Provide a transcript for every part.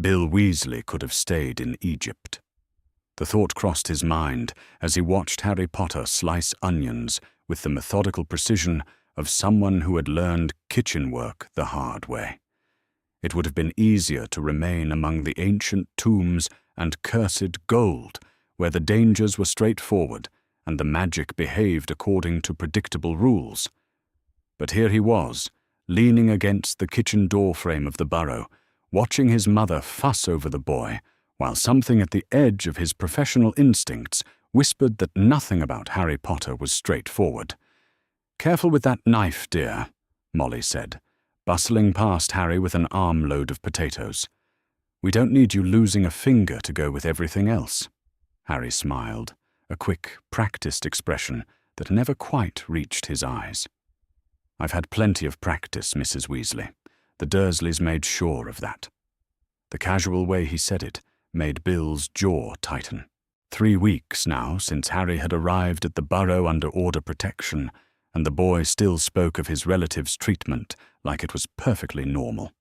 Bill Weasley could have stayed in Egypt. The thought crossed his mind as he watched Harry Potter slice onions with the methodical precision of someone who had learned kitchen work the hard way. It would have been easier to remain among the ancient tombs and cursed gold, where the dangers were straightforward and the magic behaved according to predictable rules. But here he was, leaning against the kitchen doorframe of the Burrow, watching his mother fuss over the boy, while something at the edge of his professional instincts whispered that nothing about Harry Potter was straightforward. "Careful with that knife, dear," Molly said, bustling past Harry with an armload of potatoes. "We don't need you losing a finger to go with everything else." Harry smiled, a quick, practiced expression that never quite reached his eyes. "I've had plenty of practice, Mrs. Weasley. The Dursleys made sure of that." The casual way he said it made Bill's jaw tighten. 3 weeks now since Harry had arrived at the Burrow under order protection, and the boy still spoke of his relatives' treatment like it was perfectly normal.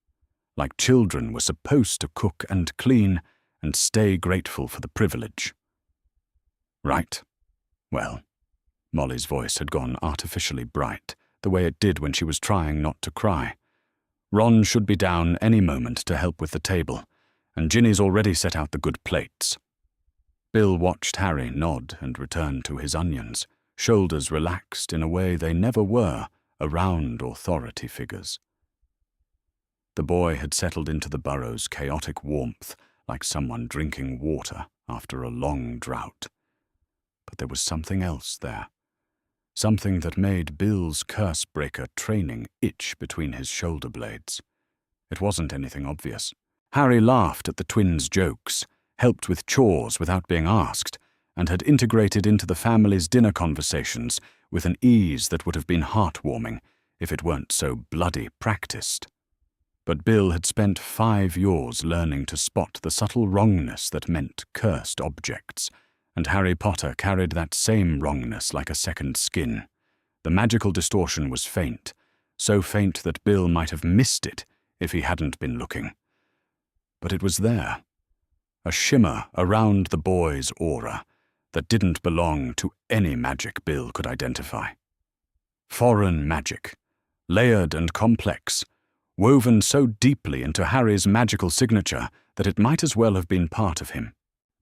Like children were supposed to cook and clean and stay grateful for the privilege. "Right. Well," Molly's voice had gone artificially bright, the way it did when she was trying not to cry. "Ron should be down any moment to help with the table, and Ginny's already set out the good plates." Bill watched Harry nod and return to his onions, shoulders relaxed in a way they never were around authority figures. The boy had settled into the Burrow's chaotic warmth like someone drinking water after a long drought. But there was something else there. Something that made Bill's curse-breaker training itch between his shoulder blades. It wasn't anything obvious. Harry laughed at the twins' jokes, helped with chores without being asked, and had integrated into the family's dinner conversations with an ease that would have been heartwarming if it weren't so bloody practiced. But Bill had spent 5 years learning to spot the subtle wrongness that meant cursed objects, and Harry Potter carried that same wrongness like a second skin. The magical distortion was faint, so faint that Bill might have missed it if he hadn't been looking. But it was there, a shimmer around the boy's aura that didn't belong to any magic Bill could identify. Foreign magic, layered and complex, woven so deeply into Harry's magical signature that it might as well have been part of him.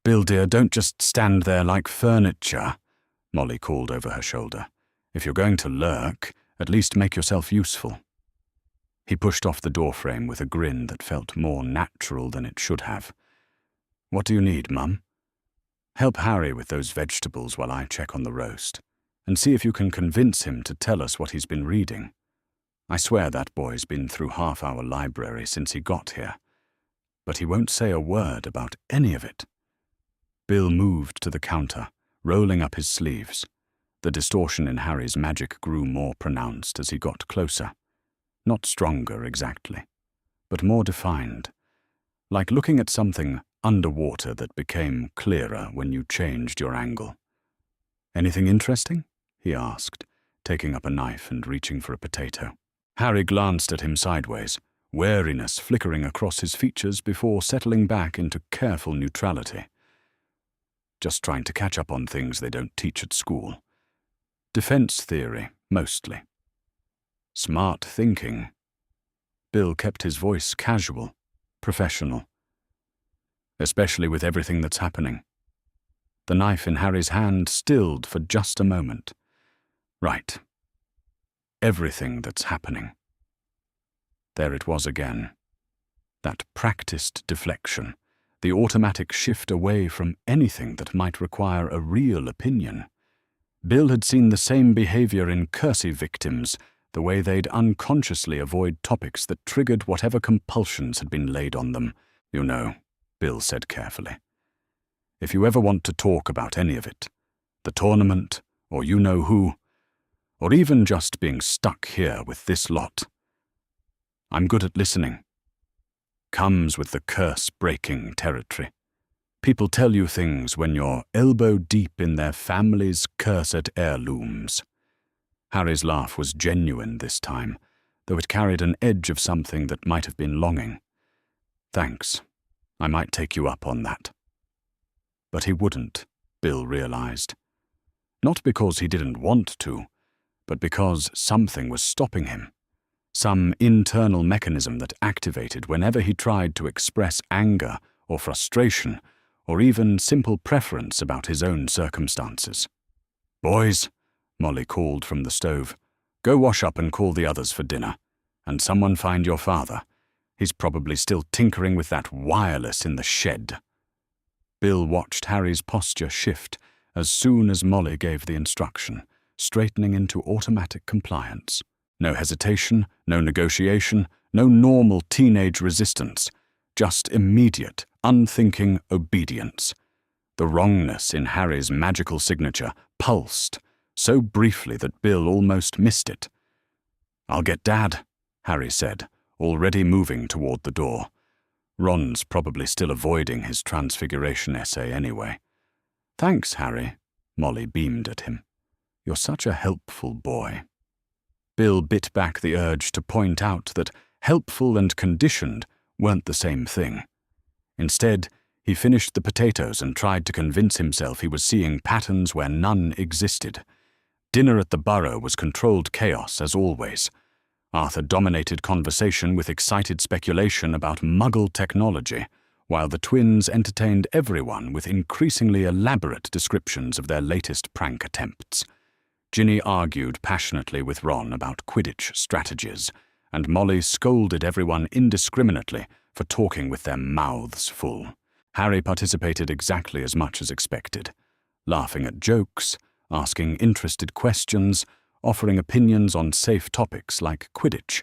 "Bill, dear, don't just stand there like furniture," Molly called over her shoulder. "If you're going to lurk, at least make yourself useful." He pushed off the doorframe with a grin that felt more natural than it should have. "What do you need, Mum?" "Help Harry with those vegetables while I check on the roast, and see if you can convince him to tell us what he's been reading. I swear that boy's been through half our library since he got here, but he won't say a word about any of it." Bill moved to the counter, rolling up his sleeves. The distortion in Harry's magic grew more pronounced as he got closer. Not stronger exactly, but more defined, like looking at something underwater that became clearer when you changed your angle. "Anything interesting?" he asked, taking up a knife and reaching for a potato. Harry glanced at him sideways, wariness flickering across his features before settling back into careful neutrality. "Just trying to catch up on things they don't teach at school. Defense theory, mostly." "Smart thinking." Bill kept his voice casual, professional. "Especially with everything that's happening." The knife in Harry's hand stilled for just a moment. "Right. Everything that's happening." There it was again. That practiced deflection. The automatic shift away from anything that might require a real opinion. Bill had seen the same behavior in cursive victims, the way they'd unconsciously avoid topics that triggered whatever compulsions had been laid on them. "You know," Bill said carefully, "if you ever want to talk about any of it, the tournament, or you know who, or even just being stuck here with this lot, I'm good at listening. Comes with the curse-breaking territory. People tell you things when you're elbow deep in their family's cursed heirlooms." Harry's laugh was genuine this time, though it carried an edge of something that might have been longing. "Thanks. I might take you up on that." But he wouldn't, Bill realized. Not because he didn't want to, but because something was stopping him. Some internal mechanism that activated whenever he tried to express anger or frustration, or even simple preference about his own circumstances. "Boys," Molly called from the stove, "go wash up and call the others for dinner. And someone find your father. He's probably still tinkering with that wireless in the shed." Bill watched Harry's posture shift as soon as Molly gave the instruction, straightening into automatic compliance. No hesitation, no negotiation, no normal teenage resistance, just immediate, unthinking obedience. The wrongness in Harry's magical signature pulsed so briefly that Bill almost missed it. "I'll get Dad," Harry said, already moving toward the door. Ron's probably still avoiding his transfiguration essay anyway. "Thanks, Harry," Molly beamed at him. "You're such a helpful boy." Bill bit back the urge to point out that helpful and conditioned weren't the same thing. Instead, he finished the potatoes and tried to convince himself he was seeing patterns where none existed. Dinner at the Burrow was controlled chaos, as always. Arthur dominated conversation with excited speculation about Muggle technology, while the twins entertained everyone with increasingly elaborate descriptions of their latest prank attempts. Ginny argued passionately with Ron about Quidditch strategies, and Molly scolded everyone indiscriminately for talking with their mouths full. Harry participated exactly as much as expected, laughing at jokes, asking interested questions, offering opinions on safe topics like Quidditch.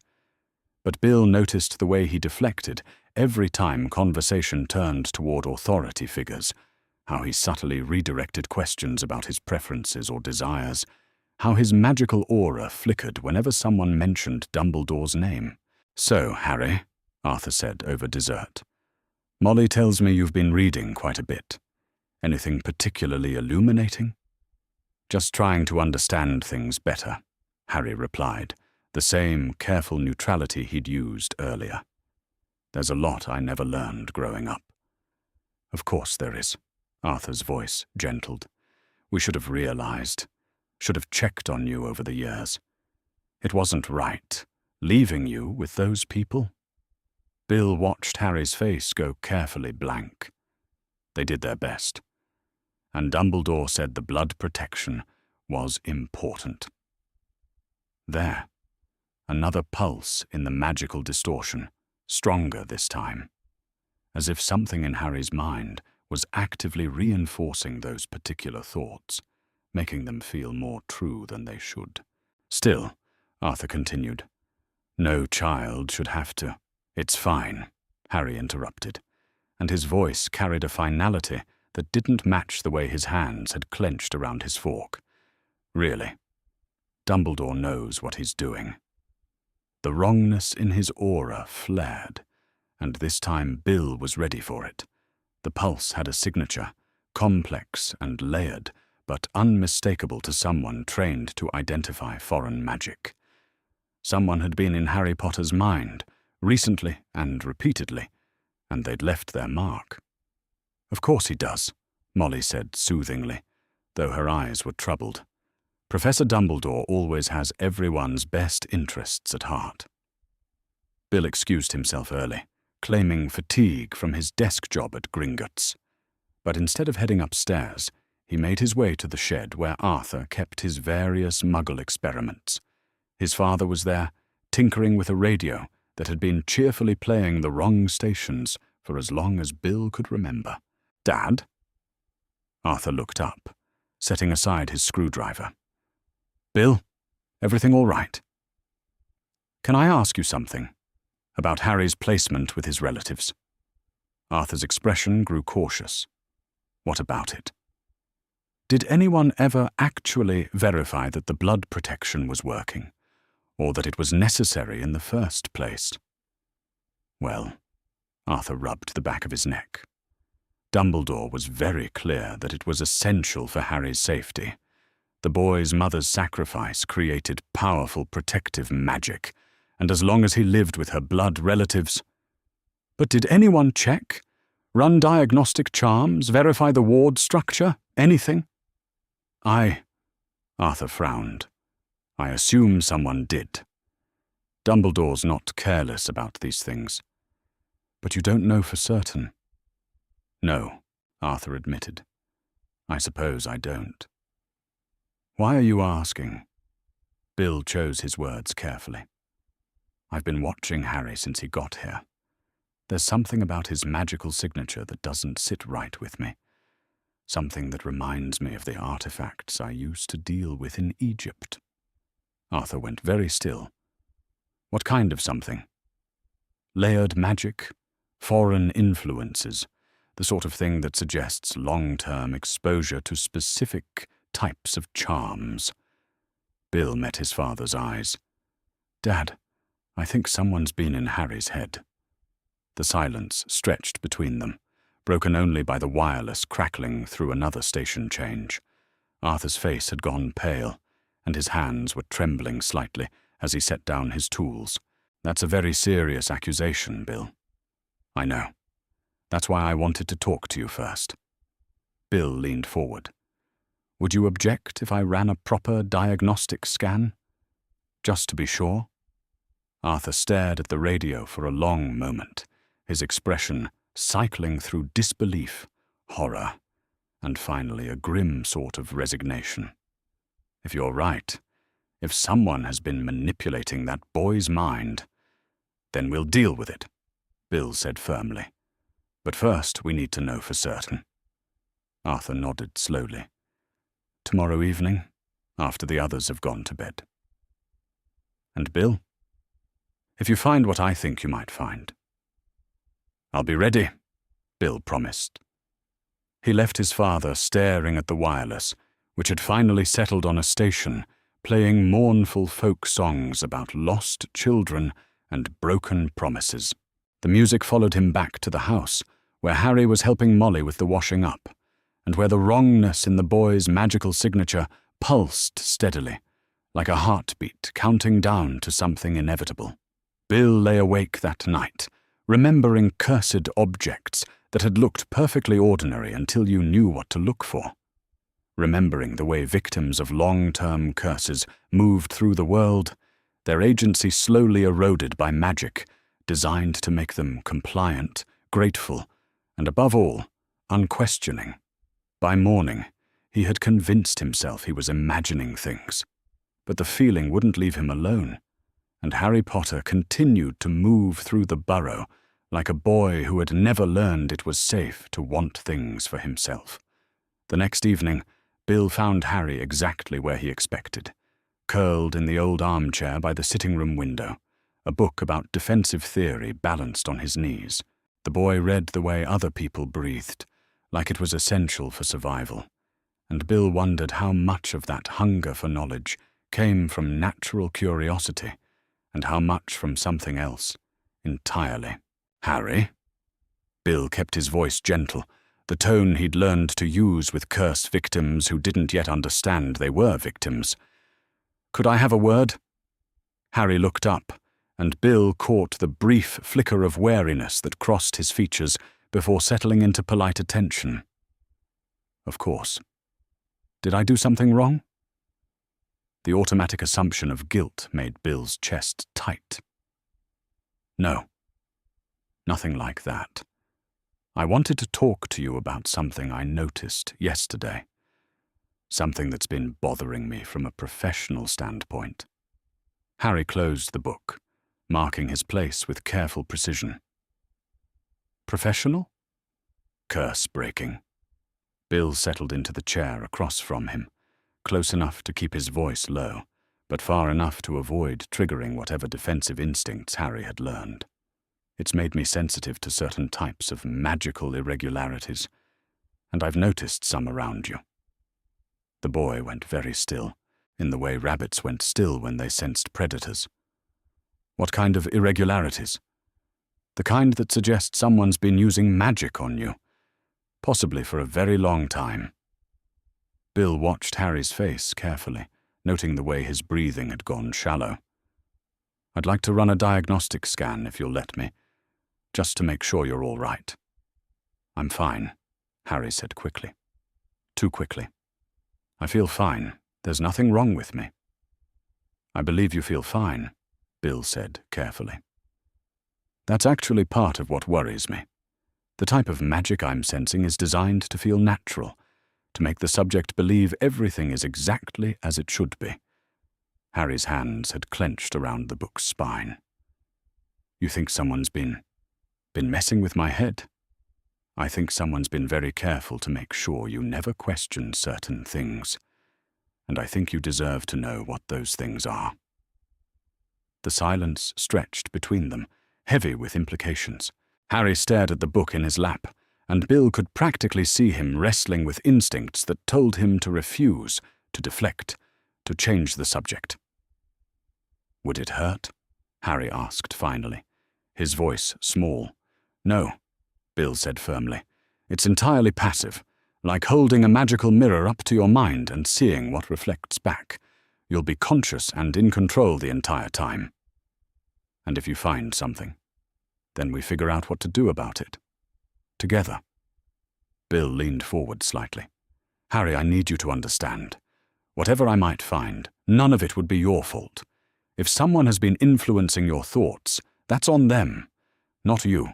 But Bill noticed the way he deflected every time conversation turned toward authority figures, how he subtly redirected questions about his preferences or desires, how his magical aura flickered whenever someone mentioned Dumbledore's name. "So, Harry," Arthur said over dessert, "Molly tells me you've been reading quite a bit. Anything particularly illuminating?" "Just trying to understand things better," Harry replied, the same careful neutrality he'd used earlier. "There's a lot I never learned growing up." "Of course there is," Arthur's voice gentled. "We should have realized, should have checked on you over the years. It wasn't right, leaving you with those people." Bill watched Harry's face go carefully blank. They did their best. And Dumbledore said the blood protection was important. There, another pulse in the magical distortion, stronger this time, as if something in Harry's mind was actively reinforcing those particular thoughts, making them feel more true than they should. "Still," Arthur continued, "no child should have to—" "It's fine," Harry interrupted, and his voice carried a finality that didn't match the way his hands had clenched around his fork. "Really, Dumbledore knows what he's doing." The wrongness in his aura flared, and this time Bill was ready for it. The pulse had a signature, complex and layered, but unmistakable to someone trained to identify foreign magic. Someone had been in Harry Potter's mind, recently and repeatedly, and they'd left their mark. "Of course he does," Molly said soothingly, though her eyes were troubled. "Professor Dumbledore always has everyone's best interests at heart." Bill excused himself early, claiming fatigue from his desk job at Gringotts. But instead of heading upstairs, he made his way to the shed where Arthur kept his various Muggle experiments. His father was there, tinkering with a radio that had been cheerfully playing the wrong stations for as long as Bill could remember. "Dad?" Arthur looked up, setting aside his screwdriver. "Bill, everything all right?" "Can I ask you something? About Harry's placement with his relatives?" Arthur's expression grew cautious. "What about it?" "Did anyone ever actually verify that the blood protection was working, or that it was necessary in the first place?" "Well," Arthur rubbed the back of his neck, "Dumbledore was very clear that it was essential for Harry's safety. The boy's mother's sacrifice created powerful protective magic, and as long as he lived with her blood relatives—" "But did anyone check? Run diagnostic charms, verify the ward structure, anything? Arthur frowned. I assume someone did. Dumbledore's not careless about these things. But you don't know for certain. No, Arthur admitted. I suppose I don't. Why are you asking? Bill chose his words carefully. I've been watching Harry since he got here. There's something about his magical signature that doesn't sit right with me. Something that reminds me of the artifacts I used to deal with in Egypt. Arthur went very still. What kind of something? Layered magic? Foreign influences? The sort of thing that suggests long-term exposure to specific types of charms. Bill met his father's eyes. Dad, I think someone's been in Harry's head. The silence stretched between them, broken only by the wireless crackling through another station change. Arthur's face had gone pale, and his hands were trembling slightly as he set down his tools. That's a very serious accusation, Bill. I know. That's why I wanted to talk to you first. Bill leaned forward. Would you object if I ran a proper diagnostic scan? Just to be sure? Arthur stared at the radio for a long moment, his expression cycling through disbelief, horror, and finally a grim sort of resignation. If you're right, if someone has been manipulating that boy's mind, then we'll deal with it, Bill said firmly. But first we need to know for certain. Arthur nodded slowly. Tomorrow evening, after the others have gone to bed. And Bill? If you find what I think you might find. I'll be ready, Bill promised. He left his father staring at the wireless, which had finally settled on a station, playing mournful folk songs about lost children and broken promises. The music followed him back to the house, where Harry was helping Molly with the washing up, and where the wrongness in the boy's magical signature pulsed steadily, like a heartbeat counting down to something inevitable. Bill lay awake that night, remembering cursed objects that had looked perfectly ordinary until you knew what to look for. Remembering the way victims of long-term curses moved through the world, their agency slowly eroded by magic, designed to make them compliant, grateful, and above all, unquestioning. By morning, he had convinced himself he was imagining things. But the feeling wouldn't leave him alone, and Harry Potter continued to move through the burrow like a boy who had never learned it was safe to want things for himself. The next evening, Bill found Harry exactly where he expected, curled in the old armchair by the sitting-room window, a book about defensive theory balanced on his knees. The boy read the way other people breathed, like it was essential for survival, and Bill wondered how much of that hunger for knowledge came from natural curiosity, and how much from something else entirely. Harry? Bill kept his voice gentle, the tone he'd learned to use with curse victims who didn't yet understand they were victims. Could I have a word? Harry looked up, and Bill caught the brief flicker of wariness that crossed his features before settling into polite attention. Of course. Did I do something wrong? The automatic assumption of guilt made Bill's chest tight. No. Nothing like that. I wanted to talk to you about something I noticed yesterday. Something that's been bothering me from a professional standpoint. Harry closed the book, marking his place with careful precision. Professional? Curse-breaking. Bill settled into the chair across from him, close enough to keep his voice low, but far enough to avoid triggering whatever defensive instincts Harry had learned. It's made me sensitive to certain types of magical irregularities, and I've noticed some around you. The boy went very still, in the way rabbits went still when they sensed predators. What kind of irregularities? The kind that suggests someone's been using magic on you, possibly for a very long time. Bill watched Harry's face carefully, noting the way his breathing had gone shallow. I'd like to run a diagnostic scan if you'll let me, just to make sure you're all right. I'm fine, Harry said quickly. Too quickly. I feel fine. There's nothing wrong with me. I believe you feel fine, Bill said carefully. That's actually part of what worries me. The type of magic I'm sensing is designed to feel natural, to make the subject believe everything is exactly as it should be. Harry's hands had clenched around the book's spine. You think someone's been messing with my head? I think someone's been very careful to make sure you never question certain things, and I think you deserve to know what those things are. The silence stretched between them, heavy with implications. Harry stared at the book in his lap, and Bill could practically see him wrestling with instincts that told him to refuse, to deflect, to change the subject. Would it hurt? Harry asked finally, his voice small. No, Bill said firmly. It's entirely passive, like holding a magical mirror up to your mind and seeing what reflects back. You'll be conscious and in control the entire time. And if you find something, then we figure out what to do about it. Together. Bill leaned forward slightly. Harry, I need you to understand. Whatever I might find, none of it would be your fault. If someone has been influencing your thoughts, that's on them, not you.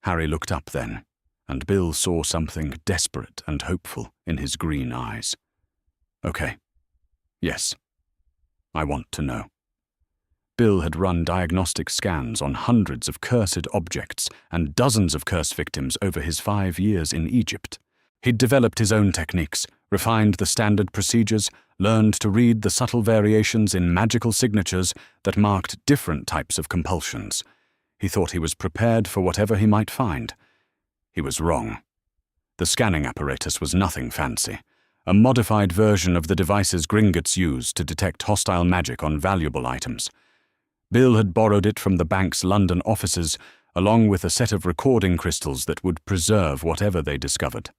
Harry looked up then, and Bill saw something desperate and hopeful in his green eyes. Okay. Yes. I want to know. Bill had run diagnostic scans on hundreds of cursed objects and dozens of curse victims over his 5 years in Egypt. He'd developed his own techniques, refined the standard procedures, learned to read the subtle variations in magical signatures that marked different types of compulsions. He thought he was prepared for whatever he might find. He was wrong. The scanning apparatus was nothing fancy, a modified version of the devices Gringotts used to detect hostile magic on valuable items. Bill had borrowed it from the bank's London offices, along with a set of recording crystals that would preserve whatever they discovered.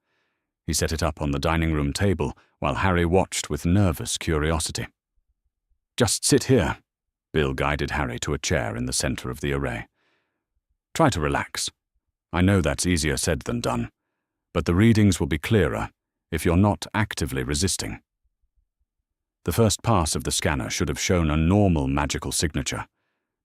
He set it up on the dining room table while Harry watched with nervous curiosity. Just sit here, Bill guided Harry to a chair in the center of the array. Try to relax. I know that's easier said than done, but the readings will be clearer if you're not actively resisting. The first pass of the scanner should have shown a normal magical signature,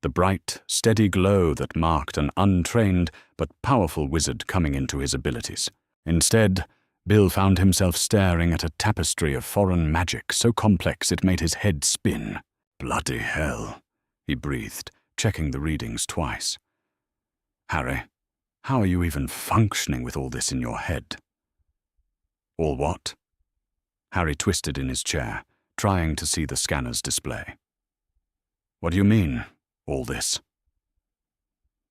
the bright, steady glow that marked an untrained but powerful wizard coming into his abilities. Instead, Bill found himself staring at a tapestry of foreign magic so complex it made his head spin. Bloody hell, he breathed, checking the readings twice. Harry, how are you even functioning with all this in your head? All what? Harry twisted in his chair, trying to see the scanner's display. What do you mean, all this?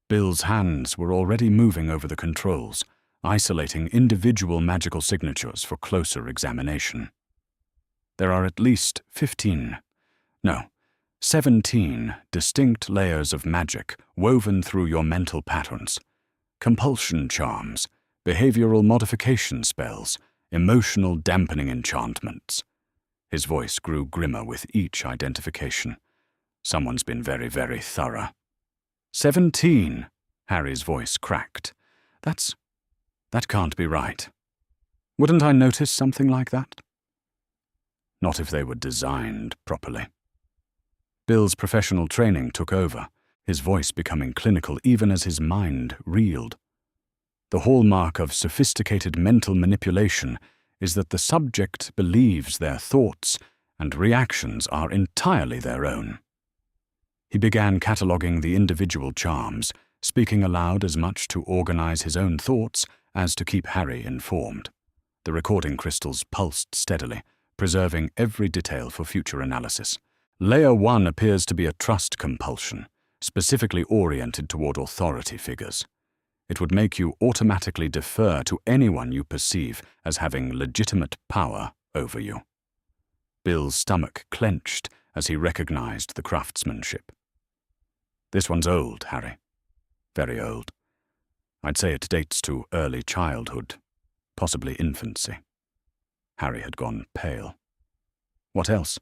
Bill's hands were already moving over the controls, isolating individual magical signatures for closer examination. There are at least 17 distinct layers of magic woven through your mental patterns. Compulsion charms, behavioral modification spells, emotional dampening enchantments. His voice grew grimmer with each identification. Someone's been very, very thorough. 17, Harry's voice cracked. That can't be right. Wouldn't I notice something like that? Not if they were designed properly. Bill's professional training took over, his voice becoming clinical even as his mind reeled. The hallmark of sophisticated mental manipulation is that the subject believes their thoughts and reactions are entirely their own. He began cataloguing the individual charms, speaking aloud as much to organize his own thoughts as to keep Harry informed. The recording crystals pulsed steadily, preserving every detail for future analysis. Layer 1 appears to be a trust compulsion, specifically oriented toward authority figures. It would make you automatically defer to anyone you perceive as having legitimate power over you. Bill's stomach clenched as he recognized the craftsmanship. This one's old, Harry. Very old. I'd say it dates to early childhood, possibly infancy. Harry had gone pale. What else?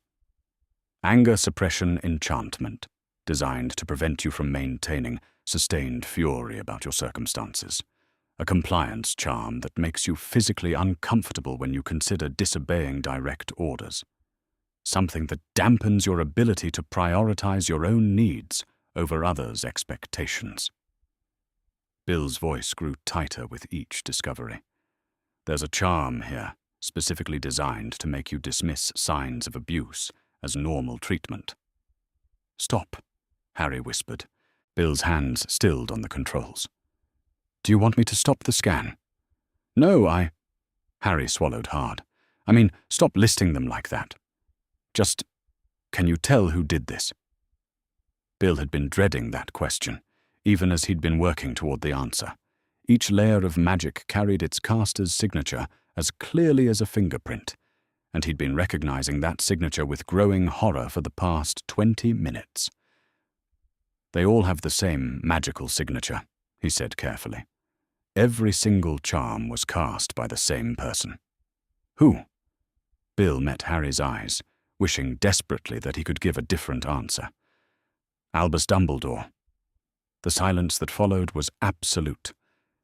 Anger suppression enchantment, designed to prevent you from maintaining sustained fury about your circumstances. A compliance charm that makes you physically uncomfortable when you consider disobeying direct orders. Something that dampens your ability to prioritize your own needs over others' expectations. Bill's voice grew tighter with each discovery. There's a charm here, specifically designed to make you dismiss signs of abuse as normal treatment. "Stop," Harry whispered, Bill's hands stilled on the controls. "Do you want me to stop the scan?" "No, Harry swallowed hard. "I mean, stop listing them like that. Just, can you tell who did this?" Bill had been dreading that question, even as he'd been working toward the answer. Each layer of magic carried its caster's signature as clearly as a fingerprint, and he'd been recognizing that signature with growing horror for the past 20 minutes. "They all have the same magical signature," he said carefully. "Every single charm was cast by the same person." "Who?" Bill met Harry's eyes, wishing desperately that he could give a different answer. "Albus Dumbledore." The silence that followed was absolute.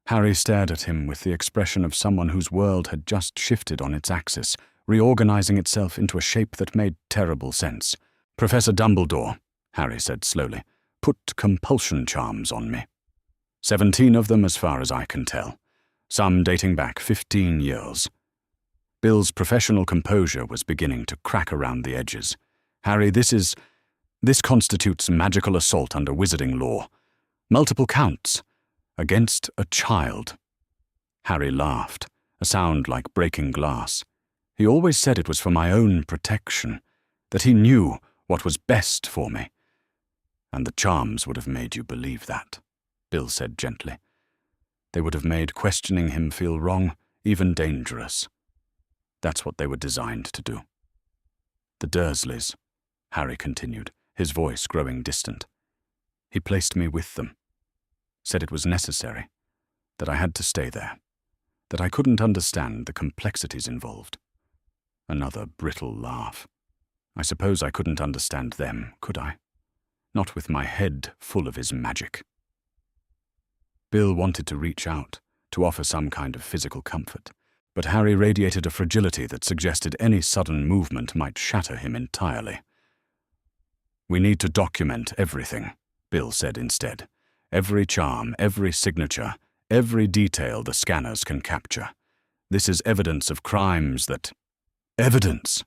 Harry stared at him with the expression of someone whose world had just shifted on its axis, reorganizing itself into a shape that made terrible sense. "Professor Dumbledore," Harry said slowly, "put compulsion charms on me. 17 of them as far as I can tell, some dating back 15 years. Bill's professional composure was beginning to crack around the edges. "Harry, this constitutes magical assault under wizarding law. Multiple counts. Against a child." Harry laughed, a sound like breaking glass. "He always said it was for my own protection, that he knew what was best for me." "And the charms would have made you believe that," Bill said gently. "They would have made questioning him feel wrong, even dangerous. That's what they were designed to do." "The Dursleys," Harry continued, his voice growing distant. "He placed me with them. Said it was necessary, that I had to stay there, that I couldn't understand the complexities involved." Another brittle laugh. "I suppose I couldn't understand them, could I? Not with my head full of his magic." Bill wanted to reach out, to offer some kind of physical comfort, but Harry radiated a fragility that suggested any sudden movement might shatter him entirely. "We need to document everything," Bill said instead. "Every charm, every signature, every detail the scanners can capture. This is evidence of crimes that—" "Evidence?"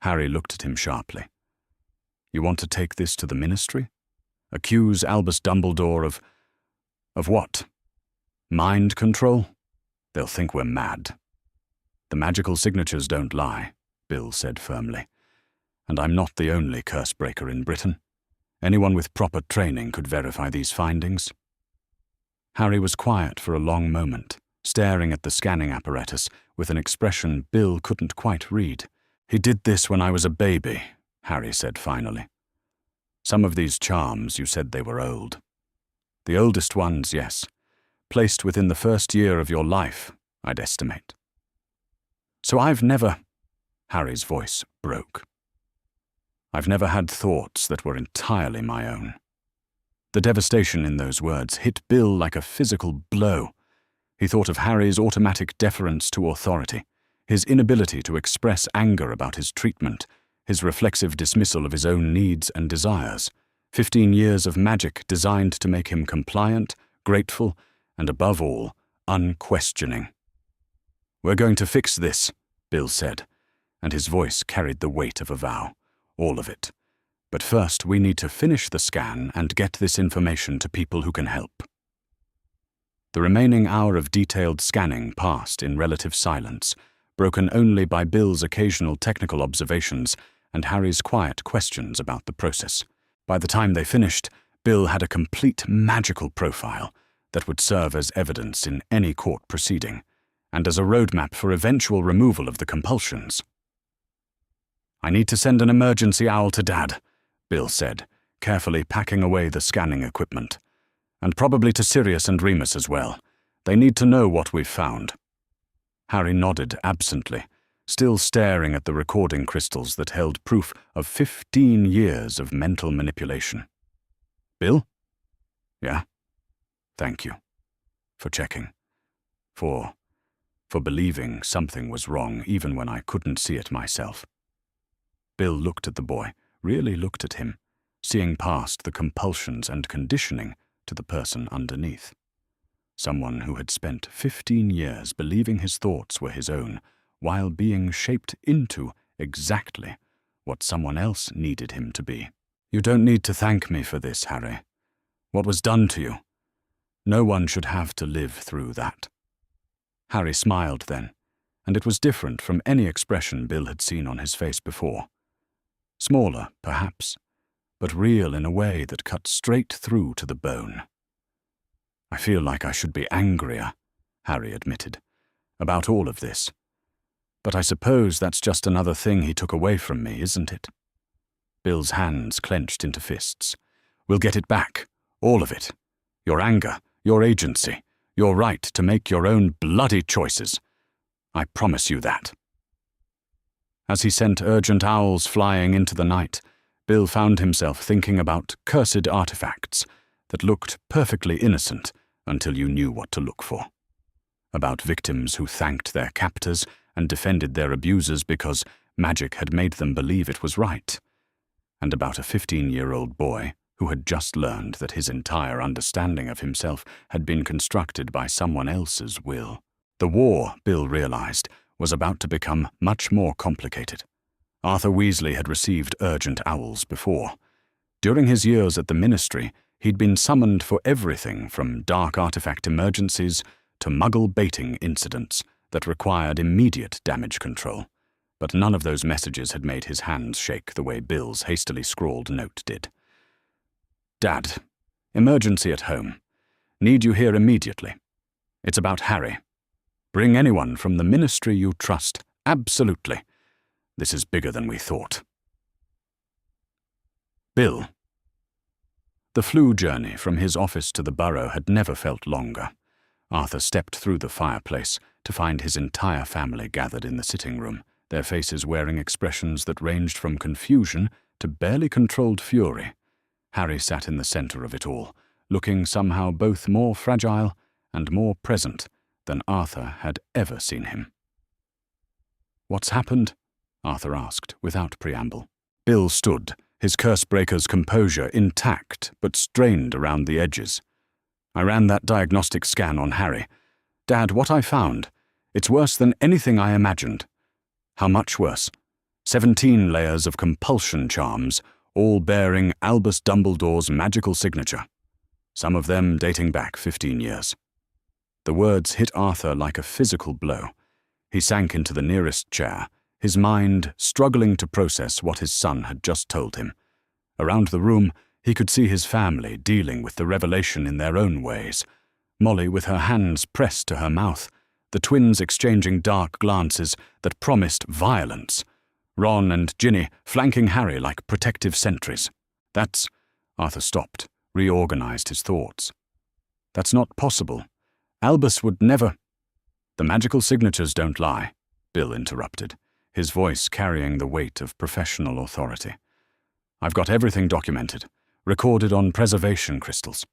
Harry looked at him sharply. "You want to take this to the Ministry? Accuse Albus Dumbledore of what? Mind control? They'll think we're mad." "The magical signatures don't lie," Bill said firmly. "And I'm not the only curse-breaker in Britain. Anyone with proper training could verify these findings." Harry was quiet for a long moment, staring at the scanning apparatus with an expression Bill couldn't quite read. "He did this when I was a baby," Harry said finally. "Some of these charms, you said they were old. The oldest ones, yes. Placed within the first year of your life, I'd estimate." "So I've never—" Harry's voice broke. "I've never had thoughts that were entirely my own." The devastation in those words hit Bill like a physical blow. He thought of Harry's automatic deference to authority, his inability to express anger about his treatment, his reflexive dismissal of his own needs and desires. 15 years of magic designed to make him compliant, grateful, and above all, unquestioning. "We're going to fix this," Bill said, and his voice carried the weight of a vow. "All of it. But first we need to finish the scan and get this information to people who can help." The remaining hour of detailed scanning passed in relative silence, broken only by Bill's occasional technical observations and Harry's quiet questions about the process. By the time they finished, Bill had a complete magical profile that would serve as evidence in any court proceeding, and as a roadmap for eventual removal of the compulsions. "I need to send an emergency owl to Dad," Bill said, carefully packing away the scanning equipment. "And probably to Sirius and Remus as well. They need to know what we've found." Harry nodded absently, still staring at the recording crystals that held proof of 15 years of mental manipulation. "Bill?" "Yeah? Thank you for checking." For believing something was wrong even when I couldn't see it myself. Bill looked at the boy, really looked at him, seeing past the compulsions and conditioning to the person underneath. Someone who had spent 15 years believing his thoughts were his own, while being shaped into exactly what someone else needed him to be. You don't need to thank me for this, Harry. What was done to you? No one should have to live through that. Harry smiled then, and it was different from any expression Bill had seen on his face before. Smaller, perhaps, but real in a way that cut straight through to the bone. I feel like I should be angrier, Harry admitted, about all of this. But I suppose that's just another thing he took away from me, isn't it? Bill's hands clenched into fists. We'll get it back, all of it. Your anger, your agency, your right to make your own bloody choices. I promise you that. As he sent urgent owls flying into the night, Bill found himself thinking about cursed artifacts that looked perfectly innocent until you knew what to look for. About victims who thanked their captors and defended their abusers because magic had made them believe it was right. And about a 15-year-old boy who had just learned that his entire understanding of himself had been constructed by someone else's will. The war, Bill realized, was about to become much more complicated. Arthur Weasley had received urgent owls before. During his years at the Ministry, he'd been summoned for everything from dark artifact emergencies to muggle baiting incidents that required immediate damage control. But none of those messages had made his hands shake the way Bill's hastily scrawled note did. Dad, emergency at home. Need you here immediately. It's about Harry. Bring anyone from the Ministry you trust, absolutely. This is bigger than we thought. Bill. The flu journey from his office to the Burrow had never felt longer. Arthur stepped through the fireplace to find his entire family gathered in the sitting room, their faces wearing expressions that ranged from confusion to barely controlled fury. Harry sat in the center of it all, looking somehow both more fragile and more present than Arthur had ever seen him. What's happened? Arthur asked, without preamble. Bill stood, his Cursebreaker's composure intact but strained around the edges. I ran that diagnostic scan on Harry. Dad, what I found, it's worse than anything I imagined. How much worse? 17 layers of compulsion charms, all bearing Albus Dumbledore's magical signature, some of them dating back 15 years. The words hit Arthur like a physical blow. He sank into the nearest chair, his mind struggling to process what his son had just told him. Around the room, he could see his family dealing with the revelation in their own ways. Molly with her hands pressed to her mouth, the twins exchanging dark glances that promised violence. Ron and Ginny flanking Harry like protective sentries. Arthur stopped, reorganized his thoughts. That's not possible. Albus would never. The magical signatures don't lie, Bill interrupted, his voice carrying the weight of professional authority. I've got everything documented, recorded on preservation crystals.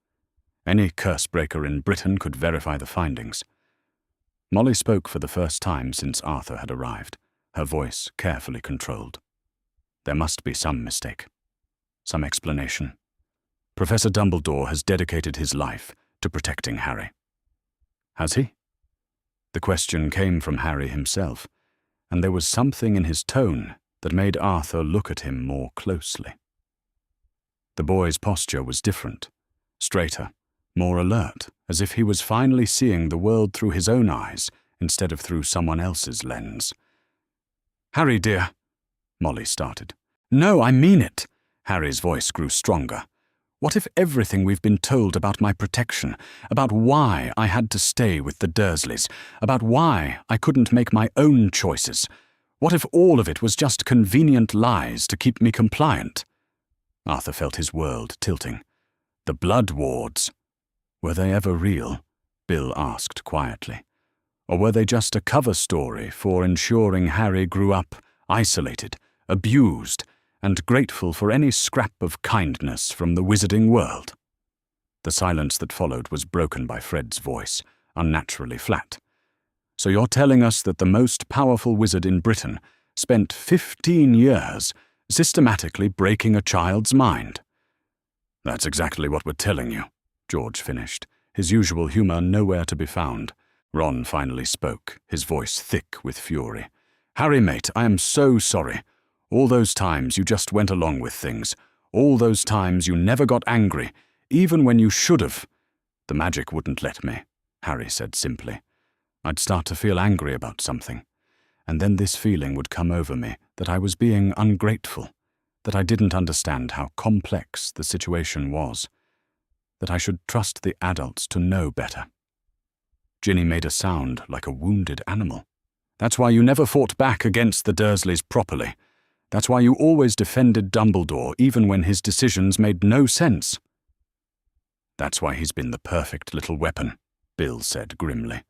Any Cursebreaker in Britain could verify the findings. Molly spoke for the first time since Arthur had arrived, her voice carefully controlled. There must be some mistake, some explanation. Professor Dumbledore has dedicated his life to protecting Harry. Has he? The question came from Harry himself, and there was something in his tone that made Arthur look at him more closely. The boy's posture was different, straighter, more alert, as if he was finally seeing the world through his own eyes instead of through someone else's lens. Harry, dear, Molly started. No, I mean it. Harry's voice grew stronger. What if everything we've been told about my protection, about why I had to stay with the Dursleys, about why I couldn't make my own choices, what if all of it was just convenient lies to keep me compliant? Arthur felt his world tilting. The blood wards. Were they ever real? Bill asked quietly. Or were they just a cover story for ensuring Harry grew up isolated, abused, and grateful for any scrap of kindness from the wizarding world? The silence that followed was broken by Fred's voice, unnaturally flat. So you're telling us that the most powerful wizard in Britain spent 15 years systematically breaking a child's mind? That's exactly what we're telling you, George finished, his usual humor nowhere to be found. Ron finally spoke, his voice thick with fury. Harry, mate, I am so sorry. All those times you just went along with things. All those times you never got angry, even when you should have. The magic wouldn't let me, Harry said simply. I'd start to feel angry about something, and then this feeling would come over me that I was being ungrateful, that I didn't understand how complex the situation was, that I should trust the adults to know better. Ginny made a sound like a wounded animal. That's why you never fought back against the Dursleys properly. That's why you always defended Dumbledore even when his decisions made no sense. That's why he's been the perfect little weapon, Bill said grimly.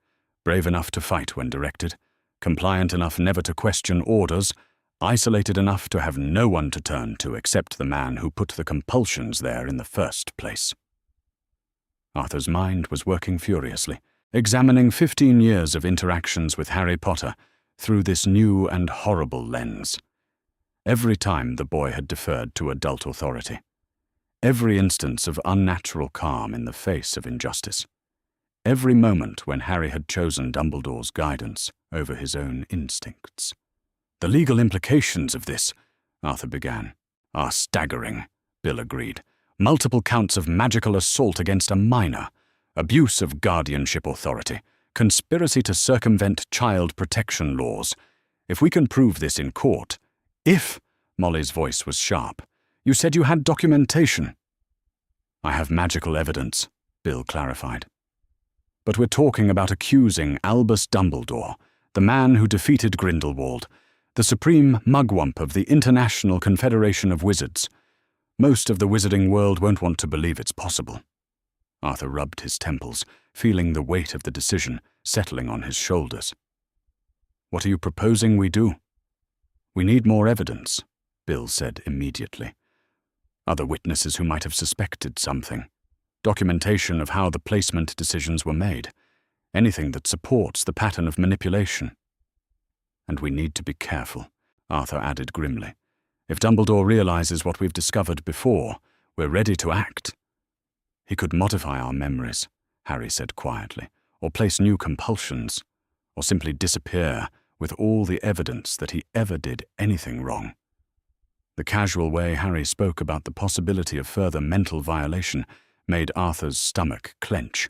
Brave enough to fight when directed, compliant enough never to question orders, isolated enough to have no one to turn to except the man who put the compulsions there in the first place. Arthur's mind was working furiously, examining 15 years of interactions with Harry Potter through this new and horrible lens. Every time the boy had deferred to adult authority. Every instance of unnatural calm in the face of injustice. Every moment when Harry had chosen Dumbledore's guidance over his own instincts. The legal implications of this, Arthur began, are staggering, Bill agreed. Multiple counts of magical assault against a minor, abuse of guardianship authority, conspiracy to circumvent child protection laws. If we can prove this in court, if, Molly's voice was sharp, you said you had documentation. I have magical evidence, Bill clarified. But we're talking about accusing Albus Dumbledore, the man who defeated Grindelwald, the supreme mugwump of the International Confederation of Wizards. Most of the wizarding world won't want to believe it's possible. Arthur rubbed his temples, feeling the weight of the decision settling on his shoulders. What are you proposing we do? We need more evidence, Bill said immediately. Other witnesses who might have suspected something. Documentation of how the placement decisions were made. Anything that supports the pattern of manipulation. And we need to be careful, Arthur added grimly. If Dumbledore realizes what we've discovered before, we're ready to act. He could modify our memories, Harry said quietly, or place new compulsions, or simply disappear with all the evidence that he ever did anything wrong. The casual way Harry spoke about the possibility of further mental violation made Arthur's stomach clench.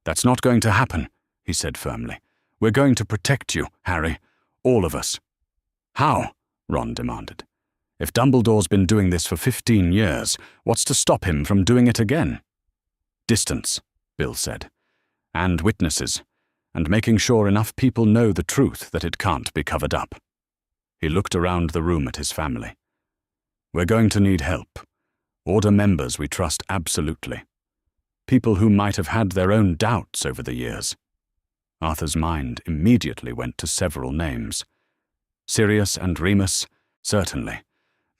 That's not going to happen, he said firmly. We're going to protect you, Harry. All of us. How? Ron demanded. If Dumbledore's been doing this for 15 years, what's to stop him from doing it again? Distance, Bill said. And witnesses. And making sure enough people know the truth that it can't be covered up. He looked around the room at his family. We're going to need help. Order members we trust absolutely. People who might have had their own doubts over the years. Arthur's mind immediately went to several names. Sirius and Remus, certainly.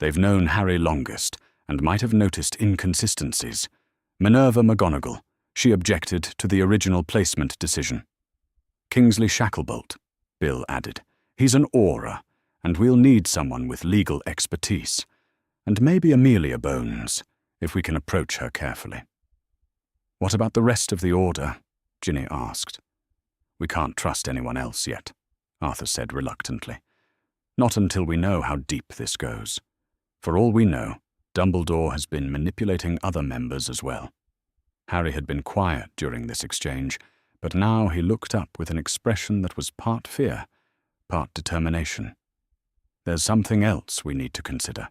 They've known Harry longest, and might have noticed inconsistencies. Minerva McGonagall, she objected to the original placement decision. Kingsley Shacklebolt, Bill added. He's an aura, and we'll need someone with legal expertise. And maybe Amelia Bones, if we can approach her carefully. What about the rest of the Order? Ginny asked. We can't trust anyone else yet, Arthur said reluctantly. Not until we know how deep this goes. For all we know, Dumbledore has been manipulating other members as well. Harry had been quiet during this exchange, but now he looked up with an expression that was part fear, part determination. There's something else we need to consider.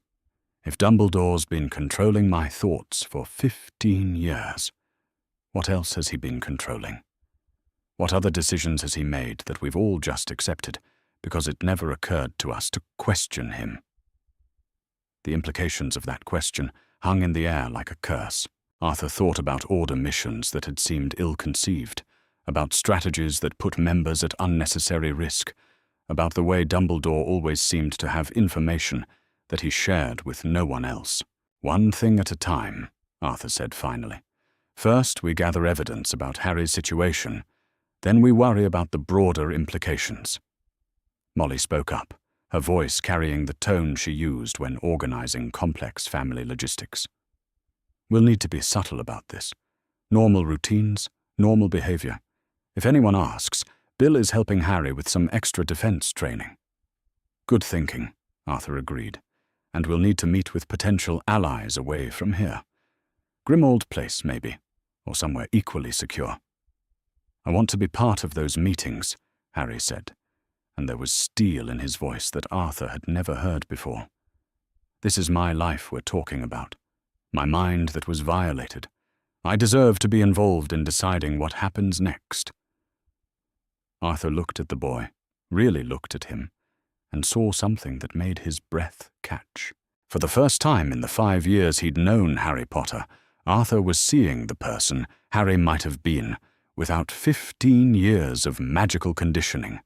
If Dumbledore's been controlling my thoughts for 15 years, what else has he been controlling? What other decisions has he made that we've all just accepted because it never occurred to us to question him? The implications of that question hung in the air like a curse. Arthur thought about Order missions that had seemed ill-conceived, about strategies that put members at unnecessary risk, about the way Dumbledore always seemed to have information that he shared with no one else. One thing at a time, Arthur said finally. First, we gather evidence about Harry's situation. Then we worry about the broader implications. Molly spoke up, her voice carrying the tone she used when organizing complex family logistics. We'll need to be subtle about this. Normal routines, normal behavior. If anyone asks, Bill is helping Harry with some extra defense training. Good thinking, Arthur agreed, and we'll need to meet with potential allies away from here. Grimmauld Place, maybe, or somewhere equally secure. I want to be part of those meetings, Harry said, and there was steel in his voice that Arthur had never heard before. This is my life we're talking about, my mind that was violated. I deserve to be involved in deciding what happens next. Arthur looked at the boy, really looked at him, and saw something that made his breath catch. For the first time in the 5 years he'd known Harry Potter, Arthur was seeing the person Harry might have been without 15 years of magical conditioning.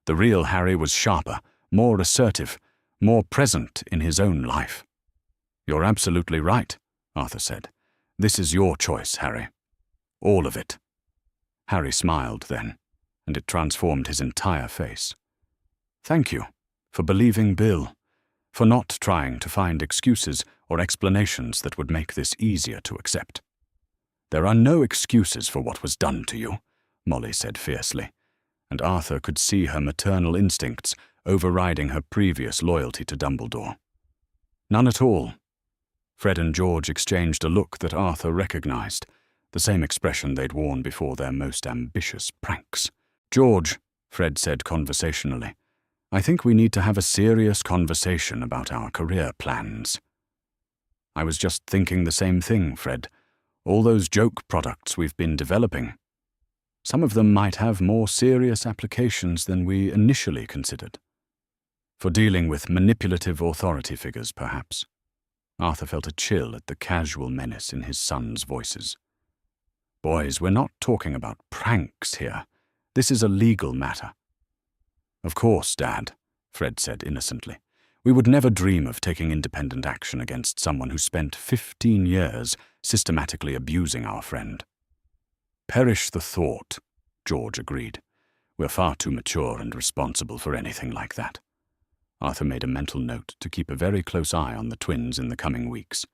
The real Harry was sharper, more assertive, more present in his own life. You're absolutely right, Arthur said. This is your choice, Harry. All of it. Harry smiled then, and it transformed his entire face. Thank you for believing Bill, for not trying to find excuses or explanations that would make this easier to accept. There are no excuses for what was done to you, Molly said fiercely, and Arthur could see her maternal instincts overriding her previous loyalty to Dumbledore. None at all. Fred and George exchanged a look that Arthur recognized, the same expression they'd worn before their most ambitious pranks. George, Fred said conversationally, I think we need to have a serious conversation about our career plans. I was just thinking the same thing, Fred. All those joke products we've been developing. Some of them might have more serious applications than we initially considered. For dealing with manipulative authority figures, perhaps. Arthur felt a chill at the casual menace in his son's voices. Boys, we're not talking about pranks here. This is a legal matter. Of course, Dad, Fred said innocently. We would never dream of taking independent action against someone who spent 15 years systematically abusing our friend. Perish the thought, George agreed. We're far too mature and responsible for anything like that. Arthur made a mental note to keep a very close eye on the twins in the coming weeks.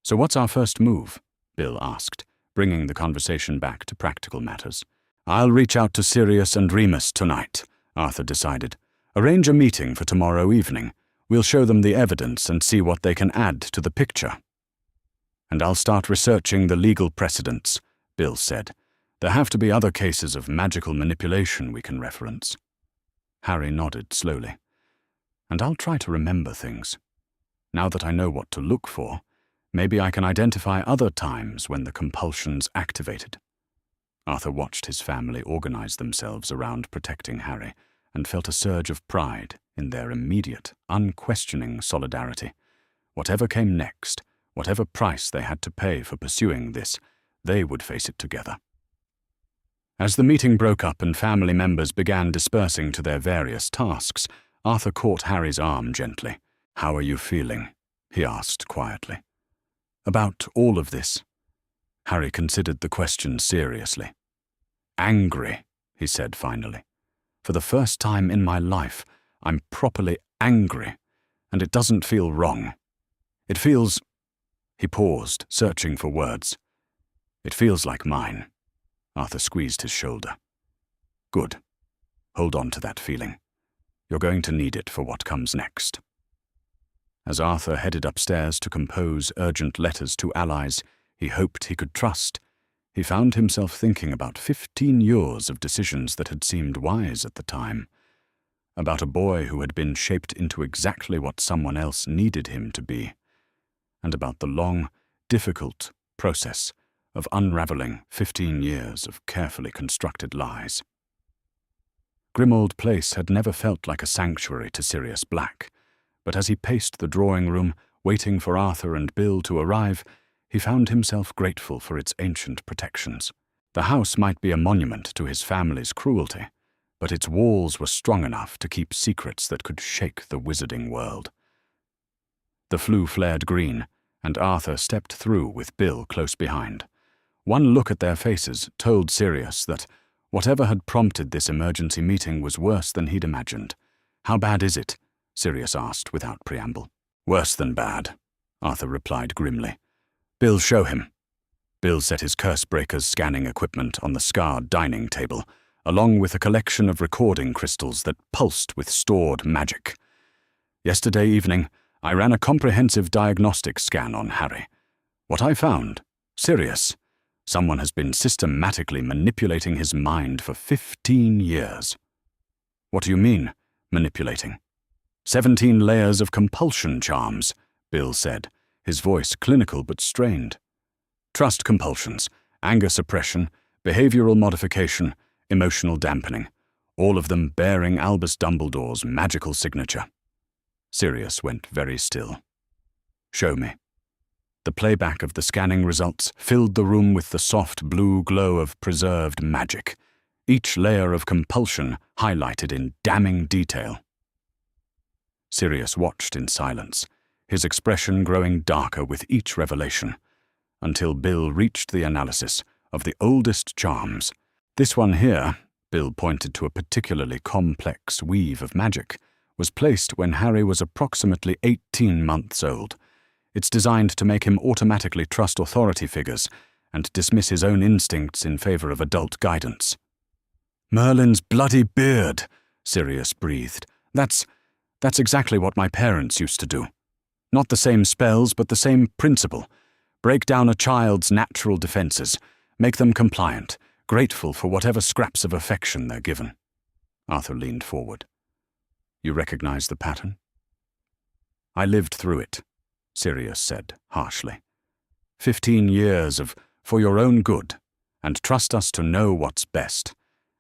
So what's our first move? Bill asked, bringing the conversation back to practical matters. I'll reach out to Sirius and Remus tonight, Arthur decided. Arrange a meeting for tomorrow evening. We'll show them the evidence and see what they can add to the picture. And I'll start researching the legal precedents, Bill said. There have to be other cases of magical manipulation we can reference. Harry nodded slowly. And I'll try to remember things. Now that I know what to look for, maybe I can identify other times when the compulsion's activated. Arthur watched his family organize themselves around protecting Harry and felt a surge of pride in their immediate, unquestioning solidarity. Whatever came next, whatever price they had to pay for pursuing this, they would face it together. As the meeting broke up and family members began dispersing to their various tasks, Arthur caught Harry's arm gently. How are you feeling? He asked quietly. About all of this. Harry considered the question seriously. Angry, he said finally. For the first time in my life, I'm properly angry, and it doesn't feel wrong. It feels... He paused, searching for words. It feels like mine. Arthur squeezed his shoulder. Good. Hold on to that feeling. You're going to need it for what comes next. As Arthur headed upstairs to compose urgent letters to allies he hoped he could trust, he found himself thinking about 15 years of decisions that had seemed wise at the time, about a boy who had been shaped into exactly what someone else needed him to be, and about the long, difficult process of unraveling 15 years of carefully constructed lies. Grimmauld Place had never felt like a sanctuary to Sirius Black, but as he paced the drawing room, waiting for Arthur and Bill to arrive, he found himself grateful for its ancient protections. The house might be a monument to his family's cruelty, but its walls were strong enough to keep secrets that could shake the wizarding world. The flue flared green, and Arthur stepped through with Bill close behind. One look at their faces told Sirius that, Whatever had prompted this emergency meeting was worse than he'd imagined. "How bad is it?" Sirius asked without preamble. "Worse than bad," Arthur replied grimly. "Bill, show him." Bill set his Cursebreaker's scanning equipment on the scarred dining table, along with a collection of recording crystals that pulsed with stored magic. "Yesterday evening, I ran a comprehensive diagnostic scan on Harry. What I found? Sirius. Someone has been systematically manipulating his mind for 15 years. "What do you mean, manipulating?" 17 layers of compulsion charms, Bill said, his voice clinical but strained. Trust compulsions, anger suppression, behavioral modification, emotional dampening, all of them bearing Albus Dumbledore's magical signature. Sirius went very still. "Show me." The playback of the scanning results filled the room with the soft blue glow of preserved magic, each layer of compulsion highlighted in damning detail. Sirius watched in silence, his expression growing darker with each revelation, until Bill reached the analysis of the oldest charms. "This one here," Bill pointed to a particularly complex weave of magic, "was placed when Harry was approximately 18 months old. It's designed to make him automatically trust authority figures and dismiss his own instincts in favor of adult guidance." "Merlin's bloody beard," Sirius breathed. That's exactly what my parents used to do. Not the same spells, but the same principle. Break down a child's natural defenses, make them compliant, grateful for whatever scraps of affection they're given." Arthur leaned forward. "You recognize the pattern?" "I lived through it," Sirius said harshly. 15 years of "for your own good, and trust us to know what's best,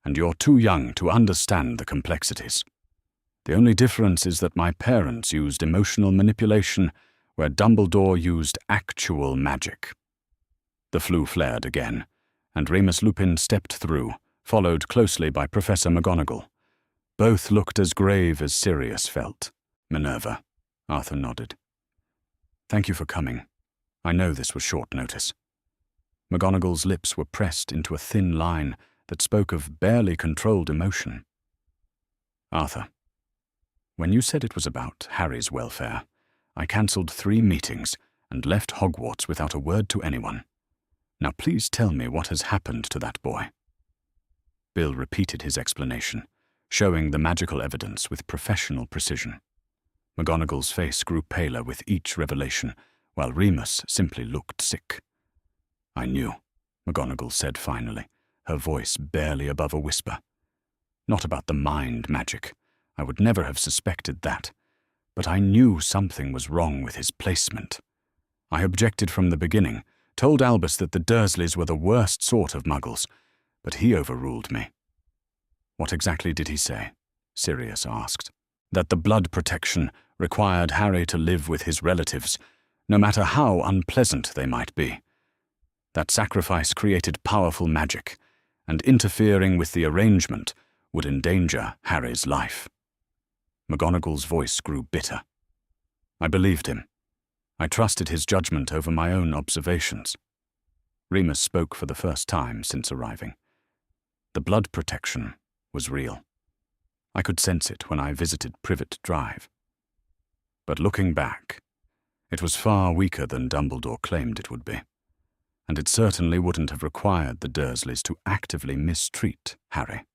and you're too young to understand the complexities. The only difference is that my parents used emotional manipulation where Dumbledore used actual magic." The flue flared again, and Remus Lupin stepped through, followed closely by Professor McGonagall. Both looked as grave as Sirius felt. "Minerva," Arthur nodded. "Thank you for coming. I know this was short notice." McGonagall's lips were pressed into a thin line that spoke of barely controlled emotion. "Arthur, when you said it was about Harry's welfare, I cancelled 3 meetings and left Hogwarts without a word to anyone. Now please tell me what has happened to that boy." Bill repeated his explanation, showing the magical evidence with professional precision. McGonagall's face grew paler with each revelation, while Remus simply looked sick. "I knew," McGonagall said finally, her voice barely above a whisper. "Not about the mind magic. I would never have suspected that. But I knew something was wrong with his placement. I objected from the beginning, told Albus that the Dursleys were the worst sort of muggles, but he overruled me." "What exactly did he say?" Sirius asked. "That the blood protection required Harry to live with his relatives, no matter how unpleasant they might be. That sacrifice created powerful magic, and interfering with the arrangement would endanger Harry's life." McGonagall's voice grew bitter. "I believed him. I trusted his judgment over my own observations." Remus spoke for the first time since arriving. "The blood protection was real. I could sense it when I visited Privet Drive. But looking back, it was far weaker than Dumbledore claimed it would be, and it certainly wouldn't have required the Dursleys to actively mistreat Harry."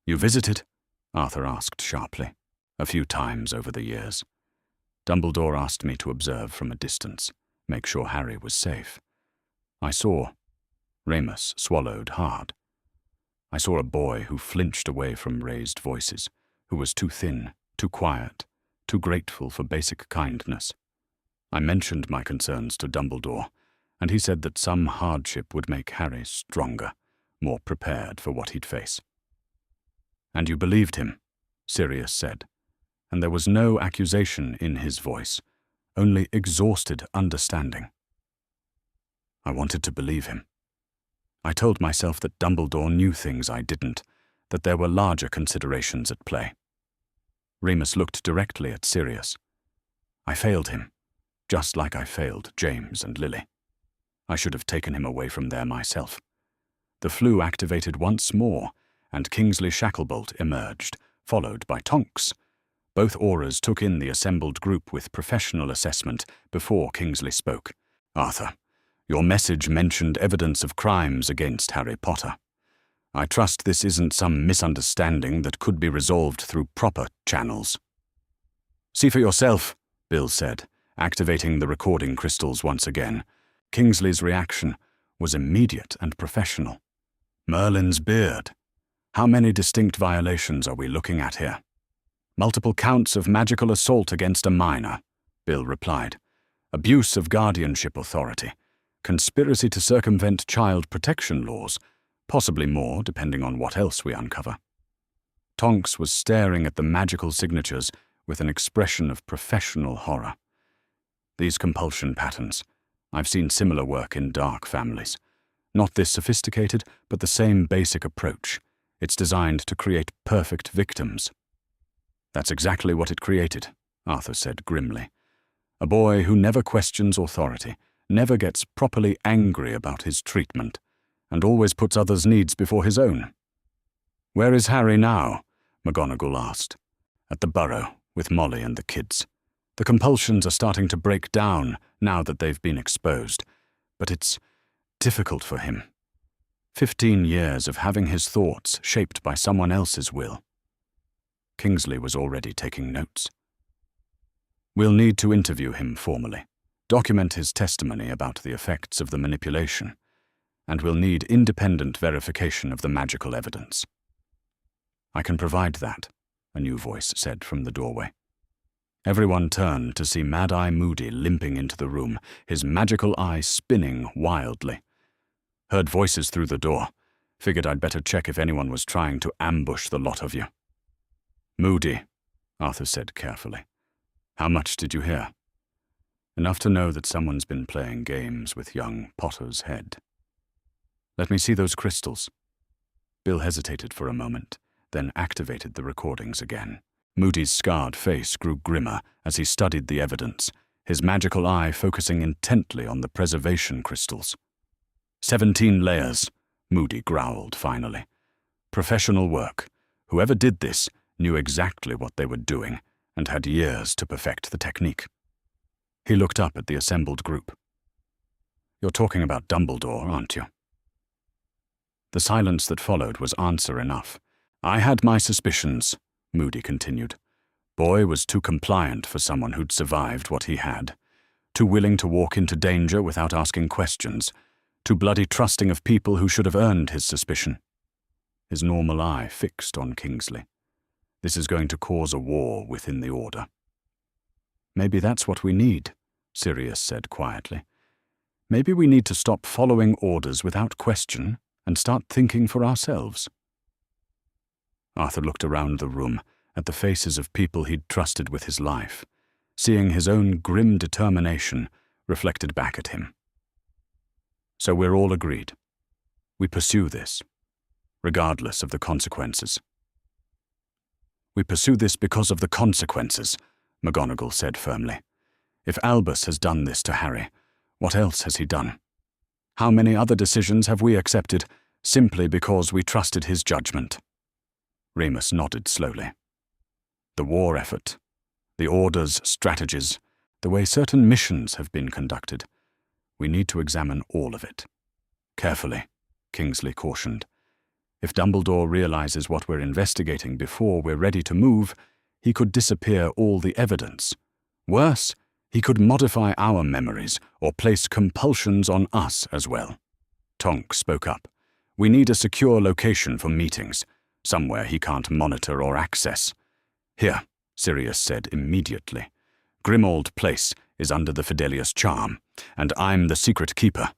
"You visited?" Arthur asked sharply. "A few times over the years. Dumbledore asked me to observe from a distance, make sure Harry was safe. I saw—" Remus swallowed hard. "I saw a boy who flinched away from raised voices, who was too thin, too quiet, too grateful for basic kindness. I mentioned my concerns to Dumbledore, and he said that some hardship would make Harry stronger, more prepared for what he'd face." "And you believed him," Sirius said, and there was no accusation in his voice, only exhausted understanding. "I wanted to believe him. I told myself that Dumbledore knew things I didn't, that there were larger considerations at play." Remus looked directly at Sirius. "I failed him, just like I failed James and Lily. I should have taken him away from there myself. The flue activated once more, and Kingsley Shacklebolt emerged, followed by Tonks. Both auras took in the assembled group with professional assessment before Kingsley spoke. "Arthur, your message mentioned evidence of crimes against Harry Potter. I trust this isn't some misunderstanding that could be resolved through proper channels." "See for yourself," Bill said, activating the recording crystals once again. Kingsley's reaction was immediate and professional. "Merlin's beard. How many distinct violations are we looking at here?" "Multiple counts of magical assault against a minor," Bill replied. "Abuse of guardianship authority. Conspiracy to circumvent child protection laws. Possibly more, depending on what else we uncover." Tonks was staring at the magical signatures with an expression of professional horror. "These compulsion patterns. I've seen similar work in dark families. Not this sophisticated, but the same basic approach. It's designed to create perfect victims." "That's exactly what it created," Arthur said grimly. "A boy who never questions authority, never gets properly angry about his treatment, and always puts others' needs before his own." "Where is Harry now?" McGonagall asked. "At the Burrow, with Molly and the kids. The compulsions are starting to break down now that they've been exposed, but it's difficult for him. 15 years of having his thoughts shaped by someone else's will." Kingsley was already taking notes. "We'll need to interview him formally, document his testimony about the effects of the manipulation, and we'll need independent verification of the magical evidence." "I can provide that," a new voice said from the doorway. Everyone turned to see Mad-Eye Moody limping into the room, his magical eye spinning wildly. "Heard voices through the door. Figured I'd better check if anyone was trying to ambush the lot of you." "Moody," Arthur said carefully. "How much did you hear?" "Enough to know that someone's been playing games with young Potter's head." "Let me see those crystals." Bill hesitated for a moment, then activated the recordings again. Moody's scarred face grew grimmer as he studied the evidence, his magical eye focusing intently on the preservation crystals. 17 layers, Moody growled finally. "Professional work. Whoever did this knew exactly what they were doing and had years to perfect the technique." He looked up at the assembled group. "You're talking about Dumbledore, aren't you?" The silence that followed was answer enough. "I had my suspicions," Moody continued. "Boy was too compliant for someone who'd survived what he had. Too willing to walk into danger without asking questions. Too bloody trusting of people who should have earned his suspicion." His normal eye fixed on Kingsley. "This is going to cause a war within the Order." "Maybe that's what we need," Sirius said quietly. "Maybe we need to stop following orders without question and start thinking for ourselves." Arthur looked around the room at the faces of people he'd trusted with his life, seeing his own grim determination reflected back at him. "So we're all agreed. We pursue this, regardless of the consequences." "We pursue this because of the consequences," McGonagall said firmly. "If Albus has done this to Harry, what else has he done? How many other decisions have we accepted simply because we trusted his judgment?" Remus nodded slowly. "The war effort, the Order's strategies, the way certain missions have been conducted. We need to examine all of it. Carefully," Kingsley cautioned. "If Dumbledore realizes what we're investigating before we're ready to move, he could disappear all the evidence. Worse, he could modify our memories or place compulsions on us as well." Tonks spoke up. "We need a secure location for meetings, somewhere he can't monitor or access." "Here," Sirius said immediately. "Grimmauld Place is under the Fidelius charm, and I'm the secret keeper.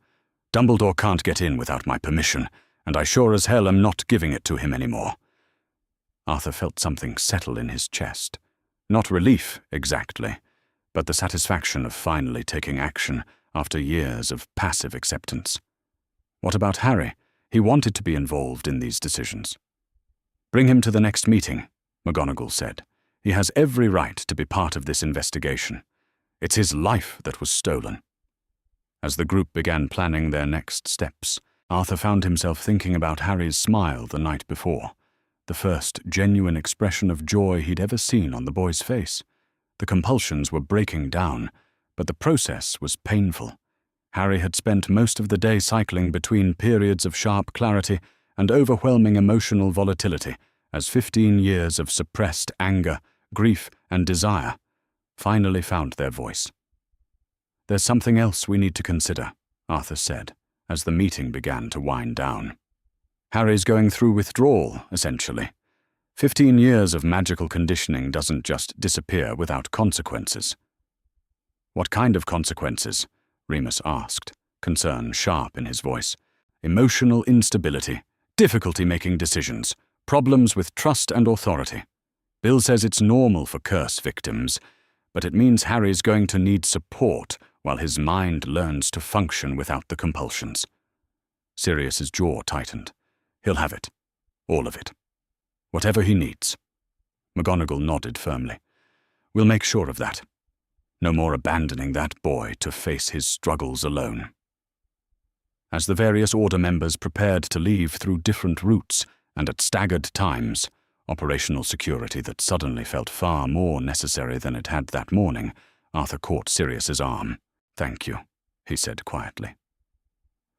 Dumbledore can't get in without my permission, and I sure as hell am not giving it to him anymore." Arthur felt something settle in his chest. Not relief, exactly, but the satisfaction of finally taking action after years of passive acceptance. What about Harry? He wanted to be involved in these decisions. "Bring him to the next meeting," McGonagall said. "He has every right to be part of this investigation. It's his life that was stolen." As the group began planning their next steps, Arthur found himself thinking about Harry's smile the night before, the first genuine expression of joy he'd ever seen on the boy's face. The compulsions were breaking down, but the process was painful. Harry had spent most of the day cycling between periods of sharp clarity and overwhelming emotional volatility as 15 years of suppressed anger, grief, and desire finally found their voice. "There's something else we need to consider," Arthur said, as the meeting began to wind down. "Harry's going through withdrawal, essentially. 15 years of magical conditioning doesn't just disappear without consequences." "What kind of consequences?" Remus asked, concern sharp in his voice. "Emotional instability, difficulty making decisions, problems with trust and authority. Bill says it's normal for curse victims, but it means Harry's going to need support while his mind learns to function without the compulsions." Sirius's jaw tightened. "He'll have it. All of it. Whatever he needs." McGonagall nodded firmly. "We'll make sure of that. No more abandoning that boy to face his struggles alone." As the various Order members prepared to leave through different routes and at staggered times, operational security that suddenly felt far more necessary than it had that morning, Arthur caught Sirius's arm. "Thank you," he said quietly.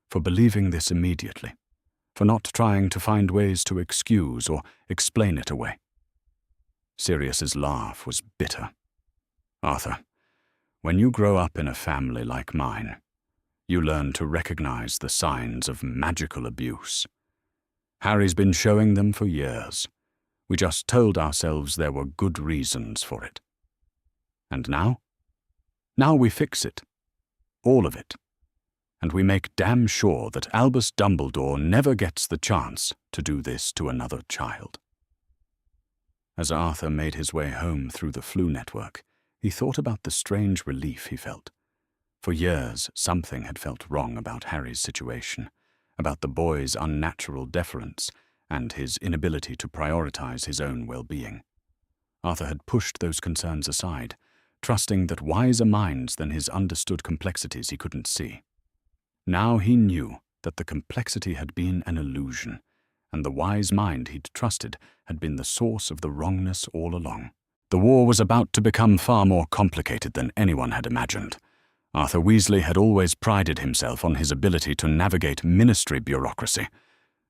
"For believing this immediately. For not trying to find ways to excuse or explain it away." Sirius's laugh was bitter. "Arthur, when you grow up in a family like mine, you learn to recognize the signs of magical abuse. Harry's been showing them for years. We just told ourselves there were good reasons for it. And now? Now we fix it. All of it. And we make damn sure that Albus Dumbledore never gets the chance to do this to another child." As Arthur made his way home through the Flu network, he thought about the strange relief he felt. For years, something had felt wrong about Harry's situation, about the boy's unnatural deference and his inability to prioritize his own well-being. Arthur had pushed those concerns aside, trusting that wiser minds than his understood complexities he couldn't see. Now he knew that the complexity had been an illusion, and the wise mind he'd trusted had been the source of the wrongness all along. The war was about to become far more complicated than anyone had imagined. Arthur Weasley had always prided himself on his ability to navigate ministry bureaucracy.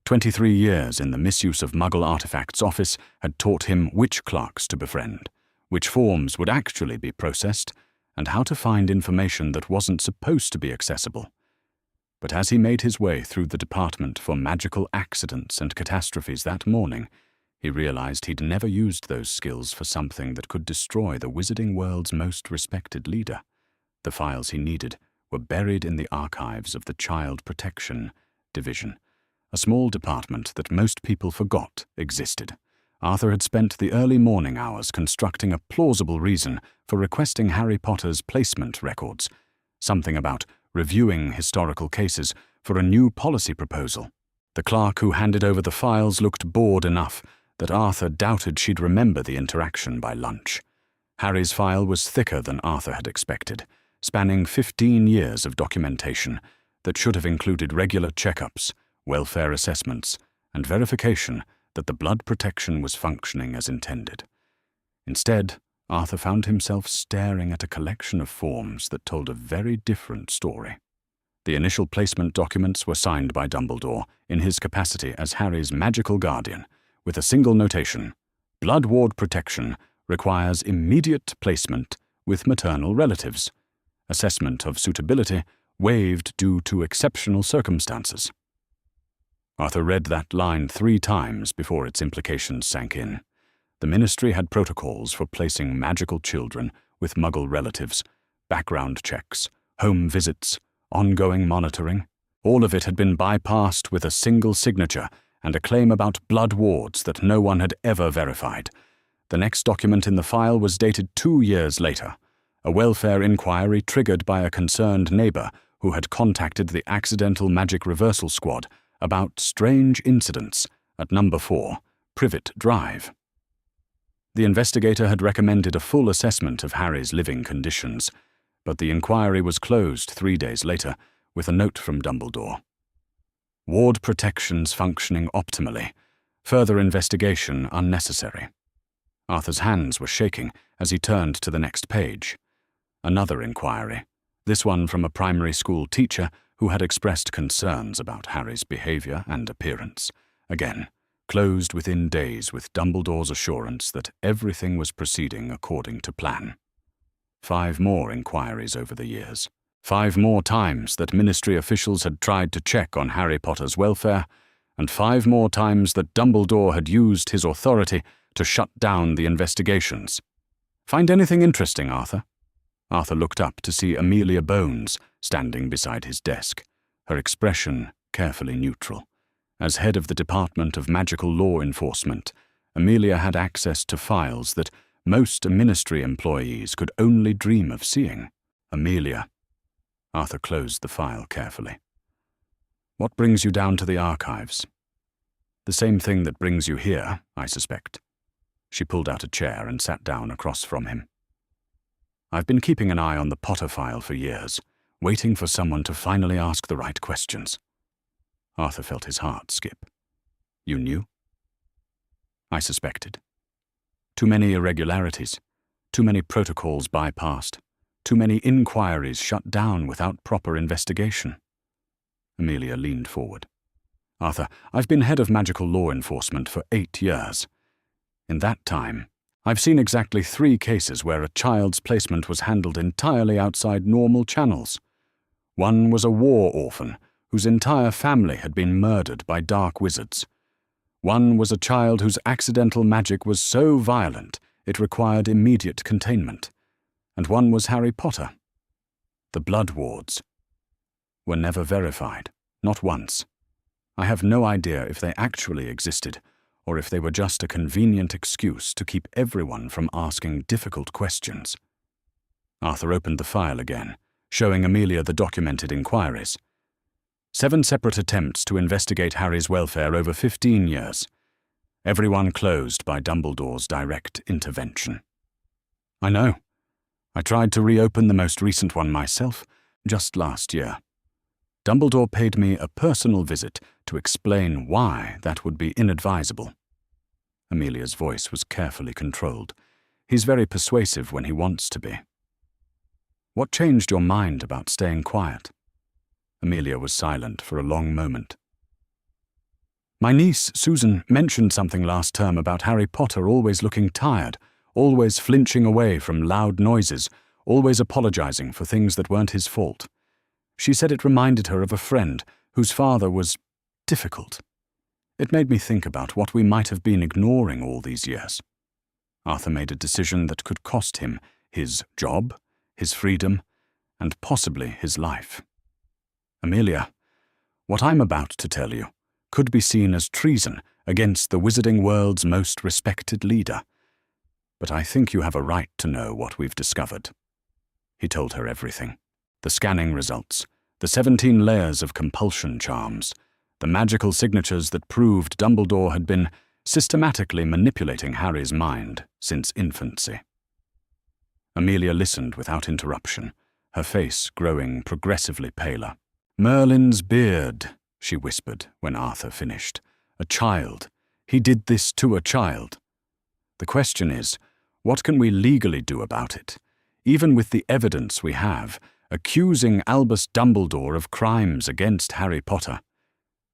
23 years in the misuse of Muggle artifacts office had taught him which clerks to befriend, which forms would actually be processed, and how to find information that wasn't supposed to be accessible. But as he made his way through the Department for Magical Accidents and Catastrophes that morning, he realized he'd never used those skills for something that could destroy the wizarding world's most respected leader. The files he needed were buried in the archives of the Child Protection Division, a small department that most people forgot existed. Arthur had spent the early morning hours constructing a plausible reason for requesting Harry Potter's placement records, something about reviewing historical cases for a new policy proposal. The clerk who handed over the files looked bored enough that Arthur doubted she'd remember the interaction by lunch. Harry's file was thicker than Arthur had expected, spanning 15 years of documentation that should have included regular checkups, welfare assessments, and verification that the blood protection was functioning as intended. Instead, Arthur found himself staring at a collection of forms that told a very different story. The initial placement documents were signed by Dumbledore in his capacity as Harry's magical guardian, with a single notation: blood ward protection requires immediate placement with maternal relatives. Assessment of suitability waived due to exceptional circumstances. Arthur read that line 3 times before its implications sank in. The Ministry had protocols for placing magical children with Muggle relatives, background checks, home visits, ongoing monitoring. All of it had been bypassed with a single signature and a claim about blood wards that no one had ever verified. The next document in the file was dated 2 years later, a welfare inquiry triggered by a concerned neighbor who had contacted the Accidental Magic Reversal Squad about strange incidents at number 4, Privet Drive. The investigator had recommended a full assessment of Harry's living conditions, but the inquiry was closed 3 days later with a note from Dumbledore. Ward protections functioning optimally. Further investigation unnecessary. Arthur's hands were shaking as he turned to the next page. Another inquiry, this one from a primary school teacher who had expressed concerns about Harry's behavior and appearance. Again, closed within days with Dumbledore's assurance that everything was proceeding according to plan. 5 more inquiries over the years. 5 more times that Ministry officials had tried to check on Harry Potter's welfare, and 5 more times that Dumbledore had used his authority to shut down the investigations. Find anything interesting, Arthur? Arthur looked up to see Amelia Bones standing beside his desk, her expression carefully neutral. As head of the Department of Magical Law Enforcement, Amelia had access to files that most Ministry employees could only dream of seeing. Amelia. Arthur closed the file carefully. What brings you down to the archives? The same thing that brings you here, I suspect. She pulled out a chair and sat down across from him. I've been keeping an eye on the Potter file for years, waiting for someone to finally ask the right questions. Arthur felt his heart skip. You knew? I suspected. Too many irregularities, too many protocols bypassed, too many inquiries shut down without proper investigation. Amelia leaned forward. Arthur, I've been head of magical law enforcement for 8 years. In that time, I've seen exactly 3 cases where a child's placement was handled entirely outside normal channels. One was a war orphan whose entire family had been murdered by dark wizards. One was a child whose accidental magic was so violent it required immediate containment. And one was Harry Potter. The blood wards were never verified, not once. I have no idea if they actually existed, or if they were just a convenient excuse to keep everyone from asking difficult questions. Arthur opened the file again, showing Amelia the documented inquiries. 7 separate attempts to investigate Harry's welfare over 15 years. Everyone closed by Dumbledore's direct intervention. I know. I tried to reopen the most recent one myself, just last year. Dumbledore paid me a personal visit to explain why that would be inadvisable. Amelia's voice was carefully controlled. He's very persuasive when he wants to be. What changed your mind about staying quiet? Amelia was silent for a long moment. My niece, Susan, mentioned something last term about Harry Potter always looking tired, always flinching away from loud noises, always apologizing for things that weren't his fault. She said it reminded her of a friend whose father was difficult. It made me think about what we might have been ignoring all these years. Arthur made a decision that could cost him his job, his freedom, and possibly his life. Amelia, what I'm about to tell you could be seen as treason against the wizarding world's most respected leader. But I think you have a right to know what we've discovered. He told her everything. The scanning results, the 17 layers of compulsion charms, the magical signatures that proved Dumbledore had been systematically manipulating Harry's mind since infancy. Amelia listened without interruption, her face growing progressively paler. Merlin's beard, she whispered when Arthur finished. A child. He did this to a child. The question is, what can we legally do about it? Even with the evidence we have, accusing Albus Dumbledore of crimes against Harry Potter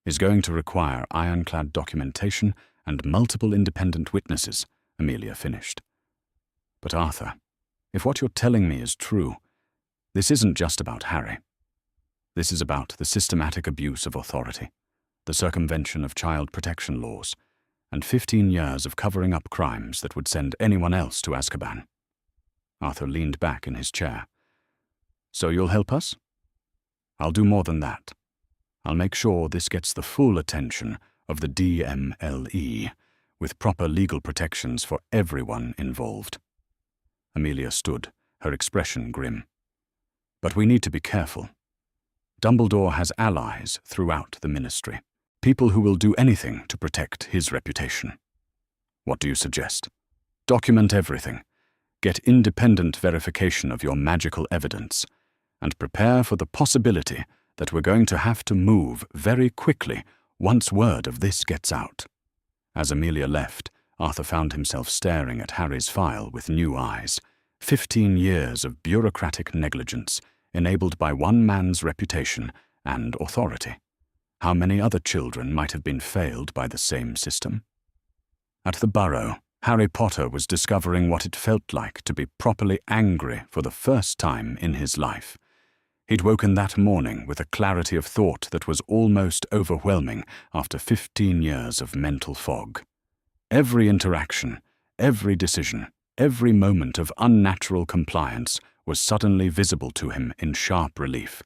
is going to require ironclad documentation and multiple independent witnesses, Amelia finished. But Arthur, if what you're telling me is true, this isn't just about Harry. This is about the systematic abuse of authority, the circumvention of child protection laws, and 15 years of covering up crimes that would send anyone else to Azkaban. Arthur leaned back in his chair. So you'll help us? I'll do more than that. I'll make sure this gets the full attention of the DMLE, with proper legal protections for everyone involved. Amelia stood, her expression grim. But we need to be careful. Dumbledore has allies throughout the Ministry, people who will do anything to protect his reputation. What do you suggest? Document everything. Get independent verification of your magical evidence, and prepare for the possibility that we're going to have to move very quickly once word of this gets out." As Amelia left, Arthur found himself staring at Harry's file with new eyes. 15 years of bureaucratic negligence, enabled by one man's reputation and authority. How many other children might have been failed by the same system? At the Burrow, Harry Potter was discovering what it felt like to be properly angry for the first time in his life. He'd woken that morning with a clarity of thought that was almost overwhelming after 15 years of mental fog. Every interaction, every decision, every moment of unnatural compliance was suddenly visible to him in sharp relief,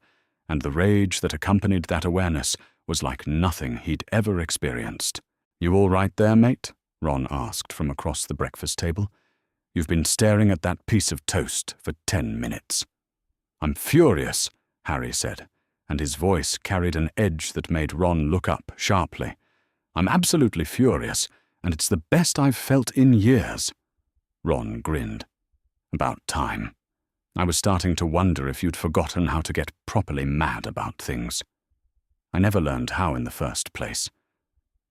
and the rage that accompanied that awareness was like nothing he'd ever experienced. "You all right there, mate?" Ron asked from across the breakfast table. "You've been staring at that piece of toast for 10 minutes. "I'm furious," Harry said, and his voice carried an edge that made Ron look up sharply. "I'm absolutely furious, and it's the best I've felt in years." Ron grinned. "About time. I was starting to wonder if you'd forgotten how to get properly mad about things. I never learned how in the first place."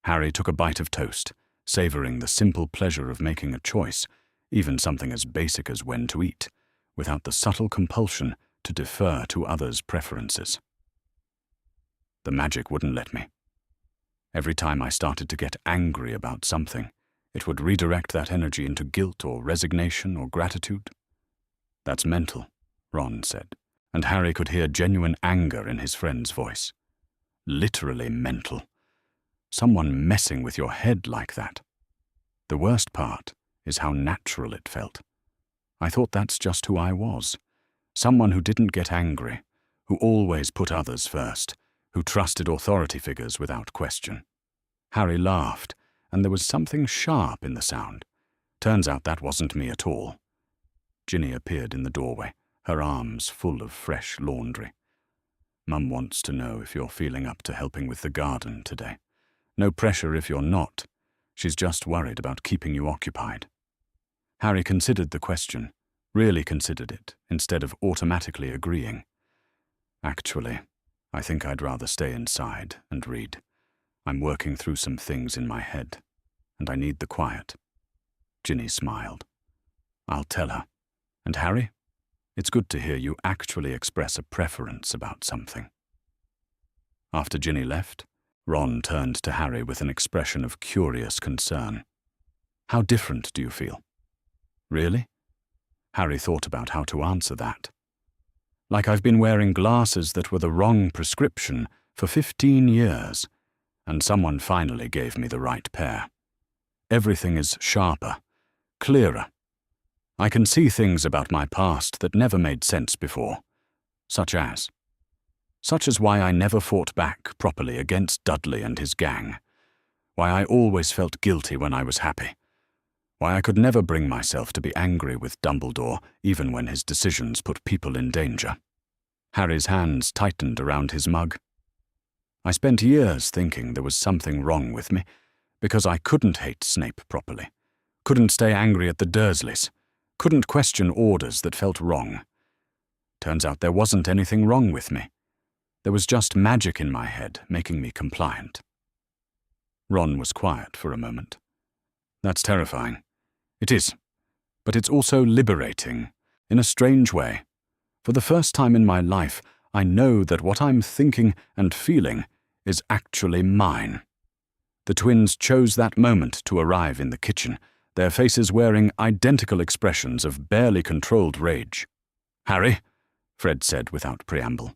Harry took a bite of toast, savoring the simple pleasure of making a choice, even something as basic as when to eat, without the subtle compulsion to defer to others' preferences. "The magic wouldn't let me. Every time I started to get angry about something, it would redirect that energy into guilt or resignation or gratitude." "That's mental," Ron said, and Harry could hear genuine anger in his friend's voice. "Literally mental. Someone messing with your head like that. The worst part is how natural it felt. I thought that's just who I was. Someone who didn't get angry, who always put others first, who trusted authority figures without question." Harry laughed, and there was something sharp in the sound. "Turns out that wasn't me at all." Ginny appeared in the doorway, her arms full of fresh laundry. "Mum wants to know if you're feeling up to helping with the garden today. No pressure if you're not. She's just worried about keeping you occupied." Harry considered the question, really considered it, instead of automatically agreeing. "Actually, I think I'd rather stay inside and read. I'm working through some things in my head, and I need the quiet." Ginny smiled. "I'll tell her. And Harry, it's good to hear you actually express a preference about something." After Ginny left, Ron turned to Harry with an expression of curious concern. "How different do you feel?" "Really?" Harry thought about how to answer that. "Like I've been wearing glasses that were the wrong prescription for 15 years, and someone finally gave me the right pair. Everything is sharper, clearer. I can see things about my past that never made sense before, such as why I never fought back properly against Dudley and his gang, why I always felt guilty when I was happy, why I could never bring myself to be angry with Dumbledore even when his decisions put people in danger." Harry's hands tightened around his mug. "I spent years thinking there was something wrong with me, because I couldn't hate Snape properly, couldn't stay angry at the Dursleys, couldn't question orders that felt wrong. Turns out there wasn't anything wrong with me. There was just magic in my head making me compliant." Ron was quiet for a moment. "That's terrifying." "It is, but it's also liberating, in a strange way. For the first time in my life, I know that what I'm thinking and feeling is actually mine." The twins chose that moment to arrive in the kitchen, their faces wearing identical expressions of barely controlled rage. "Harry," Fred said without preamble,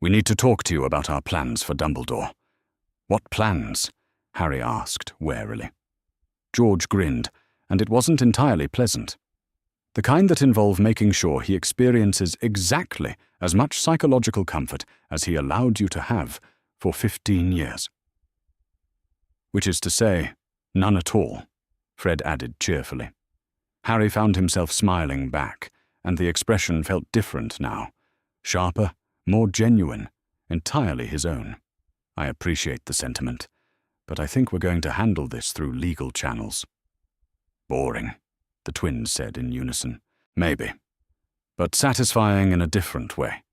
"we need to talk to you about our plans for Dumbledore." "What plans?" Harry asked warily. George grinned, and it wasn't entirely pleasant. "The kind that involve making sure he experiences exactly as much psychological comfort as he allowed you to have for 15 years. "Which is to say, none at all," Fred added cheerfully. Harry found himself smiling back, and the expression felt different now, sharper, more genuine, entirely his own. "I appreciate the sentiment, but I think we're going to handle this through legal channels." "Boring," the twins said in unison. "Maybe, but satisfying in a different way."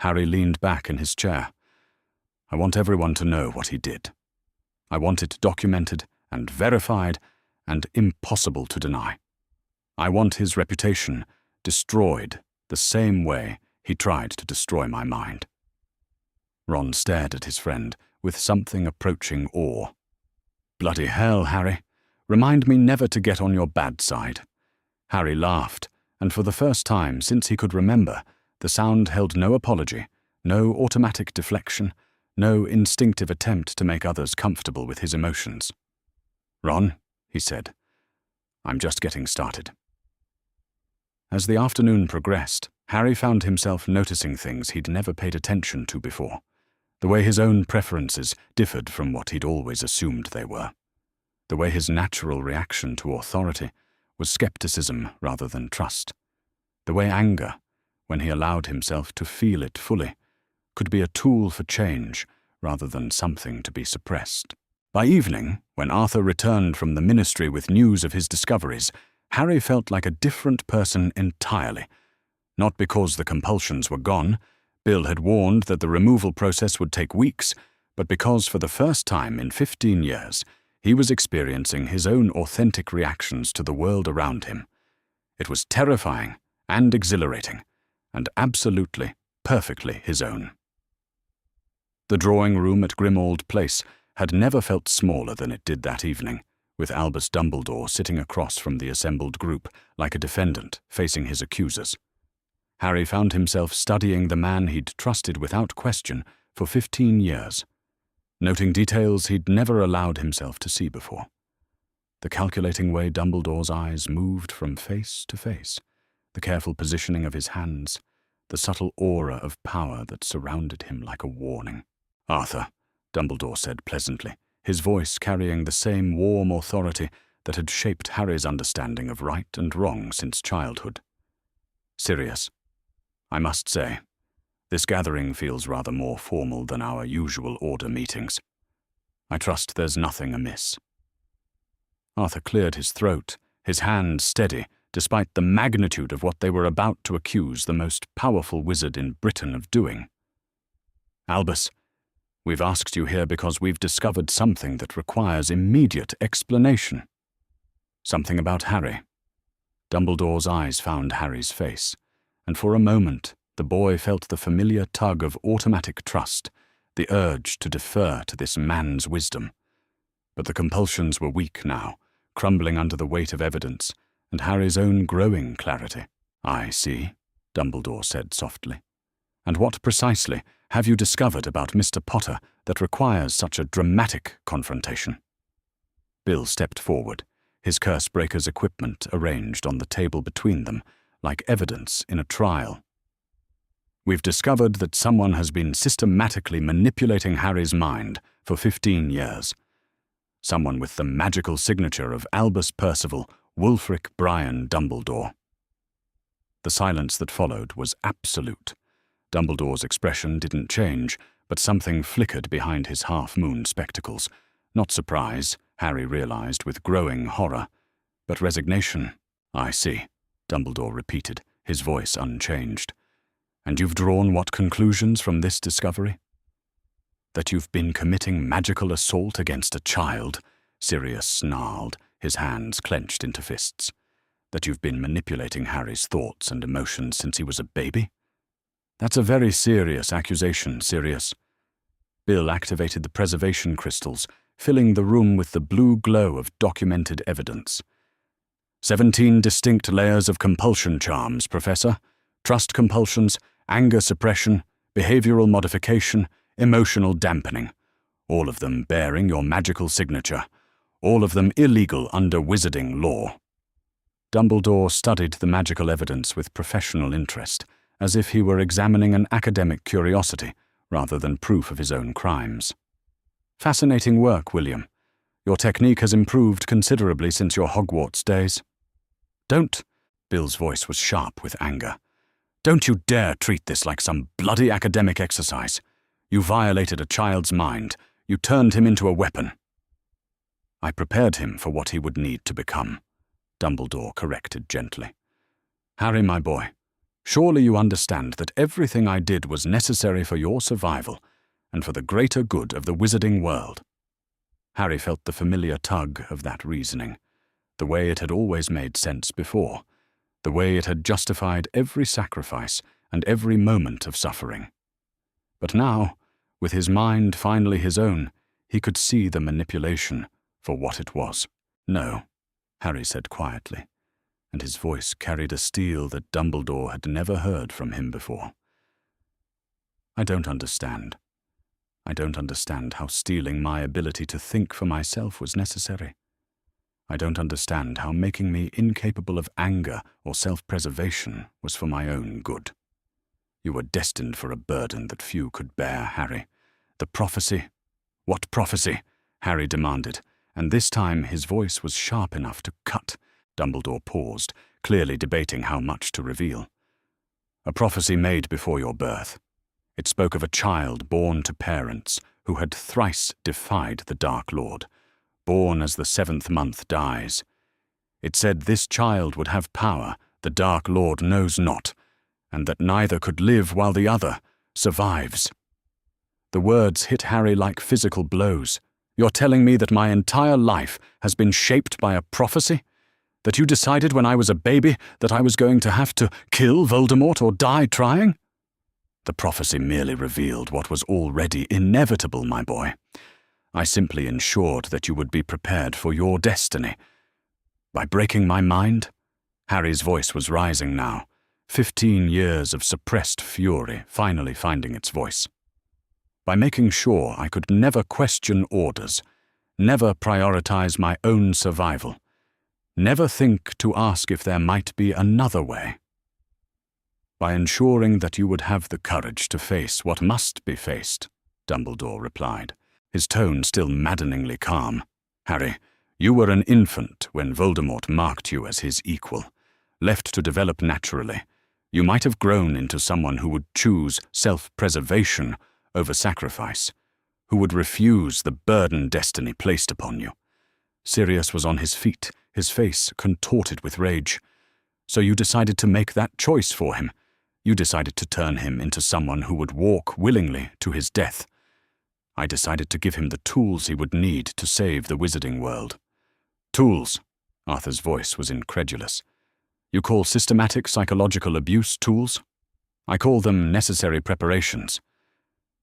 Harry leaned back in his chair. I want everyone to know what he did. I want it documented and verified and impossible to deny. I want his reputation destroyed the same way he tried to destroy my mind. Ron stared at his friend with something approaching awe. Bloody hell, Harry. Remind me never to get on your bad side. Harry laughed, and for the first time since he could remember, the sound held no apology, no automatic deflection, no instinctive attempt to make others comfortable with his emotions. Ron, he said, I'm just getting started. As the afternoon progressed, Harry found himself noticing things he'd never paid attention to before, the way his own preferences differed from what he'd always assumed they were, the way his natural reaction to authority was skepticism rather than trust, the way anger, when he allowed himself to feel it fully, could be a tool for change rather than something to be suppressed. By evening, when Arthur returned from the ministry with news of his discoveries, Harry felt like a different person entirely. Not because the compulsions were gone, Bill had warned that the removal process would take weeks, but because for the first time in 15 years, he was experiencing his own authentic reactions to the world around him. It was terrifying and exhilarating, and absolutely, perfectly his own. The drawing room at Grimmauld Place had never felt smaller than it did that evening, with Albus Dumbledore sitting across from the assembled group like a defendant facing his accusers. Harry found himself studying the man he'd trusted without question for 15 years, noting details he'd never allowed himself to see before. The calculating way Dumbledore's eyes moved from face to face, the careful positioning of his hands, the subtle aura of power that surrounded him like a warning. Arthur, Dumbledore said pleasantly, his voice carrying the same warm authority that had shaped Harry's understanding of right and wrong since childhood. Sirius, I must say, this gathering feels rather more formal than our usual order meetings. I trust there's nothing amiss. Arthur cleared his throat, his hand steady, despite the magnitude of what they were about to accuse the most powerful wizard in Britain of doing. Albus, we've asked you here because we've discovered something that requires immediate explanation. Something about Harry. Dumbledore's eyes found Harry's face, and for a moment the boy felt the familiar tug of automatic trust, the urge to defer to this man's wisdom. But the compulsions were weak now, crumbling under the weight of evidence, and Harry's own growing clarity. I see, Dumbledore said softly. And what precisely have you discovered about Mr. Potter that requires such a dramatic confrontation? Bill stepped forward, his curse-breaker's equipment arranged on the table between them, like evidence in a trial. We've discovered that someone has been systematically manipulating Harry's mind for 15 years. Someone with the magical signature of Albus Percival Wulfric Brian Dumbledore. The silence that followed was absolute. Dumbledore's expression didn't change, but something flickered behind his half-moon spectacles. Not surprise, Harry realized with growing horror, but resignation. I see, Dumbledore repeated, his voice unchanged. And you've drawn what conclusions from this discovery? That you've been committing magical assault against a child, Sirius snarled, his hands clenched into fists. That you've been manipulating Harry's thoughts and emotions since he was a baby? That's a very serious accusation, Sirius. Bill activated the preservation crystals, filling the room with the blue glow of documented evidence. 17 distinct layers of compulsion charms, Professor. Trust compulsions, anger suppression, behavioral modification, emotional dampening. All of them bearing your magical signature. All of them illegal under wizarding law. Dumbledore studied the magical evidence with professional interest, as if he were examining an academic curiosity rather than proof of his own crimes. Fascinating work, William. Your technique has improved considerably since your Hogwarts days. Don't, Bill's voice was sharp with anger. Don't you dare treat this like some bloody academic exercise. You violated a child's mind. You turned him into a weapon. I prepared him for what he would need to become, Dumbledore corrected gently. Harry, my boy, Surely you understand that everything I did was necessary for your survival and for the greater good of the wizarding world." Harry felt the familiar tug of that reasoning, the way it had always made sense before, the way it had justified every sacrifice and every moment of suffering. But now, with his mind finally his own, he could see the manipulation for what it was. "No," Harry said quietly, and his voice carried a steel that Dumbledore had never heard from him before. "I don't understand. I don't understand how stealing my ability to think for myself was necessary. I don't understand how making me incapable of anger or self-preservation was for my own good. You were destined for a burden that few could bear, Harry. The prophecy—" "What prophecy?" Harry demanded, and this time his voice was sharp enough to cut. Dumbledore paused, clearly debating how much to reveal. "A prophecy made before your birth. It spoke of a child born to parents who had thrice defied the Dark Lord, born as the 7th month dies. It said this child would have power the Dark Lord knows not, and that neither could live while the other survives." The words hit Harry like physical blows. "You're telling me that my entire life has been shaped by a prophecy? That you decided when I was a baby that I was going to have to kill Voldemort or die trying?" "The prophecy merely revealed what was already inevitable, my boy. I simply ensured that you would be prepared for your destiny. By breaking my mind?" Harry's voice was rising now, 15 years of suppressed fury finally finding its voice. "By making sure I could never question orders, never prioritize my own survival, never think to ask if there might be another way. By ensuring that you would have the courage to face what must be faced," Dumbledore replied, his tone still maddeningly calm. "Harry, you were an infant when Voldemort marked you as his equal. Left to develop naturally, you might have grown into someone who would choose self-preservation over sacrifice, who would refuse the burden destiny placed upon you." Sirius was on his feet, his face contorted with rage. "So you decided to make that choice for him. You decided to turn him into someone who would walk willingly to his death. I decided to give him the tools he would need to save the wizarding world." "Tools?" Arthur's voice was incredulous. "You call systematic psychological abuse tools? I call them necessary preparations."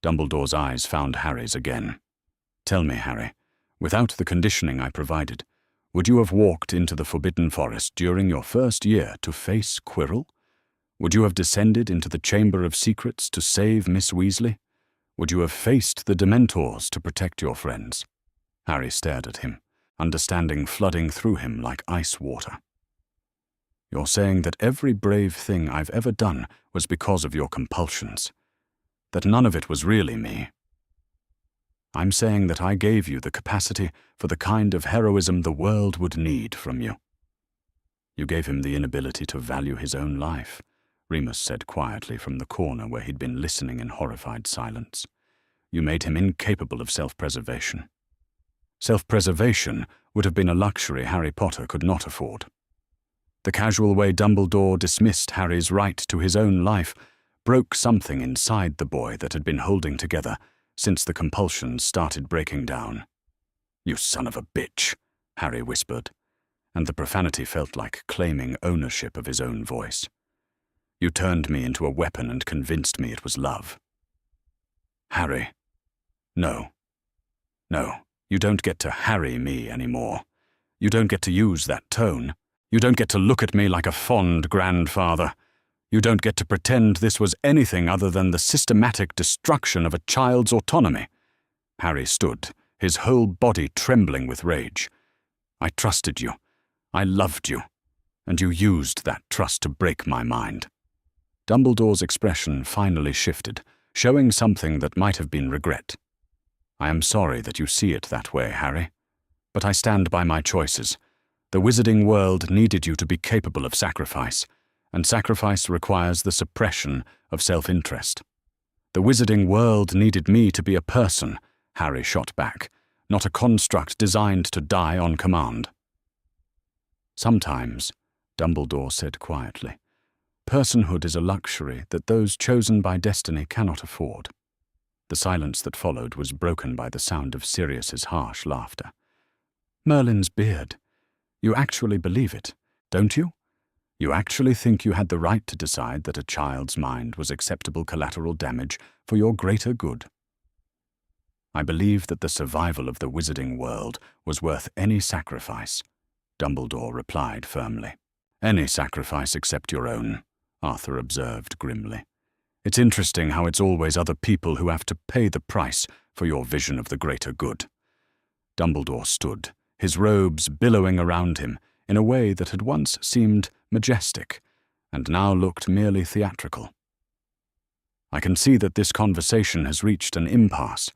Dumbledore's eyes found Harry's again. "Tell me, Harry, without the conditioning I provided, would you have walked into the Forbidden Forest during your first year to face Quirrell? Would you have descended into the Chamber of Secrets to save Miss Weasley? Would you have faced the Dementors to protect your friends?" Harry stared at him, understanding flooding through him like ice water. "You're saying that every brave thing I've ever done was because of your compulsions, that none of it was really me. I'm saying that I gave you the capacity for the kind of heroism the world would need from you." "You gave him the inability to value his own life," Remus said quietly from the corner where he'd been listening in horrified silence. "You made him incapable of self-preservation. Self-preservation would have been a luxury Harry Potter could not afford." The casual way Dumbledore dismissed Harry's right to his own life broke something inside the boy that had been holding together since the compulsions started breaking down. "You son of a bitch," Harry whispered, and the profanity felt like claiming ownership of his own voice. "You turned me into a weapon and convinced me it was love." "Harry. No. No, you don't get to harry me anymore. You don't get to use that tone. You don't get to look at me like a fond grandfather. You don't get to pretend this was anything other than the systematic destruction of a child's autonomy." Harry stood, his whole body trembling with rage. "I trusted you. I loved you. And you used that trust to break my mind." Dumbledore's expression finally shifted, showing something that might have been regret. "I am sorry that you see it that way, Harry. But I stand by my choices. The wizarding world needed you to be capable of sacrifice, and sacrifice requires the suppression of self-interest. The wizarding world needed me to be a person," Harry shot back, "not a construct designed to die on command." "Sometimes," Dumbledore said quietly, personhood is a luxury that those chosen by destiny cannot afford. The silence that followed was broken by the sound of Sirius's harsh laughter. Merlin's beard. You actually believe it, don't you? You actually think you had the right to decide that a child's mind was acceptable collateral damage for your greater good? I believe that the survival of the wizarding world was worth any sacrifice, Dumbledore replied firmly. Any sacrifice except your own, Arthur observed grimly. It's interesting how it's always other people who have to pay the price for your vision of the greater good. Dumbledore stood, his robes billowing around him in a way that had once seemed majestic and now looked merely theatrical. I can see that this conversation has reached an impasse.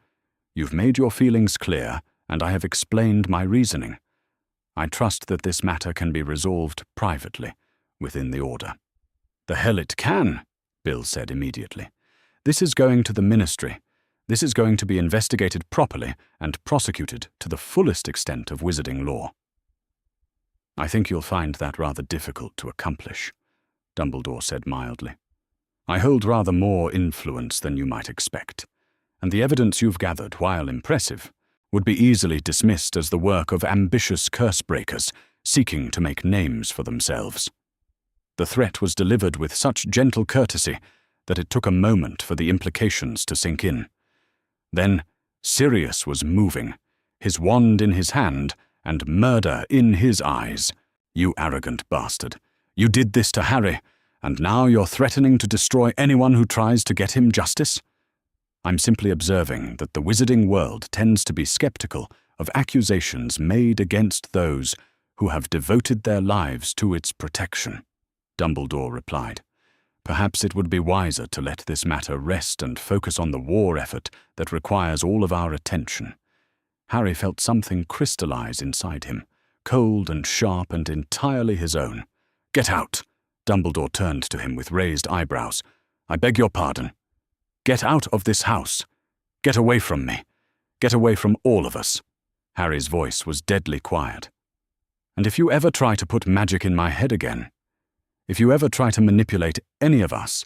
You've made your feelings clear, and I have explained my reasoning. I trust that this matter can be resolved privately, within the Order. The hell it can, Bill said immediately. This is going to the Ministry. This is going to be investigated properly and prosecuted to the fullest extent of wizarding law. I think you'll find that rather difficult to accomplish, Dumbledore said mildly. I hold rather more influence than you might expect, and the evidence you've gathered, while impressive, would be easily dismissed as the work of ambitious curse-breakers seeking to make names for themselves. The threat was delivered with such gentle courtesy that it took a moment for the implications to sink in. Then Sirius was moving, his wand in his hand and murder in his eyes. You arrogant bastard. You did this to Harry, and now you're threatening to destroy anyone who tries to get him justice? I'm simply observing that the wizarding world tends to be skeptical of accusations made against those who have devoted their lives to its protection, Dumbledore replied. Perhaps it would be wiser to let this matter rest and focus on the war effort that requires all of our attention. Harry felt something crystallize inside him, cold and sharp and entirely his own. Get out! Dumbledore turned to him with raised eyebrows. I beg your pardon. Get out of this house. Get away from me. Get away from all of us. Harry's voice was deadly quiet. And if you ever try to put magic in my head again, if you ever try to manipulate any of us,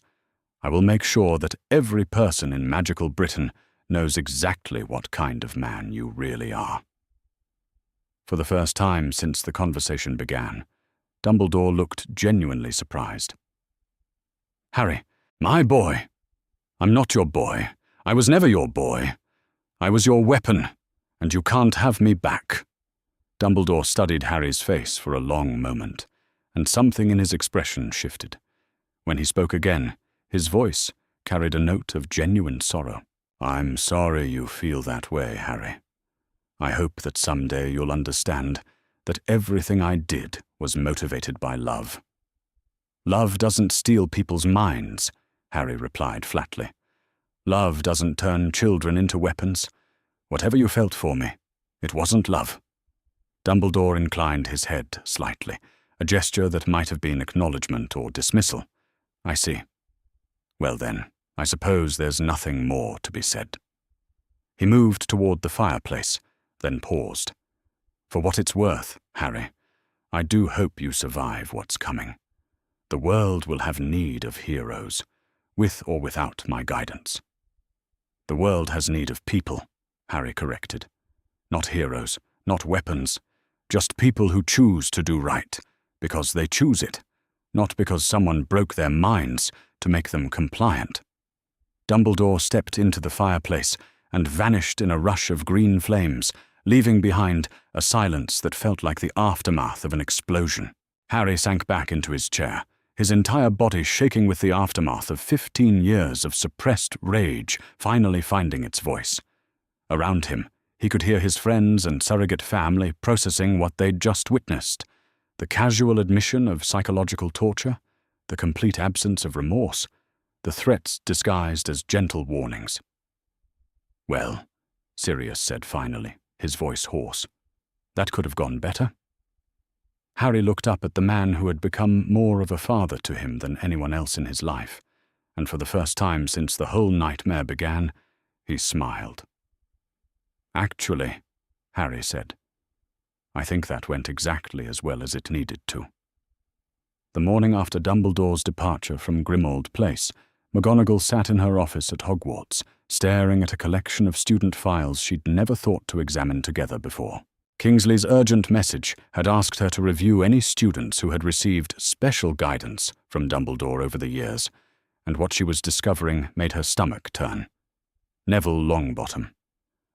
I will make sure that every person in magical Britain knows exactly what kind of man you really are. For the first time since the conversation began, Dumbledore looked genuinely surprised. Harry, my boy. I'm not your boy. I was never your boy. I was your weapon, and you can't have me back. Dumbledore studied Harry's face for a long moment, and something in his expression shifted. When he spoke again, his voice carried a note of genuine sorrow. I'm sorry you feel that way, Harry. I hope that someday you'll understand that everything I did was motivated by love. Love doesn't steal people's minds, Harry replied flatly. Love doesn't turn children into weapons. Whatever you felt for me, it wasn't love. Dumbledore inclined his head slightly, a gesture that might have been acknowledgement or dismissal. I see. Well then, I suppose there's nothing more to be said. He moved toward the fireplace, then paused. For what it's worth, Harry, I do hope you survive what's coming. The world will have need of heroes, with or without my guidance. The world has need of people, Harry corrected. Not heroes, not weapons, just people who choose to do right, because they choose it, not because someone broke their minds to make them compliant. Dumbledore stepped into the fireplace and vanished in a rush of green flames, leaving behind a silence that felt like the aftermath of an explosion. Harry sank back into his chair, his entire body shaking with the aftermath of 15 years of suppressed rage finally finding its voice. Around him, he could hear his friends and surrogate family processing what they'd just witnessed. The casual admission of psychological torture, the complete absence of remorse, the threats disguised as gentle warnings. Well, Sirius said finally, his voice hoarse. That could have gone better. Harry looked up at the man who had become more of a father to him than anyone else in his life, and for the first time since the whole nightmare began, he smiled. Actually, Harry said, I think that went exactly as well as it needed to. The morning after Dumbledore's departure from Grimmauld Place, McGonagall sat in her office at Hogwarts, staring at a collection of student files she'd never thought to examine together before. Kingsley's urgent message had asked her to review any students who had received special guidance from Dumbledore over the years, and what she was discovering made her stomach turn. Neville Longbottom,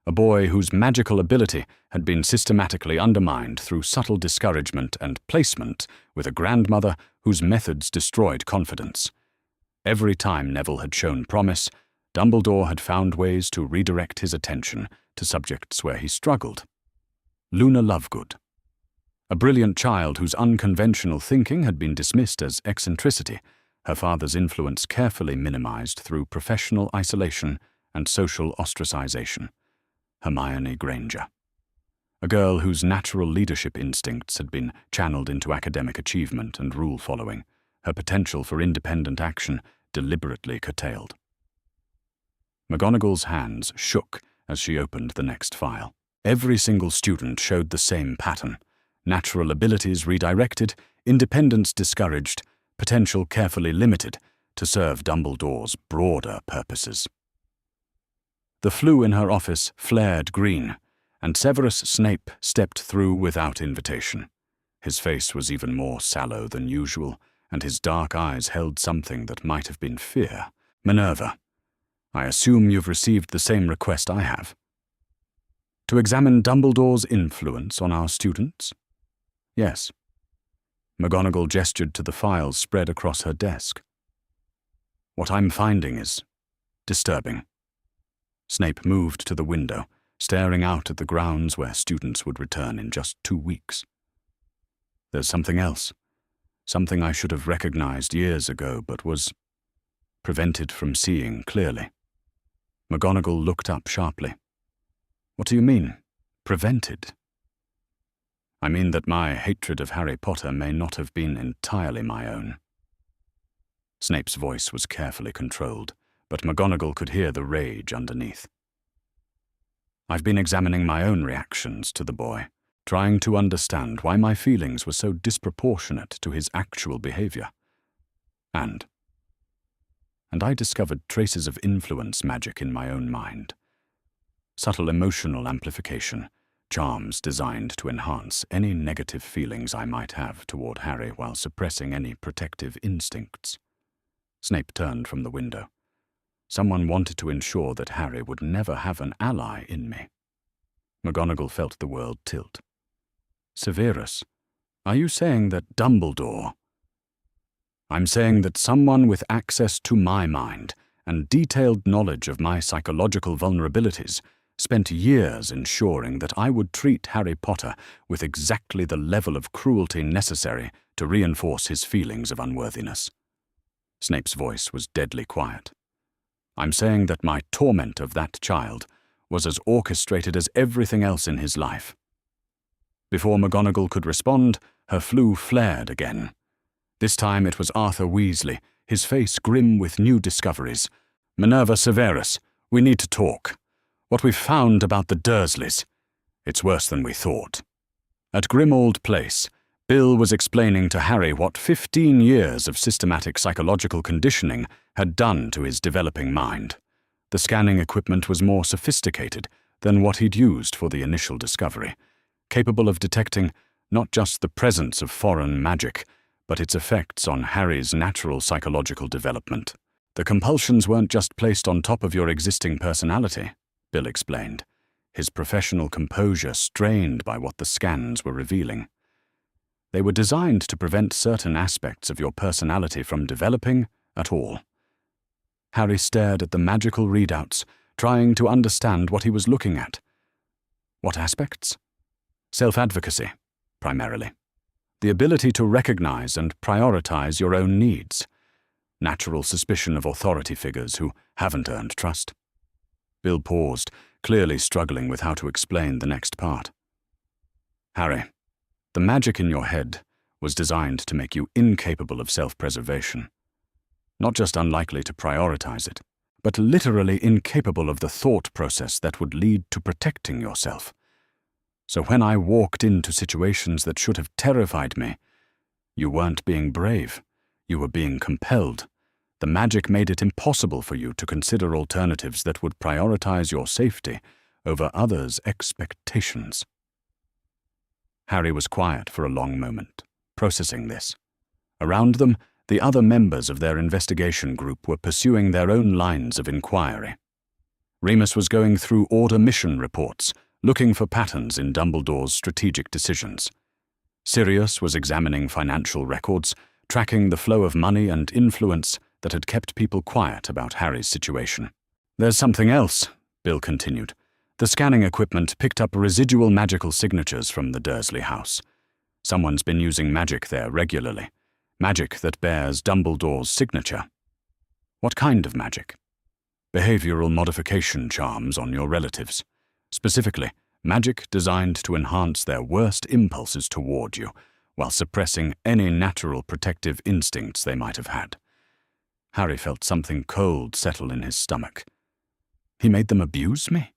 a boy whose magical ability had been systematically undermined through subtle discouragement and placement with a grandmother whose methods destroyed confidence. Every time Neville had shown promise, Dumbledore had found ways to redirect his attention to subjects where he struggled. Luna Lovegood, a brilliant child whose unconventional thinking had been dismissed as eccentricity, her father's influence carefully minimized through professional isolation and social ostracization. Hermione Granger, a girl whose natural leadership instincts had been channeled into academic achievement and rule-following, her potential for independent action deliberately curtailed. McGonagall's hands shook as she opened the next file. Every single student showed the same pattern: natural abilities redirected, independence discouraged, potential carefully limited to serve Dumbledore's broader purposes. The flue in her office flared green, and Severus Snape stepped through without invitation. His face was even more sallow than usual, and his dark eyes held something that might have been fear. "Minerva, I assume you've received the same request I have. To examine Dumbledore's influence on our students?" "Yes." McGonagall gestured to the files spread across her desk. "What I'm finding is disturbing." Snape moved to the window, staring out at the grounds where students would return in just 2 weeks. "There's something else. Something I should have recognized years ago, but was prevented from seeing clearly." McGonagall looked up sharply. "What do you mean, prevented?" "I mean that my hatred of Harry Potter may not have been entirely my own." Snape's voice was carefully controlled, but McGonagall could hear the rage underneath. "I've been examining my own reactions to the boy, trying to understand why my feelings were so disproportionate to his actual behavior. And I discovered traces of influence magic in my own mind. Subtle emotional amplification, charms designed to enhance any negative feelings I might have toward Harry while suppressing any protective instincts." Snape turned from the window. "Someone wanted to ensure that Harry would never have an ally in me." McGonagall felt the world tilt. "Severus, are you saying that Dumbledore—" "I'm saying that someone with access to my mind and detailed knowledge of my psychological vulnerabilities spent years ensuring that I would treat Harry Potter with exactly the level of cruelty necessary to reinforce his feelings of unworthiness." Snape's voice was deadly quiet. "I'm saying that my torment of that child was as orchestrated as everything else in his life." Before McGonagall could respond, her flue flared again. This time it was Arthur Weasley, his face grim with new discoveries. "Minerva Severus, we need to talk. What we've found about the Dursleys, it's worse than we thought." At Grimmauld Place, Bill was explaining to Harry what 15 years of systematic psychological conditioning had done to his developing mind. The scanning equipment was more sophisticated than what he'd used for the initial discovery, capable of detecting not just the presence of foreign magic, but its effects on Harry's natural psychological development. "The compulsions weren't just placed on top of your existing personality," Bill explained, his professional composure strained by what the scans were revealing. "They were designed to prevent certain aspects of your personality from developing at all." Harry stared at the magical readouts, trying to understand what he was looking at. "What aspects?" "Self-advocacy, primarily. The ability to recognize and prioritize your own needs. Natural suspicion of authority figures who haven't earned trust." Bill paused, clearly struggling with how to explain the next part. "Harry, the magic in your head was designed to make you incapable of self-preservation. Not just unlikely to prioritize it, but literally incapable of the thought process that would lead to protecting yourself. So when I walked into situations that should have terrified me, You weren't being brave. You were being compelled. The magic made it impossible for you to consider alternatives that would prioritize your safety over others' expectations. Harry was quiet for a long moment, processing this. Around them, the other members of their investigation group were pursuing their own lines of inquiry. Remus was going through Order mission reports, looking for patterns in Dumbledore's strategic decisions. Sirius was examining financial records, tracking the flow of money and influence that had kept people quiet about Harry's situation. "There's something else," Bill continued. "The scanning equipment picked up residual magical signatures from the Dursley house. Someone's been using magic there regularly. Magic that bears Dumbledore's signature." "What kind of magic?" "Behavioral modification charms on your relatives. Specifically, magic designed to enhance their worst impulses toward you, while suppressing any natural protective instincts they might have had." Harry felt something cold settle in his stomach. "He made them abuse me?"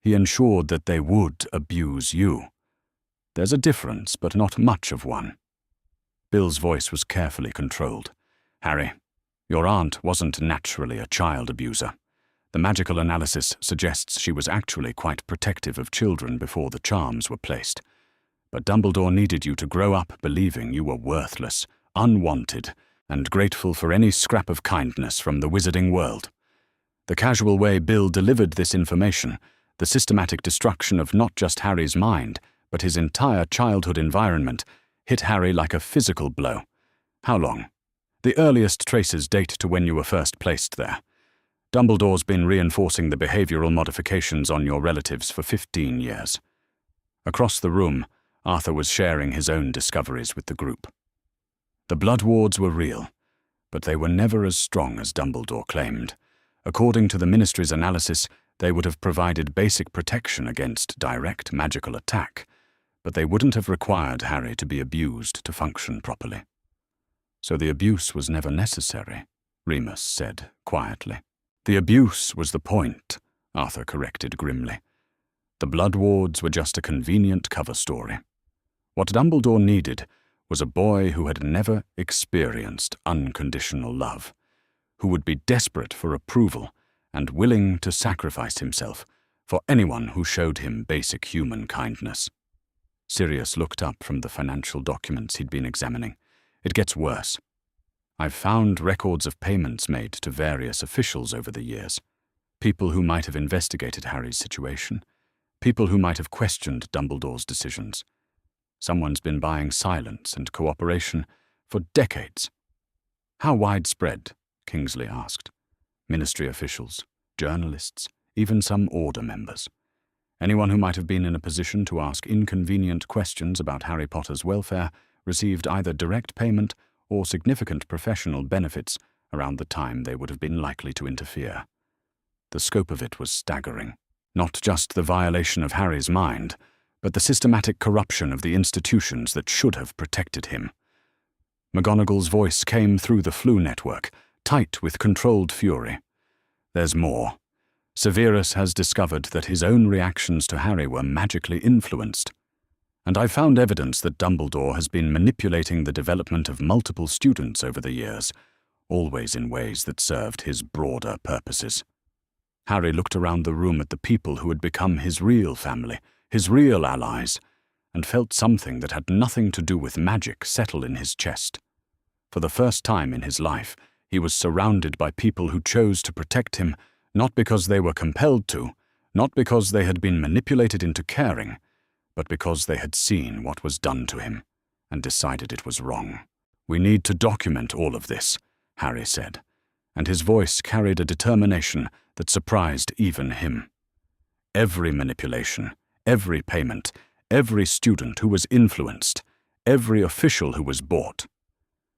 "He ensured that they would abuse you. There's a difference, but not much of one." Bill's voice was carefully controlled. "Harry, your aunt wasn't naturally a child abuser. The magical analysis suggests she was actually quite protective of children before the charms were placed. But Dumbledore needed you to grow up believing you were worthless, unwanted, and grateful for any scrap of kindness from the wizarding world. The casual way Bill delivered this information, the systematic destruction of not just Harry's mind, but his entire childhood environment, hit Harry like a physical blow. How long? The earliest traces date to when you were first placed there. Dumbledore's been reinforcing the behavioral modifications on your relatives for 15 years. Across the room, Arthur was sharing his own discoveries with the group. The blood wards were real, but they were never as strong as Dumbledore claimed. According to the Ministry's analysis, they would have provided basic protection against direct magical attack, but they wouldn't have required Harry to be abused to function properly. "So the abuse was never necessary," Remus said quietly. "The abuse was the point," Arthur corrected grimly. "The blood wards were just a convenient cover story. What Dumbledore needed was a boy who had never experienced unconditional love, who would be desperate for approval and willing to sacrifice himself for anyone who showed him basic human kindness." Sirius looked up from the financial documents he'd been examining. "It gets worse. I've found records of payments made to various officials over the years. People who might have investigated Harry's situation. People who might have questioned Dumbledore's decisions. Someone's been buying silence and cooperation for decades." "How widespread?" Kingsley asked. "Ministry officials, journalists, even some Order members. Anyone who might have been in a position to ask inconvenient questions about Harry Potter's welfare received either direct payment or significant professional benefits around the time they would have been likely to interfere." The scope of it was staggering. Not just the violation of Harry's mind, but the systematic corruption of the institutions that should have protected him. McGonagall's voice came through the Flu network, tight with controlled fury. "There's more. Severus has discovered that his own reactions to Harry were magically influenced. And I found evidence that Dumbledore has been manipulating the development of multiple students over the years, always in ways that served his broader purposes." Harry looked around the room at the people who had become his real family, his real allies, and felt something that had nothing to do with magic settle in his chest. For the first time in his life, he was surrounded by people who chose to protect him, not because they were compelled to, not because they had been manipulated into caring, but because they had seen what was done to him and decided it was wrong. "We need to document all of this," Harry said, and his voice carried a determination that surprised even him. "Every manipulation, every payment, every student who was influenced, every official who was bought.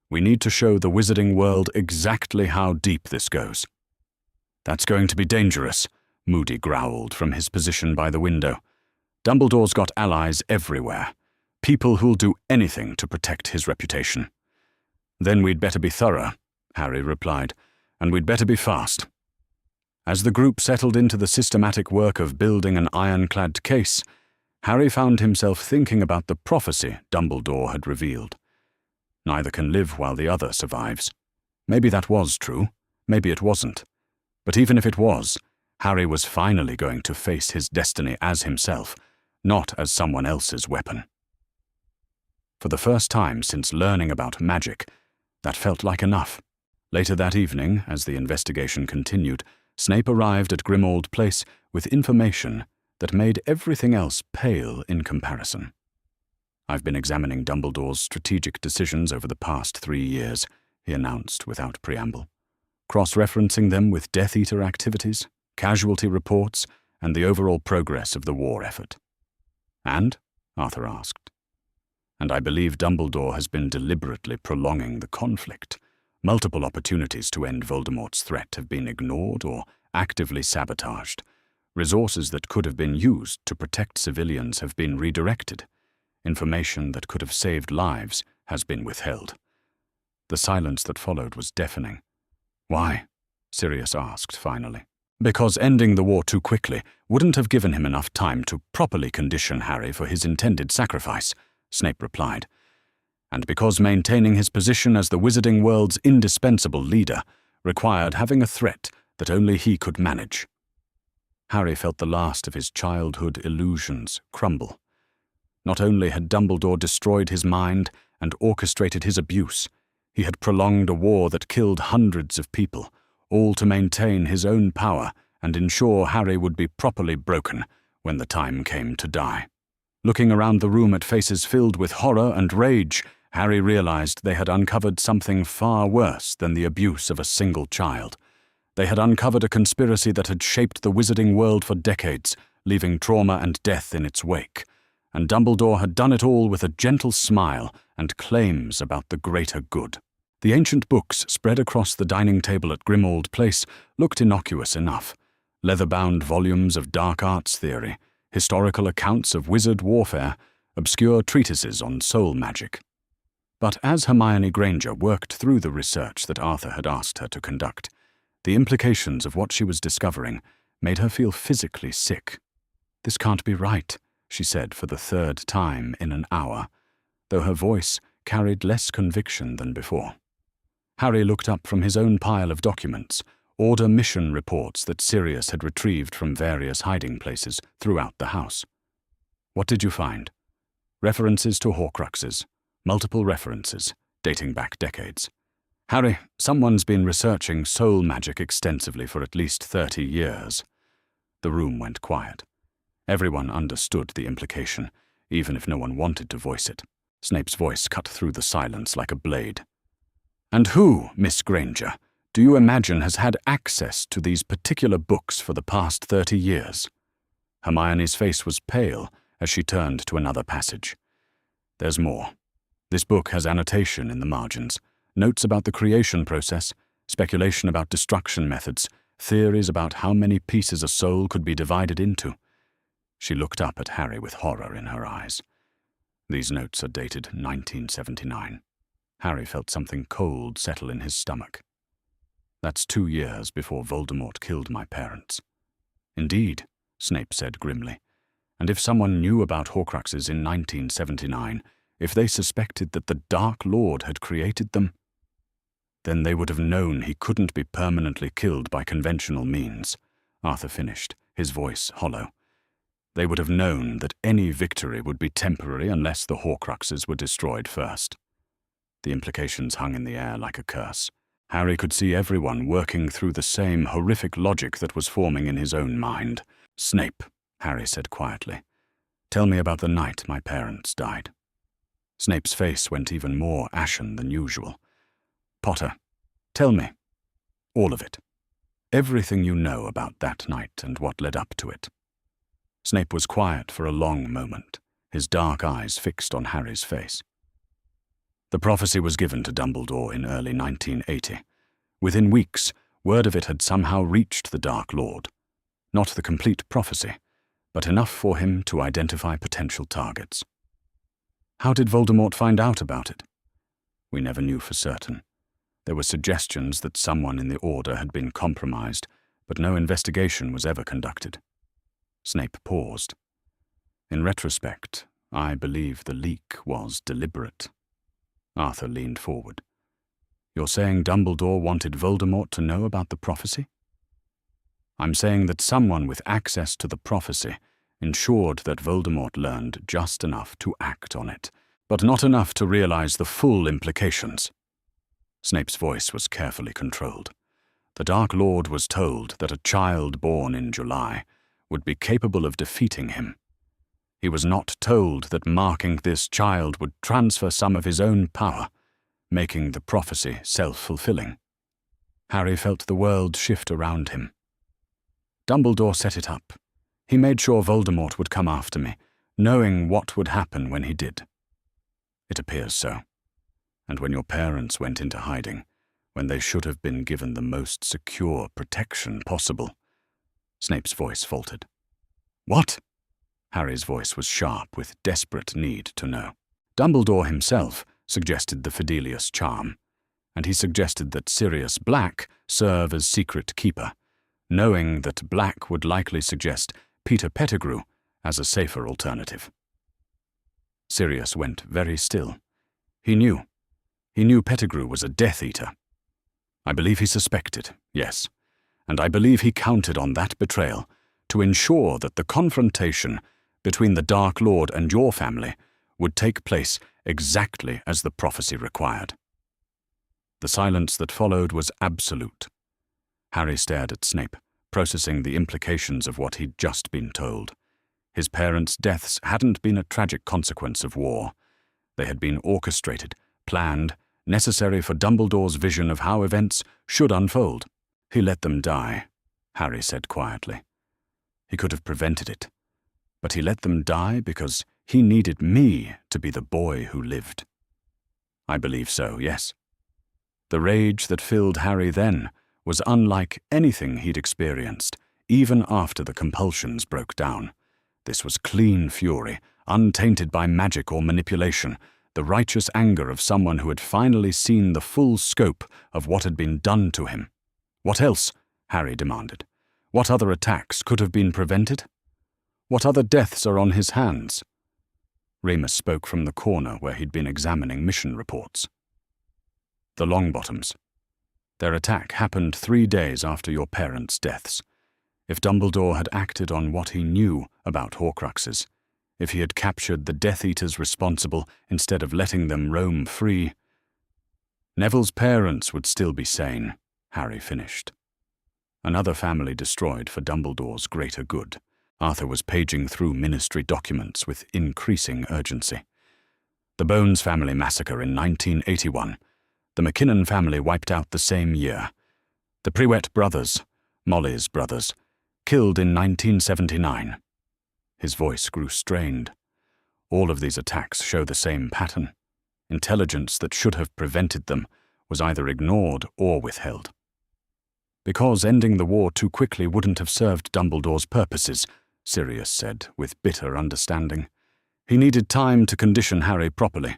We need to show the wizarding world exactly how deep this goes." "That's going to be dangerous," Moody growled from his position by the window. "Dumbledore's got allies everywhere, people who'll do anything to protect his reputation." "Then we'd better be thorough," Harry replied, "and we'd better be fast." As the group settled into the systematic work of building an ironclad case, Harry found himself thinking about the prophecy Dumbledore had revealed. Neither can live while the other survives. Maybe that was true, maybe it wasn't. But even if it was, Harry was finally going to face his destiny as himself, not as someone else's weapon. For the first time since learning about magic, that felt like enough. Later that evening, as the investigation continued, Snape arrived at Grimmauld Place with information that made everything else pale in comparison. "I've been examining Dumbledore's strategic decisions over the past 3 years," he announced without preamble, cross-referencing them with Death Eater activities, casualty reports, and the overall progress of the war effort. "And?" Arthur asked. "And I believe Dumbledore has been deliberately prolonging the conflict. Multiple opportunities to end Voldemort's threat have been ignored or actively sabotaged. Resources that could have been used to protect civilians have been redirected. Information that could have saved lives has been withheld." The silence that followed was deafening. "Why?" Sirius asked finally. "Because ending the war too quickly wouldn't have given him enough time to properly condition Harry for his intended sacrifice," Snape replied. "And because maintaining his position as the wizarding world's indispensable leader required having a threat that only he could manage." Harry felt the last of his childhood illusions crumble. Not only had Dumbledore destroyed his mind and orchestrated his abuse, he had prolonged a war that killed hundreds of people, all to maintain his own power and ensure Harry would be properly broken when the time came to die. Looking around the room at faces filled with horror and rage, Harry realized they had uncovered something far worse than the abuse of a single child. They had uncovered a conspiracy that had shaped the wizarding world for decades, leaving trauma and death in its wake. And Dumbledore had done it all with a gentle smile and claims about the greater good. The ancient books spread across the dining table at Grimmauld Place looked innocuous enough. Leather-bound volumes of dark arts theory, historical accounts of wizard warfare, obscure treatises on soul magic. But as Hermione Granger worked through the research that Arthur had asked her to conduct, the implications of what she was discovering made her feel physically sick. "This can't be right," she said for the 3rd time in an hour, though her voice carried less conviction than before. Harry looked up from his own pile of documents, order mission reports that Sirius had retrieved from various hiding places throughout the house. "What did you find?" "References to Horcruxes, multiple references, dating back decades. Harry, someone's been researching soul magic extensively for at least 30 years. The room went quiet. Everyone understood the implication, even if no one wanted to voice it. Snape's voice cut through the silence like a blade. "And who, Miss Granger, do you imagine has had access to these particular books for the past 30 years? Hermione's face was pale as she turned to another passage. "There's more. This book has annotation in the margins, notes about the creation process, speculation about destruction methods, theories about how many pieces a soul could be divided into." She looked up at Harry with horror in her eyes. "These notes are dated 1979. Harry felt something cold settle in his stomach. "That's 2 years before Voldemort killed my parents." "Indeed," Snape said grimly. "And if someone knew about Horcruxes in 1979, if they suspected that the Dark Lord had created them, then they would have known he couldn't be permanently killed by conventional means," Arthur finished, his voice hollow. "They would have known that any victory would be temporary unless the Horcruxes were destroyed first." The implications hung in the air like a curse. Harry could see everyone working through the same horrific logic that was forming in his own mind. "Snape," Harry said quietly, "tell me about the night my parents died." Snape's face went even more ashen than usual. "Potter, tell me. All of it. Everything you know about that night and what led up to it." Snape was quiet for a long moment, his dark eyes fixed on Harry's face. "The prophecy was given to Dumbledore in early 1980. Within weeks, word of it had somehow reached the Dark Lord. Not the complete prophecy, but enough for him to identify potential targets." "How did Voldemort find out about it?" "We never knew for certain. There were suggestions that someone in the Order had been compromised, but no investigation was ever conducted." Snape paused. "In retrospect, I believe the leak was deliberate." Arthur leaned forward. You're saying Dumbledore wanted Voldemort to know about the prophecy? I'm saying that someone with access to the prophecy ensured that Voldemort learned just enough to act on it, but not enough to realize the full implications. Snape's voice was carefully controlled. The Dark Lord was told that a child born in July would be capable of defeating him. He was not told that marking this child would transfer some of his own power, making the prophecy self-fulfilling. Harry felt the world shift around him. Dumbledore set it up. He made sure Voldemort would come after me, knowing what would happen when he did. It appears so. And when your parents went into hiding, when they should have been given the most secure protection possible. Snape's voice faltered. What? Harry's voice was sharp with desperate need to know. Dumbledore himself suggested the Fidelius charm, and he suggested that Sirius Black serve as secret keeper, knowing that Black would likely suggest Peter Pettigrew as a safer alternative. Sirius went very still. He knew. He knew Pettigrew was a Death Eater. I believe he suspected, yes, and I believe he counted on that betrayal to ensure that the confrontation between the Dark Lord and your family would take place exactly as the prophecy required. The silence that followed was absolute. Harry stared at Snape, processing the implications of what he'd just been told. His parents' deaths hadn't been a tragic consequence of war. They had been orchestrated, planned, necessary for Dumbledore's vision of how events should unfold. He let them die, Harry said quietly. He could have prevented it, but he let them die because he needed me to be the boy who lived. I believe so, yes. The rage that filled Harry then was unlike anything he'd experienced, even after the compulsions broke down. This was clean fury, untainted by magic or manipulation, the righteous anger of someone who had finally seen the full scope of what had been done to him. What else? Harry demanded. What other attacks could have been prevented? What other deaths are on his hands? Remus spoke from the corner where he'd been examining mission reports. The Longbottoms. Their attack happened 3 days after your parents' deaths. If Dumbledore had acted on what he knew about Horcruxes, if he had captured the Death Eaters responsible instead of letting them roam free, Neville's parents would still be sane, Harry finished. Another family destroyed for Dumbledore's greater good. Arthur was paging through ministry documents with increasing urgency. The Bones family massacre in 1981. The McKinnon family wiped out the same year. The Prewett brothers, Molly's brothers, killed in 1979. His voice grew strained. All of these attacks show the same pattern. Intelligence that should have prevented them was either ignored or withheld. Because ending the war too quickly wouldn't have served Dumbledore's purposes, Sirius said with bitter understanding. He needed time to condition Harry properly.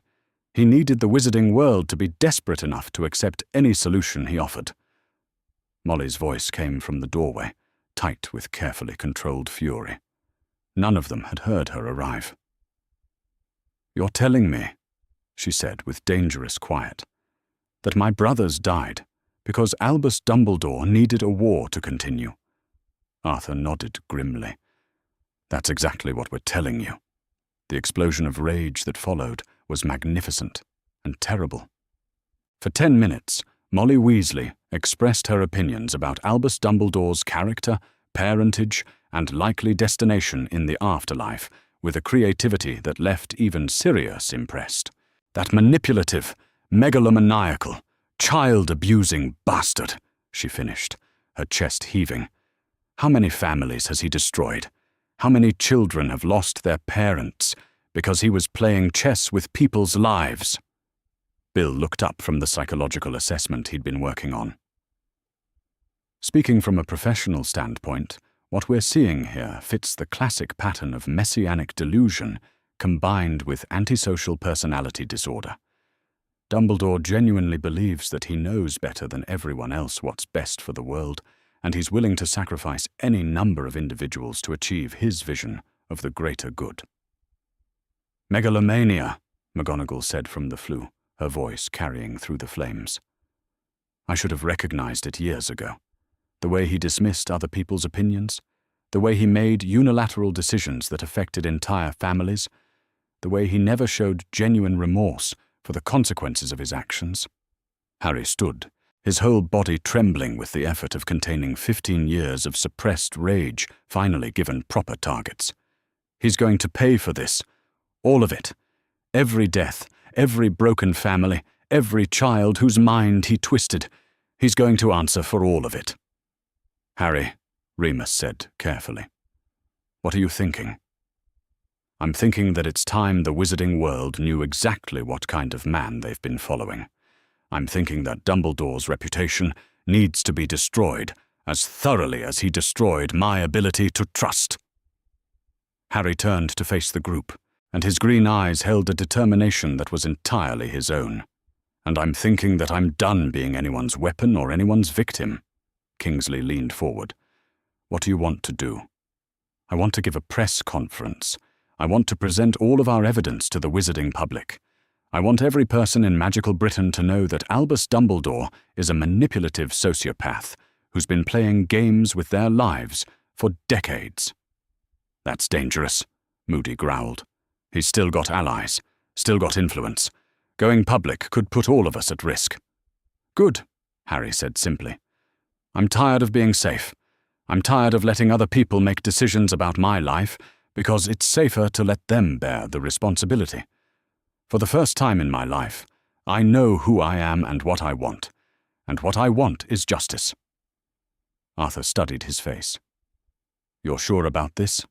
He needed the wizarding world to be desperate enough to accept any solution he offered. Molly's voice came from the doorway, tight with carefully controlled fury. None of them had heard her arrive. "You're telling me," she said with dangerous quiet, "that my brothers died because Albus Dumbledore needed a war to continue." Arthur nodded grimly. "That's exactly what we're telling you." The explosion of rage that followed was magnificent and terrible. For 10 minutes, Molly Weasley expressed her opinions about Albus Dumbledore's character, parentage, and likely destination in the afterlife with a creativity that left even Sirius impressed. "That manipulative, megalomaniacal, child-abusing bastard," she finished, her chest heaving. "How many families has he destroyed? How many children have lost their parents because he was playing chess with people's lives?" Bill looked up from the psychological assessment he'd been working on. "Speaking from a professional standpoint, what we're seeing here fits the classic pattern of messianic delusion combined with antisocial personality disorder. Dumbledore genuinely believes that he knows better than everyone else what's best for the world, and he's willing to sacrifice any number of individuals to achieve his vision of the greater good." "Megalomania," McGonagall said from the flue, her voice carrying through the flames. I should have recognized it years ago. The way he dismissed other people's opinions, the way he made unilateral decisions that affected entire families, the way he never showed genuine remorse for the consequences of his actions. Harry stood, his whole body trembling with the effort of containing 15 years of suppressed rage finally given proper targets. He's going to pay for this. All of it. Every death, every broken family, every child whose mind he twisted. He's going to answer for all of it. Harry, Remus said carefully. What are you thinking? I'm thinking that it's time the wizarding world knew exactly what kind of man they've been following. I'm thinking that Dumbledore's reputation needs to be destroyed as thoroughly as he destroyed my ability to trust. Harry turned to face the group, and his green eyes held a determination that was entirely his own. And I'm thinking that I'm done being anyone's weapon or anyone's victim. Kingsley leaned forward. What do you want to do? I want to give a press conference. I want to present all of our evidence to the wizarding public. I want every person in magical Britain to know that Albus Dumbledore is a manipulative sociopath who's been playing games with their lives for decades. That's dangerous, Moody growled. He's still got allies, still got influence. Going public could put all of us at risk. Good, Harry said simply. I'm tired of being safe. I'm tired of letting other people make decisions about my life because it's safer to let them bear the responsibility. For the first time in my life, I know who I am and what I want is justice. Arthur studied his face. You're sure about this?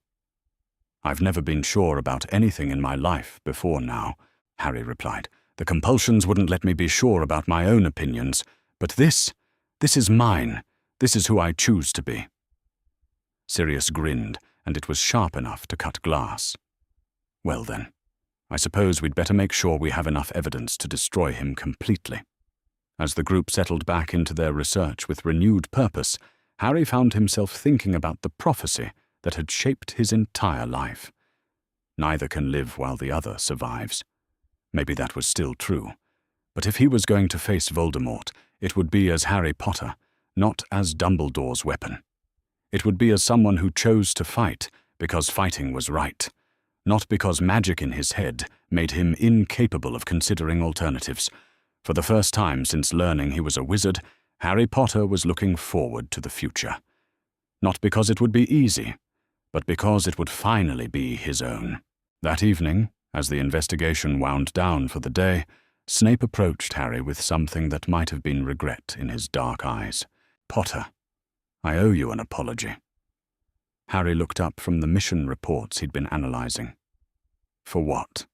I've never been sure about anything in my life before now, Harry replied. The compulsions wouldn't let me be sure about my own opinions, but this is mine. This is who I choose to be. Sirius grinned, and it was sharp enough to cut glass. Well then, I suppose we'd better make sure we have enough evidence to destroy him completely. As the group settled back into their research with renewed purpose, Harry found himself thinking about the prophecy that had shaped his entire life. Neither can live while the other survives. Maybe that was still true, but if he was going to face Voldemort, it would be as Harry Potter, not as Dumbledore's weapon. It would be as someone who chose to fight because fighting was right, not because magic in his head made him incapable of considering alternatives. For the first time since learning he was a wizard, Harry Potter was looking forward to the future. Not because it would be easy, but because it would finally be his own. That evening, as the investigation wound down for the day, Snape approached Harry with something that might have been regret in his dark eyes. Potter, I owe you an apology. Harry looked up from the mission reports he'd been analyzing. For what?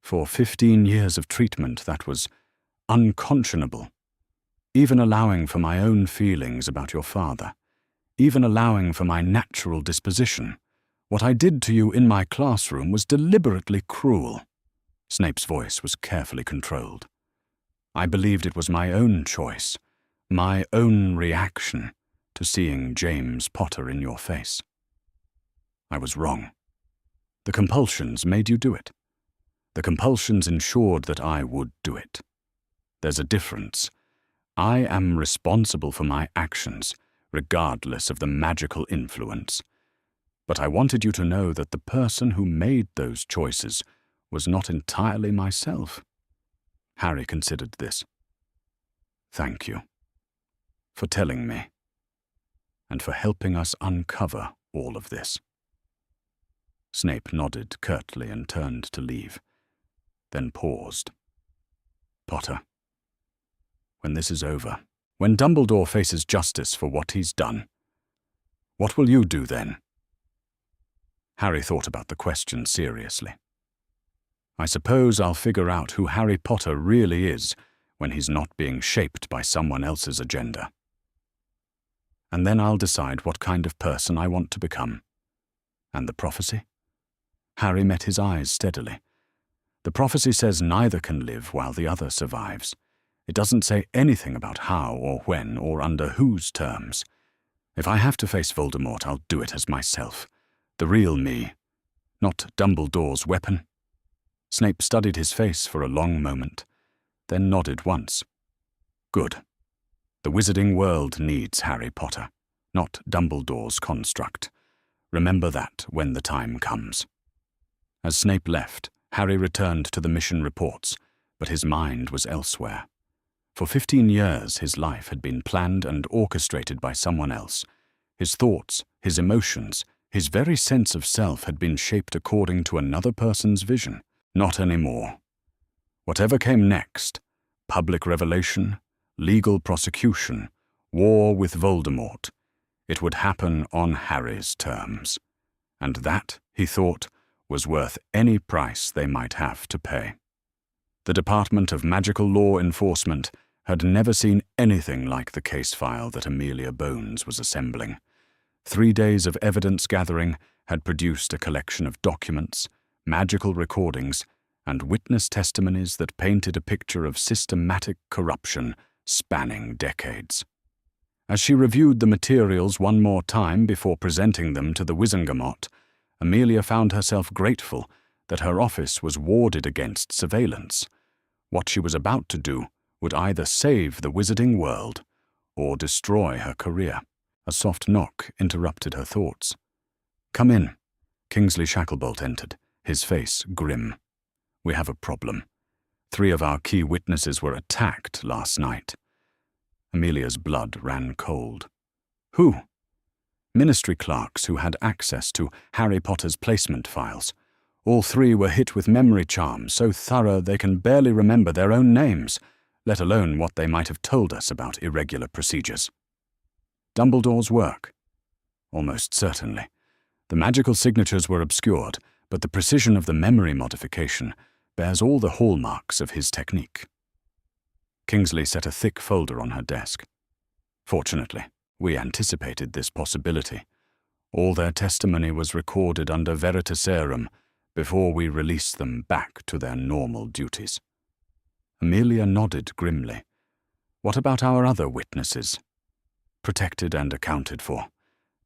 For 15 years of treatment that was unconscionable. Even allowing for my own feelings about your father. Even allowing for my natural disposition. What I did to you in my classroom was deliberately cruel. Snape's voice was carefully controlled. I believed it was my own choice, my own reaction to seeing James Potter in your face. I was wrong. The compulsions made you do it. The compulsions ensured that I would do it. There's a difference. I am responsible for my actions, regardless of the magical influence. But I wanted you to know that the person who made those choices was not entirely myself. Harry considered this. Thank you for telling me, and for helping us uncover all of this. Snape nodded curtly and turned to leave, then paused. Potter, when this is over, when Dumbledore faces justice for what he's done, what will you do then? Harry thought about the question seriously. I suppose I'll figure out who Harry Potter really is when he's not being shaped by someone else's agenda. And then I'll decide what kind of person I want to become. And the prophecy? Harry met his eyes steadily. The prophecy says neither can live while the other survives. It doesn't say anything about how or when or under whose terms. If I have to face Voldemort, I'll do it as myself. The real me, not Dumbledore's weapon. Snape studied his face for a long moment. then nodded once. Good. The wizarding world needs Harry Potter, not Dumbledore's construct. Remember that when the time comes. As Snape left, Harry returned to the mission reports, but his mind was elsewhere. For 15 years, his life had been planned and orchestrated by someone else. His thoughts, his emotions, his very sense of self had been shaped according to another person's vision. Not anymore. Whatever came next, public revelation, legal prosecution, war with Voldemort, it would happen on Harry's terms. And that, he thought, was worth any price they might have to pay. The Department of Magical Law Enforcement had never seen anything like the case file that Amelia Bones was assembling. 3 days of evidence gathering had produced a collection of documents, magical recordings, and witness testimonies that painted a picture of systematic corruption spanning decades. As she reviewed the materials one more time before presenting them to the Wizengamot, Amelia found herself grateful that her office was warded against surveillance. What she was about to do would either save the wizarding world or destroy her career. A soft knock interrupted her thoughts. "Come in." Kingsley Shacklebolt entered, his face grim. "We have a problem. 3 of our key witnesses were attacked last night." Amelia's blood ran cold. "Who?" "Ministry clerks who had access to Harry Potter's placement files. All 3 were hit with memory charms so thorough they can barely remember their own names, let alone what they might have told us about irregular procedures." "Dumbledore's work?" "Almost certainly. The magical signatures were obscured, but the precision of the memory modification bears all the hallmarks of his technique." Kingsley set a thick folder on her desk. "Fortunately, we anticipated this possibility. All their testimony was recorded under veritaserum before we released them back to their normal duties." Amelia nodded grimly. "What about our other witnesses?" "Protected and accounted for.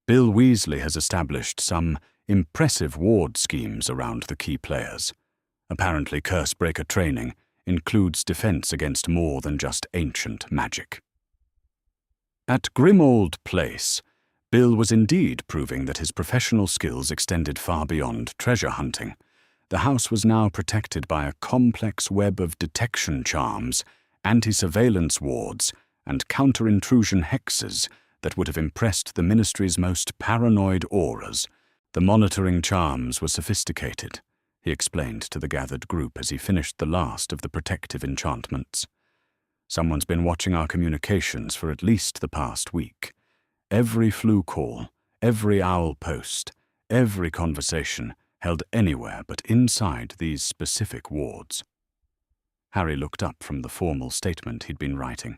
Bill Weasley has established some impressive ward schemes around the key players. Apparently, Cursebreaker training includes defense against more than just ancient magic." At Grimmauld Place, Bill was indeed proving that his professional skills extended far beyond treasure hunting. The house was now protected by a complex web of detection charms, anti-surveillance wards, and counter-intrusion hexes that would have impressed the Ministry's most paranoid auras. The monitoring charms were sophisticated, he explained to the gathered group as he finished the last of the protective enchantments. "Someone's been watching our communications for at least the past week. Every flu call, every owl post, every conversation held anywhere but inside these specific wards." Harry looked up from the formal statement he'd been writing,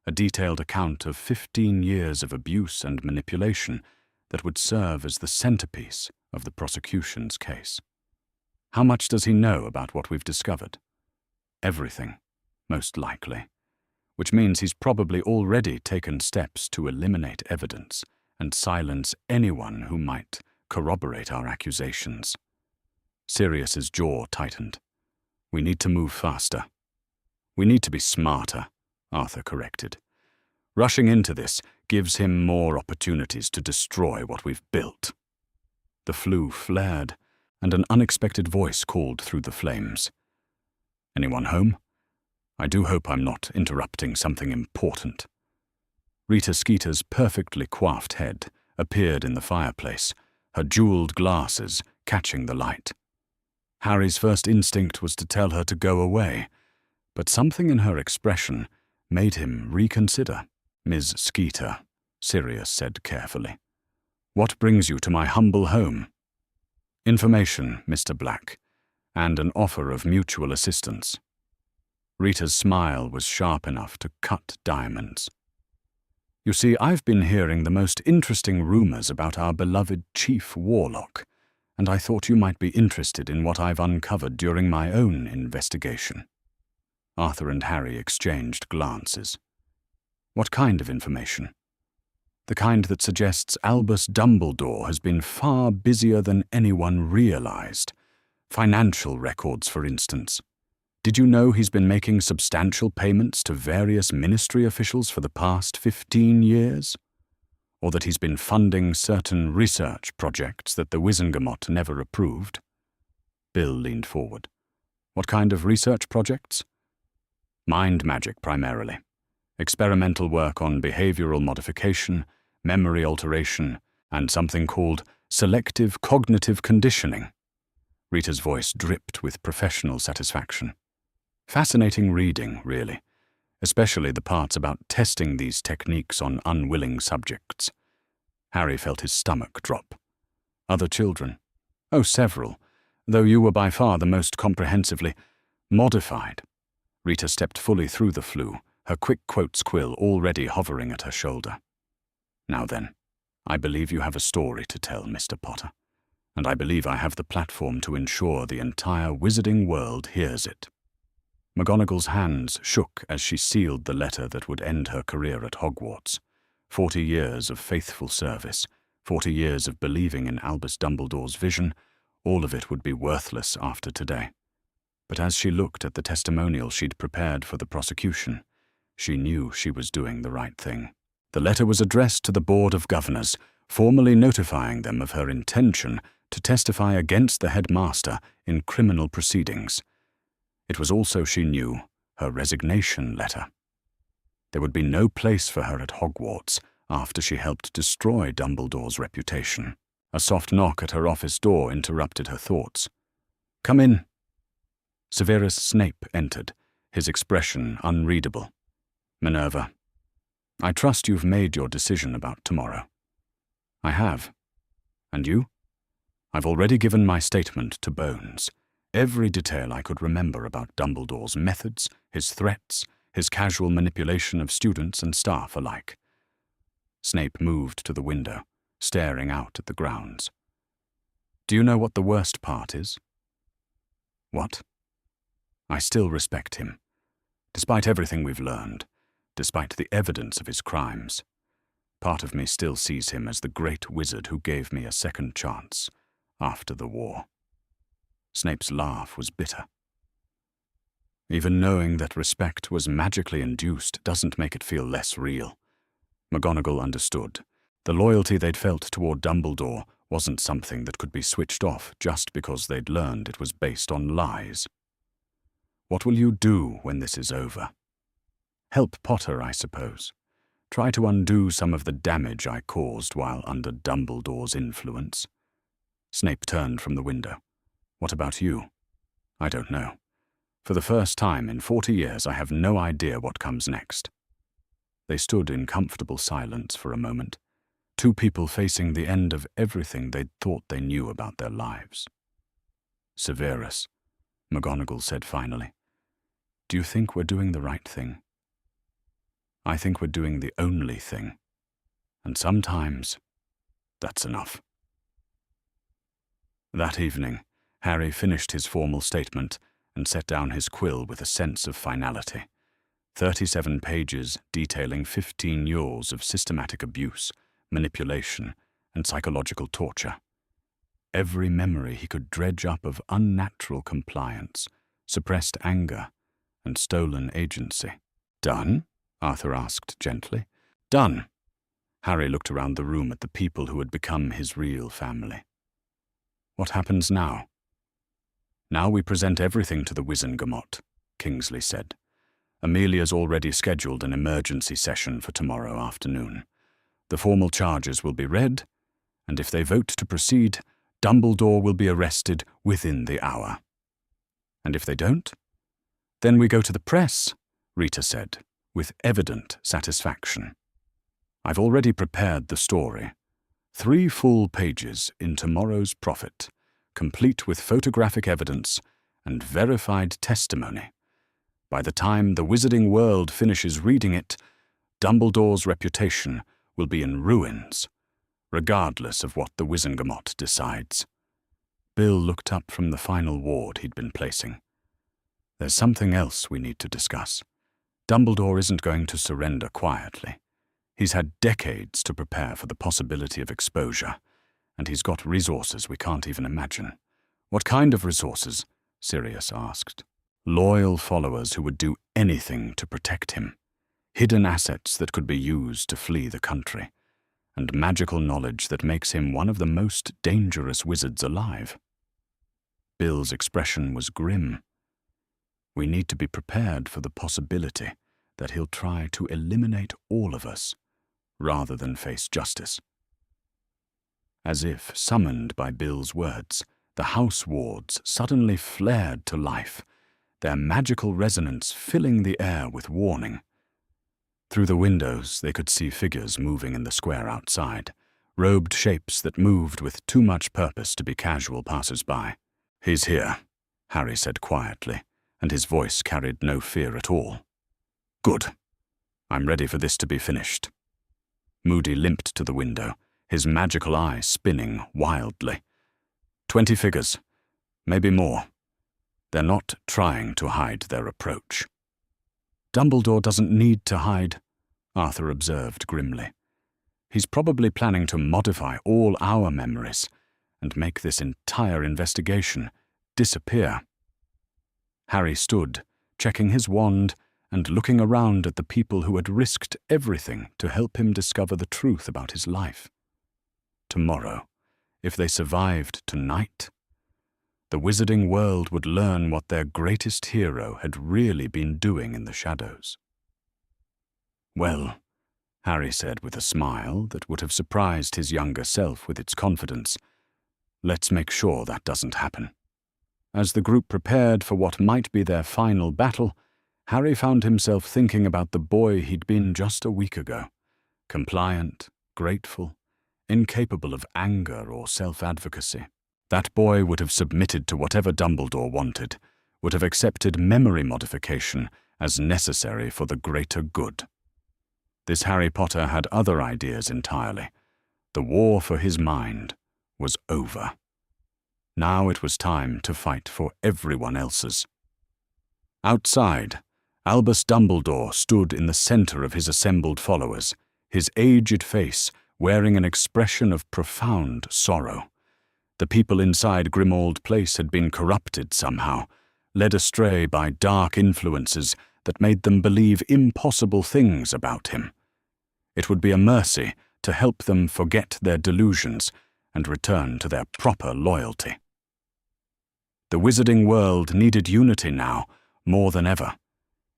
a detailed account of 15 years of abuse and manipulation that would serve as the centerpiece of the prosecution's case. "How much does he know about what we've discovered?" "Everything, most likely. Which means he's probably already taken steps to eliminate evidence and silence anyone who might corroborate our accusations." Sirius's jaw tightened. "We need to move faster." "We need to be smarter," Arthur corrected. "Rushing into this gives him more opportunities to destroy what we've built." The flue flared, and an unexpected voice called through the flames. "Anyone home? I do hope I'm not interrupting something important." Rita Skeeter's perfectly coiffed head appeared in the fireplace, her jeweled glasses catching the light. Harry's first instinct was to tell her to go away, but something in her expression made him reconsider. "Ms. Skeeter," Sirius said carefully, "what brings you to my humble home?" "Information, Mr. Black, and an offer of mutual assistance." Rita's smile was sharp enough to cut diamonds. "You see, I've been hearing the most interesting rumors about our beloved Chief Warlock, and I thought you might be interested in what I've uncovered during my own investigation." Arthur and Harry exchanged glances. "What kind of information?" "The kind that suggests Albus Dumbledore has been far busier than anyone realized. Financial records, for instance. Did you know he's been making substantial payments to various ministry officials for the past 15 years? Or that he's been funding certain research projects that the Wizengamot never approved? Bill leaned forward. What kind of research projects? Mind magic, primarily. Experimental work on behavioral modification, memory alteration, and something called selective cognitive conditioning. Rita's voice dripped with professional satisfaction. Fascinating reading, really, especially the parts about testing these techniques on unwilling subjects. Harry felt his stomach drop. Other children? Oh, several, though you were by far the most comprehensively modified. Rita stepped fully through the flue, her quick quotes quill already hovering at her shoulder. Now then, I believe you have a story to tell, Mr. Potter, and I believe I have the platform to ensure the entire wizarding world hears it. McGonagall's hands shook as she sealed the letter that would end her career at Hogwarts. 40 years of faithful service, 40 years of believing in Albus Dumbledore's vision, all of it would be worthless after today. But as she looked at the testimonial she'd prepared for the prosecution, she knew she was doing the right thing. The letter was addressed to the Board of Governors, formally notifying them of her intention to testify against the headmaster in criminal proceedings. It was also, she knew, her resignation letter. There would be no place for her at Hogwarts after she helped destroy Dumbledore's reputation. A soft knock at her office door interrupted her thoughts. "Come in." Severus Snape entered, his expression unreadable. "Minerva, I trust you've made your decision about tomorrow." "I have. And you?" "I've already given my statement to Bones. Every detail I could remember about Dumbledore's methods, his threats, his casual manipulation of students and staff alike." Snape moved to the window, staring out at the grounds. "Do you know what the worst part is?" "What?" "I still respect him, despite everything we've learned, despite the evidence of his crimes. Part of me still sees him as the great wizard who gave me a second chance after the war." Snape's laugh was bitter. "Even knowing that respect was magically induced doesn't make it feel less real." McGonagall understood. The loyalty they'd felt toward Dumbledore wasn't something that could be switched off just because they'd learned it was based on lies. "What will you do when this is over?" "Help Potter, I suppose. Try to undo some of the damage I caused while under Dumbledore's influence." Snape turned from the window. "What about you?" "I don't know. For the first time in 40 years, I have no idea what comes next." They stood in comfortable silence for a moment, two people facing the end of everything they'd thought they knew about their lives. "Severus," McGonagall said finally, "do you think we're doing the right thing?" "I think we're doing the only thing. And sometimes, that's enough." That evening, Harry finished his formal statement and set down his quill with a sense of finality. 37 pages detailing 15 years of systematic abuse, manipulation, and psychological torture. Every memory he could dredge up of unnatural compliance, suppressed anger, and stolen agency. "Done?" Arthur asked gently. "Done." Harry looked around the room at the people who had become his real family. "What happens now?" "Now we present everything to the Wizengamot," Kingsley said. "Amelia's already scheduled an emergency session for tomorrow afternoon. The formal charges will be read, and if they vote to proceed, Dumbledore will be arrested within the hour." "And if they don't?" "Then we go to the press," Rita said, with evident satisfaction. "I've already prepared the story. 3 full pages in tomorrow's Prophet, complete with photographic evidence and verified testimony. By the time the wizarding world finishes reading it, Dumbledore's reputation will be in ruins, regardless of what the Wizengamot decides." Bill looked up from the final ward he'd been placing. "There's something else we need to discuss. Dumbledore isn't going to surrender quietly. He's had decades to prepare for the possibility of exposure, and he's got resources we can't even imagine." "What kind of resources?" Sirius asked. Loyal followers who would do anything to protect him, hidden assets that could be used to flee the country, and magical knowledge that makes him one of the most dangerous wizards alive. Bill's expression was grim. We need to be prepared for the possibility that he'll try to eliminate all of us rather than face justice. As if summoned by Bill's words, the house wards suddenly flared to life, their magical resonance filling the air with warning. Through the windows, they could see figures moving in the square outside, robed shapes that moved with too much purpose to be casual passers-by. "He's here," Harry said quietly, and his voice carried no fear at all. "Good. I'm ready for this to be finished." Moody limped to the window, his magical eye spinning wildly. 20 figures, maybe more. They're not trying to hide their approach. "Dumbledore doesn't need to hide," Arthur observed grimly. "He's probably planning to modify all our memories and make this entire investigation disappear." Harry stood, checking his wand and looking around at the people who had risked everything to help him discover the truth about his life. Tomorrow, if they survived tonight, the wizarding world would learn what their greatest hero had really been doing in the shadows. "Well," Harry said with a smile that would have surprised his younger self with its confidence, "let's make sure that doesn't happen." As the group prepared for what might be their final battle, Harry found himself thinking about the boy he'd been just a week ago, compliant, grateful, incapable of anger or self-advocacy. That boy would have submitted to whatever Dumbledore wanted, would have accepted memory modification as necessary for the greater good. This Harry Potter had other ideas entirely. The war for his mind was over. Now it was time to fight for everyone else's. Outside, Albus Dumbledore stood in the center of his assembled followers, his aged face wearing an expression of profound sorrow. The people inside Grimmauld Place had been corrupted somehow, led astray by dark influences that made them believe impossible things about him. It would be a mercy to help them forget their delusions and return to their proper loyalty. The wizarding world needed unity now, more than ever,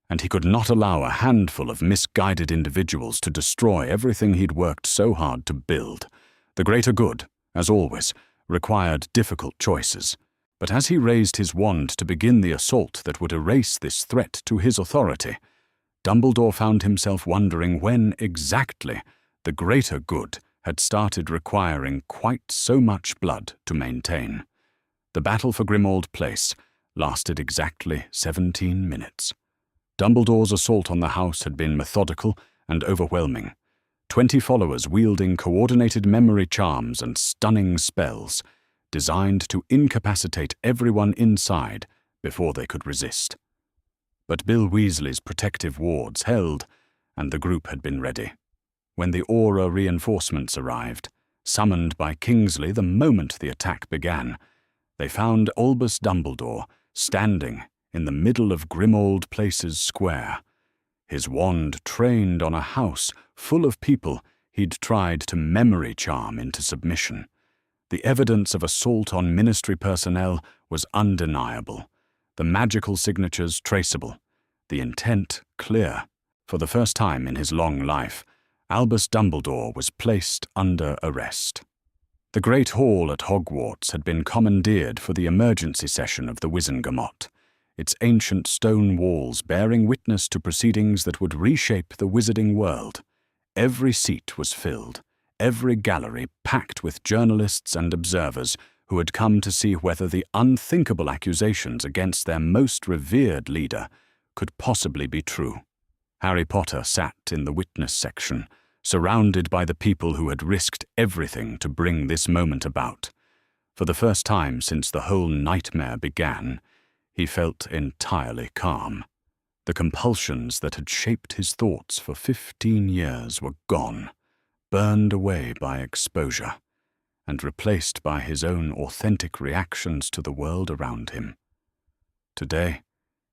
and he could not allow a handful of misguided individuals to destroy everything he'd worked so hard to build. The greater good, as always, required difficult choices, but as he raised his wand to begin the assault that would erase this threat to his authority, Dumbledore found himself wondering when exactly the greater good had started requiring quite so much blood to maintain. The battle for Grimmauld Place lasted exactly 17 minutes. Dumbledore's assault on the house had been methodical and overwhelming. 20 followers wielding coordinated memory charms and stunning spells, designed to incapacitate everyone inside before they could resist. But Bill Weasley's protective wards held, and the group had been ready. When the aura reinforcements arrived, summoned by Kingsley the moment the attack began, they found Albus Dumbledore standing in the middle of Grimmauld Place's square, his wand trained on a house full of people he'd tried to memory charm into submission. The evidence of assault on ministry personnel was undeniable, the magical signatures traceable, the intent clear. For the first time in his long life, Albus Dumbledore was placed under arrest. The Great Hall at Hogwarts had been commandeered for the emergency session of the Wizengamot, its ancient stone walls bearing witness to proceedings that would reshape the wizarding world. Every seat was filled, every gallery packed with journalists and observers who had come to see whether the unthinkable accusations against their most revered leader could possibly be true. Harry Potter sat in the witness section, surrounded by the people who had risked everything to bring this moment about. For the first time since the whole nightmare began, he felt entirely calm. The compulsions that had shaped his thoughts for 15 years were gone, burned away by exposure, and replaced by his own authentic reactions to the world around him. Today,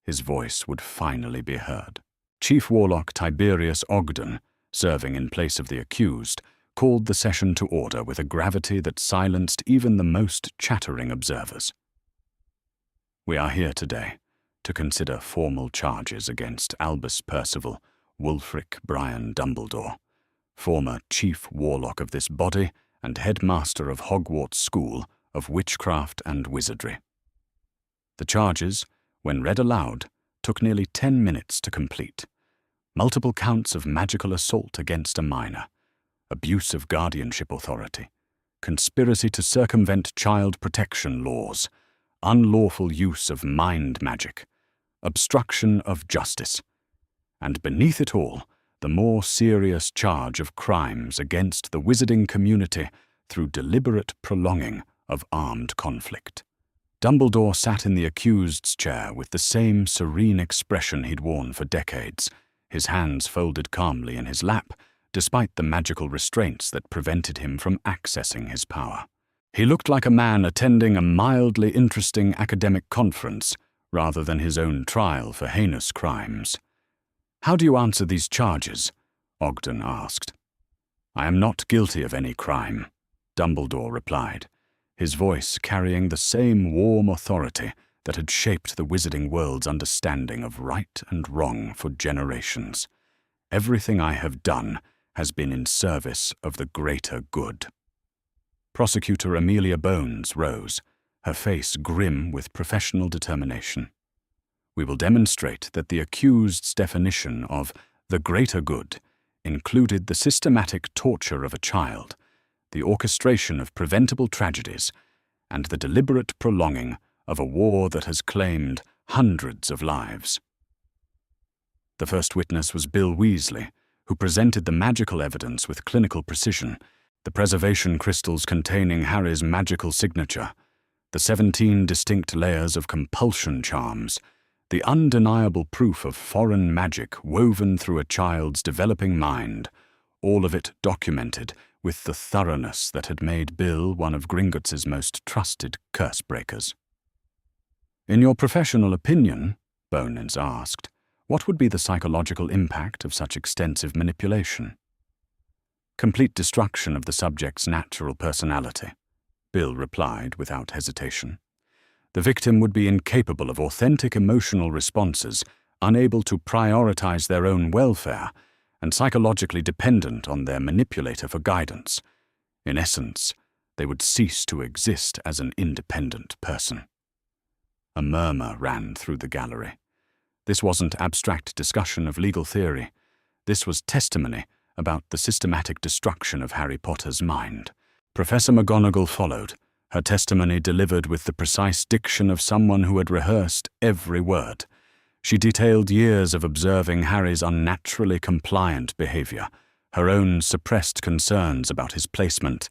his voice would finally be heard. Chief Warlock Tiberius Ogden, serving in place of the accused, called the session to order with a gravity that silenced even the most chattering observers. We are here today to consider formal charges against Albus Percival, Wulfric Brian Dumbledore, former Chief Warlock of this body and Headmaster of Hogwarts School of Witchcraft and Wizardry. The charges, when read aloud, took nearly 10 minutes to complete. Multiple counts of magical assault against a minor, abuse of guardianship authority, conspiracy to circumvent child protection laws, unlawful use of mind magic, obstruction of justice, and beneath it all, the more serious charge of crimes against the wizarding community through deliberate prolonging of armed conflict. Dumbledore sat in the accused's chair with the same serene expression he'd worn for decades, his hands folded calmly in his lap, despite the magical restraints that prevented him from accessing his power. He looked like a man attending a mildly interesting academic conference rather than his own trial for heinous crimes. "How do you answer these charges?" Ogden asked. "I am not guilty of any crime," Dumbledore replied, his voice carrying the same warm authority that had shaped the wizarding world's understanding of right and wrong for generations. "Everything I have done has been in service of the greater good." Prosecutor Amelia Bones rose, her face grim with professional determination. "We will demonstrate that the accused's definition of the greater good included the systematic torture of a child, the orchestration of preventable tragedies, and the deliberate prolonging of a war that has claimed hundreds of lives." The first witness was Bill Weasley, who presented the magical evidence with clinical precision, the preservation crystals containing Harry's magical signature, the 17 distinct layers of compulsion charms, the undeniable proof of foreign magic woven through a child's developing mind, all of it documented with the thoroughness that had made Bill one of Gringotts's most trusted curse-breakers. "In your professional opinion," Bones asked, "what would be the psychological impact of such extensive manipulation?" "Complete destruction of the subject's natural personality," Bill replied without hesitation. "The victim would be incapable of authentic emotional responses, unable to prioritize their own welfare, and psychologically dependent on their manipulator for guidance. In essence, they would cease to exist as an independent person." A murmur ran through the gallery. This wasn't abstract discussion of legal theory. This was testimony about the systematic destruction of Harry Potter's mind. Professor McGonagall followed, her testimony delivered with the precise diction of someone who had rehearsed every word. She detailed years of observing Harry's unnaturally compliant behavior, her own suppressed concerns about his placement,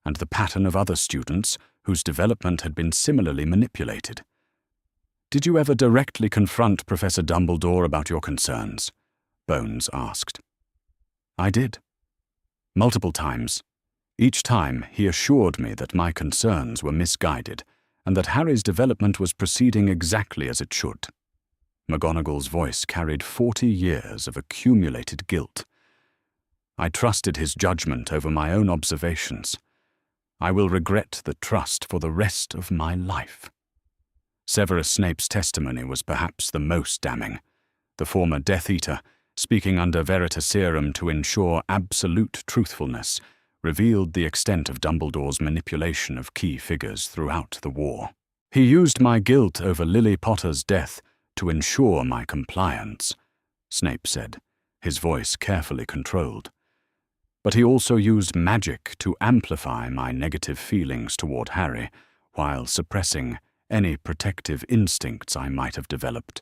and the pattern of other students whose development had been similarly manipulated. "Did you ever directly confront Professor Dumbledore about your concerns?" Bones asked. "I did. Multiple times. Each time he assured me that my concerns were misguided and that Harry's development was proceeding exactly as it should." McGonagall's voice carried 40 years of accumulated guilt. "I trusted his judgment over my own observations. I will regret the trust for the rest of my life." Severus Snape's testimony was perhaps the most damning. The former Death Eater, speaking under veritaserum to ensure absolute truthfulness, revealed the extent of Dumbledore's manipulation of key figures throughout the war. "He used my guilt over Lily Potter's death to ensure my compliance," Snape said, his voice carefully controlled. "But he also used magic to amplify my negative feelings toward Harry, while suppressing any protective instincts I might have developed.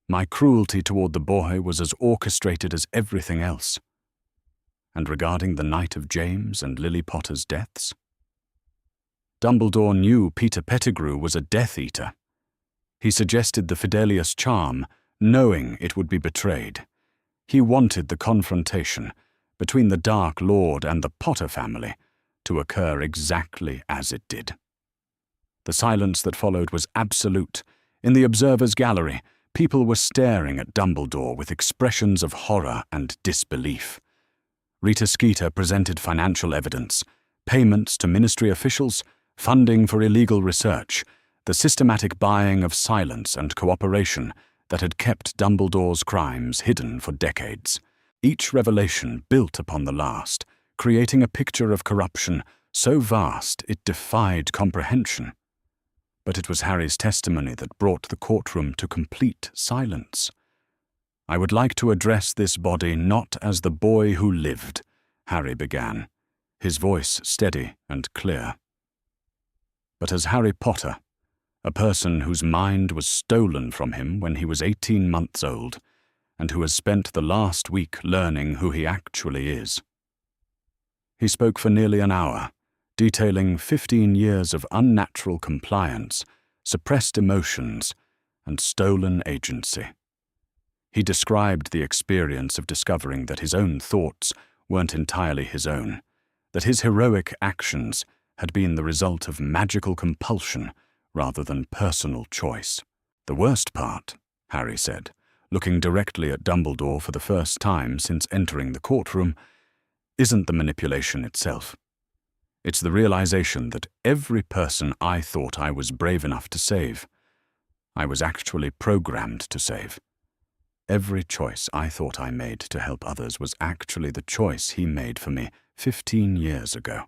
My cruelty toward the boy was as orchestrated as everything else." And regarding the night of James and Lily Potter's deaths? Dumbledore knew Peter Pettigrew was a Death Eater. He suggested the Fidelius charm, knowing it would be betrayed. He wanted the confrontation between the Dark Lord and the Potter family to occur exactly as it did. The silence that followed was absolute, In the observers' gallery, people were staring at Dumbledore with expressions of horror and disbelief. Rita Skeeter presented financial evidence, payments to ministry officials, funding for illegal research, the systematic buying of silence and cooperation that had kept Dumbledore's crimes hidden for decades. Each revelation built upon the last, creating a picture of corruption so vast it defied comprehension. But it was Harry's testimony that brought the courtroom to complete silence. "I would like to address this body not as the boy who lived," Harry began, his voice steady and clear, "but as Harry Potter, a person whose mind was stolen from him when he was 18 months old, and who has spent the last week learning who he actually is." He spoke for nearly an hour, detailing 15 years of unnatural compliance, suppressed emotions, and stolen agency. He described the experience of discovering that his own thoughts weren't entirely his own, that his heroic actions had been the result of magical compulsion rather than personal choice. "The worst part," Harry said, looking directly at Dumbledore for the first time since entering the courtroom, "isn't the manipulation itself. It's the realization that every person I thought I was brave enough to save, I was actually programmed to save. Every choice I thought I made to help others was actually the choice he made for me 15 years ago."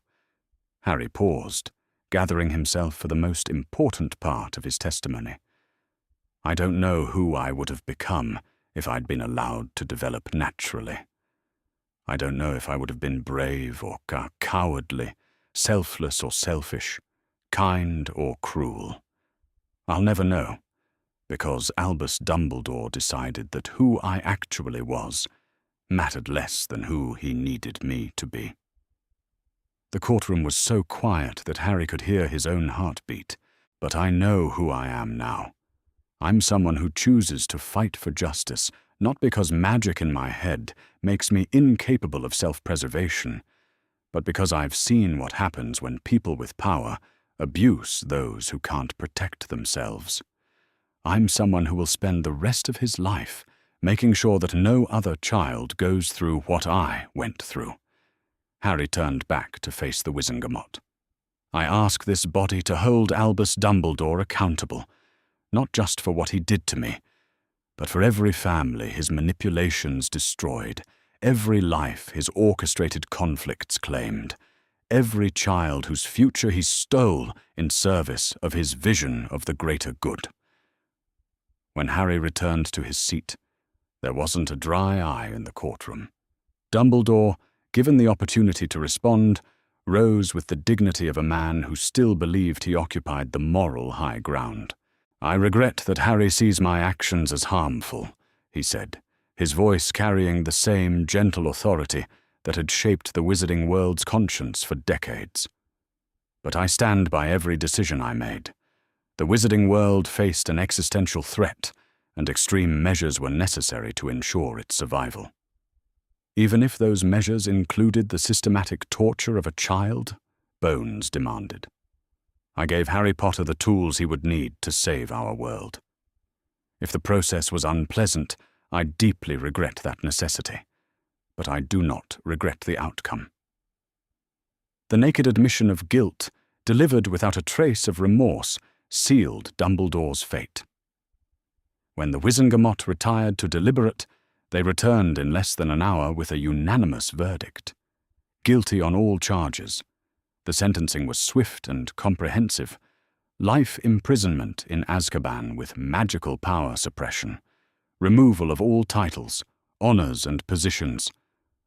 Harry paused, gathering himself for the most important part of his testimony. "I don't know who I would have become if I'd been allowed to develop naturally. I don't know if I would have been brave or cowardly, selfless or selfish, kind or cruel. I'll never know, because Albus Dumbledore decided that who I actually was mattered less than who he needed me to be." The courtroom was so quiet that Harry could hear his own heartbeat. "But I know who I am now. I'm someone who chooses to fight for justice, not because magic in my head makes me incapable of self-preservation, but because I've seen what happens when people with power abuse those who can't protect themselves. I'm someone who will spend the rest of his life making sure that no other child goes through what I went through." Harry turned back to face the Wizengamot. "I ask this body to hold Albus Dumbledore accountable, not just for what he did to me, but for every family his manipulations destroyed, every life his orchestrated conflicts claimed, every child whose future he stole in service of his vision of the greater good." When Harry returned to his seat, there wasn't a dry eye in the courtroom. Dumbledore, given the opportunity to respond, rose with the dignity of a man who still believed he occupied the moral high ground. "I regret that Harry sees my actions as harmful," he said, his voice carrying the same gentle authority that had shaped the wizarding world's conscience for decades. "But I stand by every decision I made. The wizarding world faced an existential threat, and extreme measures were necessary to ensure its survival. Even if those measures included the systematic torture of a child, Bones demanded. I gave Harry Potter the tools he would need to save our world. If the process was unpleasant, I deeply regret that necessity, but I do not regret the outcome." The naked admission of guilt, delivered without a trace of remorse, sealed Dumbledore's fate. When the Wizengamot retired to deliberate, they returned in less than an hour with a unanimous verdict. Guilty on all charges. The sentencing was swift and comprehensive. Life imprisonment in Azkaban with magical power suppression. Removal of all titles, honors and positions.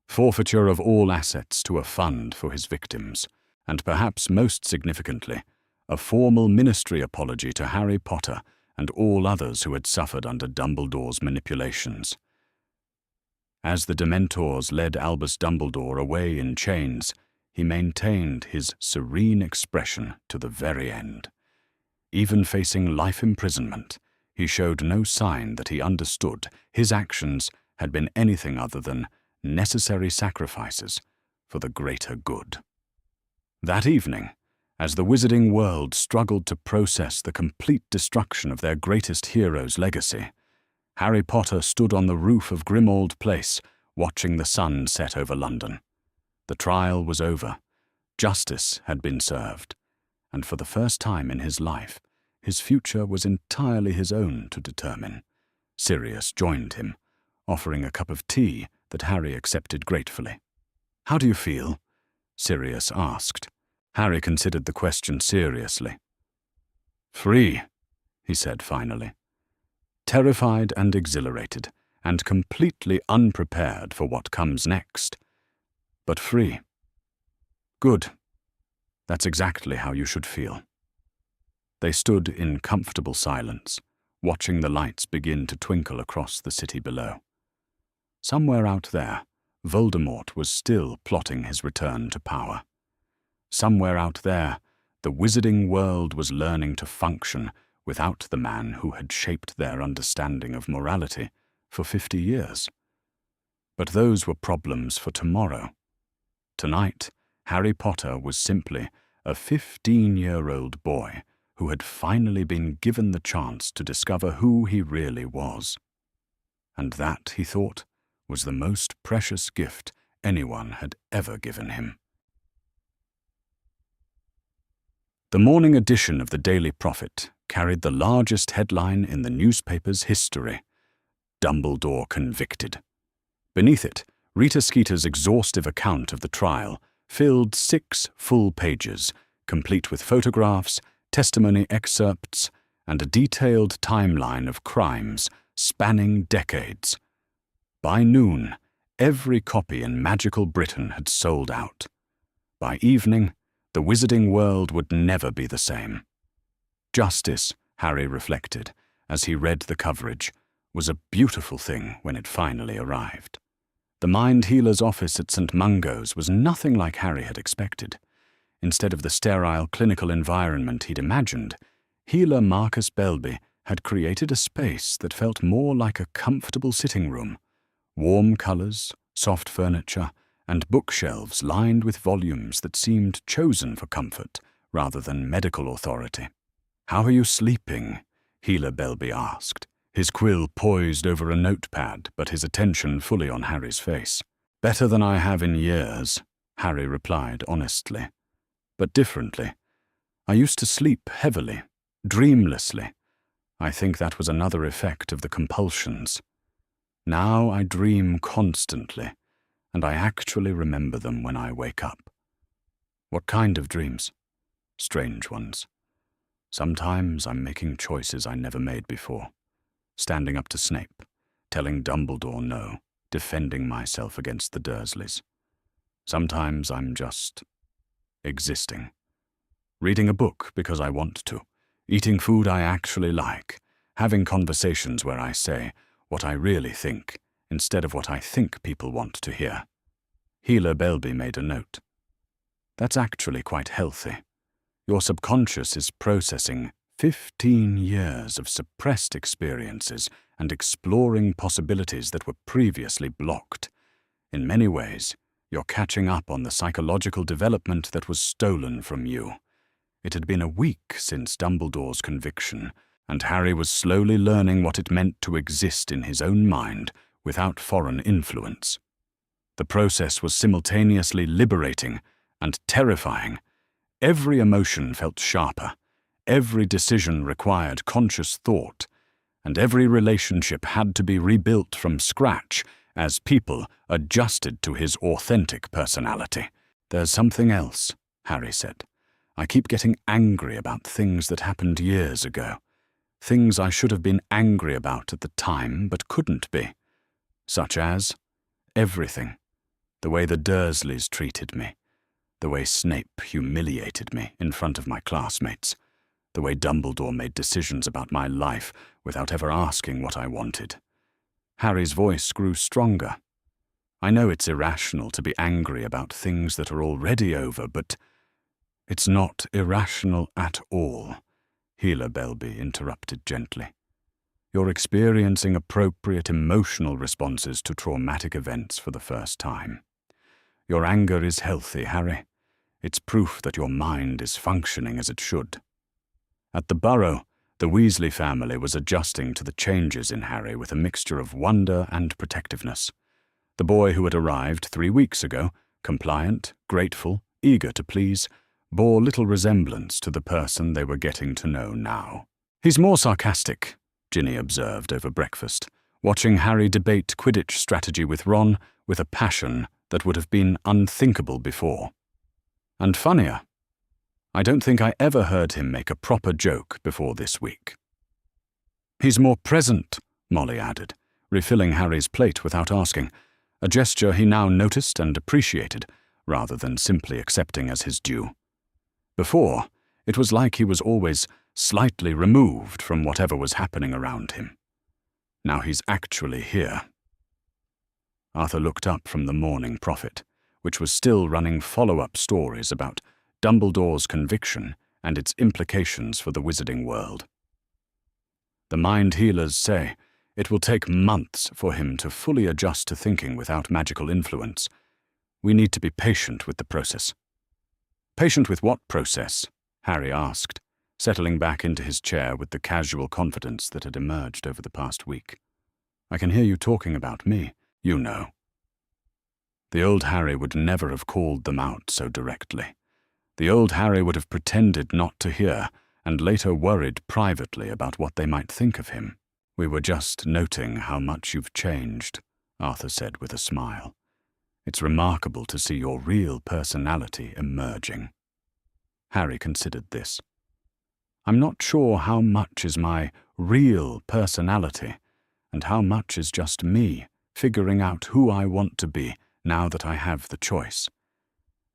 Forfeiture of all assets to a fund for his victims. And perhaps most significantly, a formal ministry apology to Harry Potter and all others who had suffered under Dumbledore's manipulations. As the Dementors led Albus Dumbledore away in chains, he maintained his serene expression to the very end. Even facing life imprisonment, he showed no sign that he understood his actions had been anything other than necessary sacrifices for the greater good. That evening, As the wizarding world struggled to process the complete destruction of their greatest hero's legacy, Harry Potter stood on the roof of Grimmauld Place, watching the sun set over London. The trial was over. Justice had been served, and for the first time in his life, his future was entirely his own to determine. Sirius joined him, offering a cup of tea that Harry accepted gratefully. "How do you feel?" Sirius asked. Harry considered the question seriously. "Free," he said finally. "Terrified and exhilarated, and completely unprepared for what comes next. But free. Good. That's exactly how you should feel." They stood in comfortable silence, watching the lights begin to twinkle across the city below. Somewhere out there, Voldemort was still plotting his return to power. Somewhere out there, the wizarding world was learning to function without the man who had shaped their understanding of morality for 50 years. But those were problems for tomorrow. Tonight, Harry Potter was simply a 15-year-old boy who had finally been given the chance to discover who he really was. And that, he thought, was the most precious gift anyone had ever given him. The morning edition of the Daily Prophet carried the largest headline in the newspaper's history: Dumbledore convicted. Beneath it, Rita Skeeter's exhaustive account of the trial filled 6 full pages, complete with photographs, testimony excerpts, and a detailed timeline of crimes spanning decades. By noon, every copy in magical Britain had sold out. By evening, the wizarding world would never be the same. Justice, Harry reflected, as he read the coverage, was a beautiful thing when it finally arrived. The mind healer's office at St. Mungo's was nothing like Harry had expected. Instead of the sterile clinical environment he'd imagined, healer Marcus Belby had created a space that felt more like a comfortable sitting room. Warm colors, soft furniture, and bookshelves lined with volumes that seemed chosen for comfort rather than medical authority. "How are you sleeping?" Healer Belby asked, his quill poised over a notepad but his attention fully on Harry's face. "Better than I have in years," Harry replied honestly. "But differently. I used to sleep heavily, dreamlessly. I think that was another effect of the compulsions. Now I dream constantly, and I actually remember them when I wake up." "What kind of dreams?" "Strange ones. Sometimes I'm making choices I never made before. Standing up to Snape, telling Dumbledore no, defending myself against the Dursleys. Sometimes I'm just existing. Reading a book because I want to, eating food I actually like, having conversations where I say what I really think instead of what I think people want to hear." Healer Belby made a note. "That's actually quite healthy. Your subconscious is processing 15 years of suppressed experiences and exploring possibilities that were previously blocked. In many ways, you're catching up on the psychological development that was stolen from you." It had been a week since Dumbledore's conviction, and Harry was slowly learning what it meant to exist in his own mind without foreign influence. The process was simultaneously liberating and terrifying. Every emotion felt sharper, every decision required conscious thought, and every relationship had to be rebuilt from scratch as people adjusted to his authentic personality. "There's something else," Harry said. "I keep getting angry about things that happened years ago. Things I should have been angry about at the time but couldn't be. Such as everything. The way the Dursleys treated me. The way Snape humiliated me in front of my classmates. The way Dumbledore made decisions about my life without ever asking what I wanted." Harry's voice grew stronger. "I know it's irrational to be angry about things that are already over, but it's not irrational at all," Healer Belby interrupted gently. "You're experiencing appropriate emotional responses to traumatic events for the first time. Your anger is healthy, Harry. It's proof that your mind is functioning as it should. At the Burrow, the Weasley family was adjusting to the changes in Harry with a mixture of wonder and protectiveness. The boy who had arrived 3 weeks ago, compliant, grateful, eager to please, bore little resemblance to the person they were getting to know now. "He's more sarcastic," Ginny observed over breakfast, watching Harry debate Quidditch strategy with Ron with a passion that would have been unthinkable before. "And funnier. I don't think I ever heard him make a proper joke before this week." "He's more present," Molly added, refilling Harry's plate without asking, a gesture he now noticed and appreciated, rather than simply accepting as his due. Before, it was like he was always slightly removed from whatever was happening around him. Now he's actually here. Arthur looked up from the Morning Prophet, which was still running follow-up stories about Dumbledore's conviction and its implications for the wizarding world. "The mind healers say it will take months for him to fully adjust to thinking without magical influence. We need to be patient with the process." "Patient with what process?" Harry asked, settling back into his chair with the casual confidence that had emerged over the past week. "I can hear you talking about me, you know." The old Harry would never have called them out so directly. The old Harry would have pretended not to hear, and later worried privately about what they might think of him. "We were just noting how much you've changed," Arthur said with a smile. "It's remarkable to see your real personality emerging." Harry considered this. "I'm not sure how much is my real personality, and how much is just me figuring out who I want to be now that I have the choice.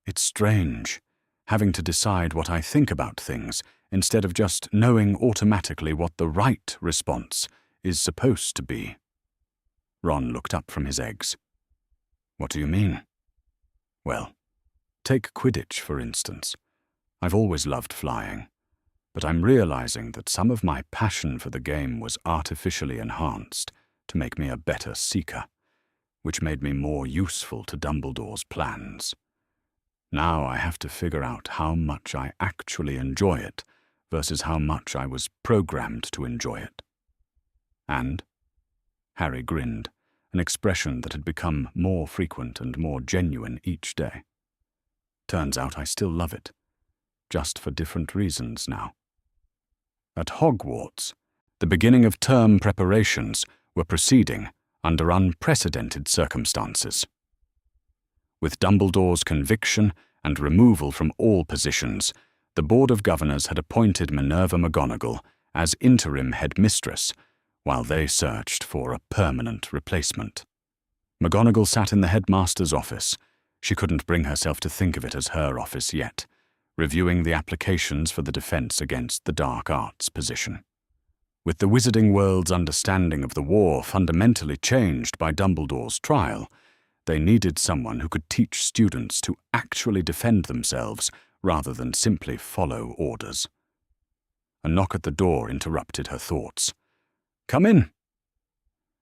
It's strange, having to decide what I think about things instead of just knowing automatically what the right response is supposed to be." Ron looked up from his eggs. "What do you mean?" "Well, take Quidditch, for instance. I've always loved flying, but I'm realizing that some of my passion for the game was artificially enhanced to make me a better seeker, which made me more useful to Dumbledore's plans. Now I have to figure out how much I actually enjoy it versus how much I was programmed to enjoy it." "And?" Harry grinned, an expression that had become more frequent and more genuine each day. "Turns out I still love it, just for different reasons now." At Hogwarts, the beginning of term preparations were proceeding under unprecedented circumstances. With Dumbledore's conviction and removal from all positions, the Board of Governors had appointed Minerva McGonagall as interim headmistress, while they searched for a permanent replacement. McGonagall sat in the headmaster's office. She couldn't bring herself to think of it as her office yet, reviewing the applications for the defense against the dark arts position. With the wizarding world's understanding of the war fundamentally changed by Dumbledore's trial, they needed someone who could teach students to actually defend themselves rather than simply follow orders. A knock at the door interrupted her thoughts. "Come in."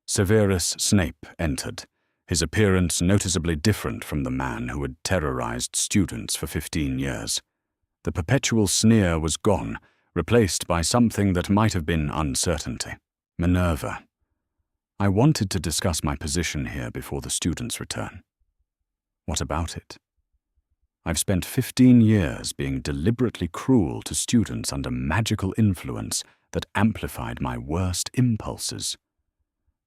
Severus Snape entered, his appearance noticeably different from the man who had terrorized students for 15 years. The perpetual sneer was gone, replaced by something that might have been uncertainty. "Minerva, I wanted to discuss my position here before the students return." "What about it?" "I've spent 15 years being deliberately cruel to students under magical influence that amplified my worst impulses.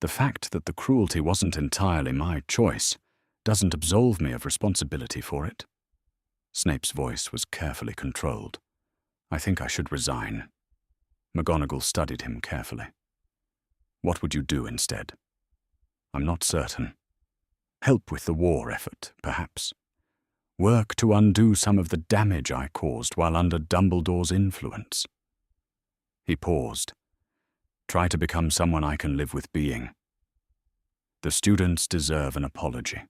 The fact that the cruelty wasn't entirely my choice doesn't absolve me of responsibility for it." Snape's voice was carefully controlled. "I think I should resign." McGonagall studied him carefully. "What would you do instead?" "I'm not certain. Help with the war effort, perhaps. Work to undo some of the damage I caused while under Dumbledore's influence." He paused. "Try to become someone I can live with being." "The students deserve an apology,"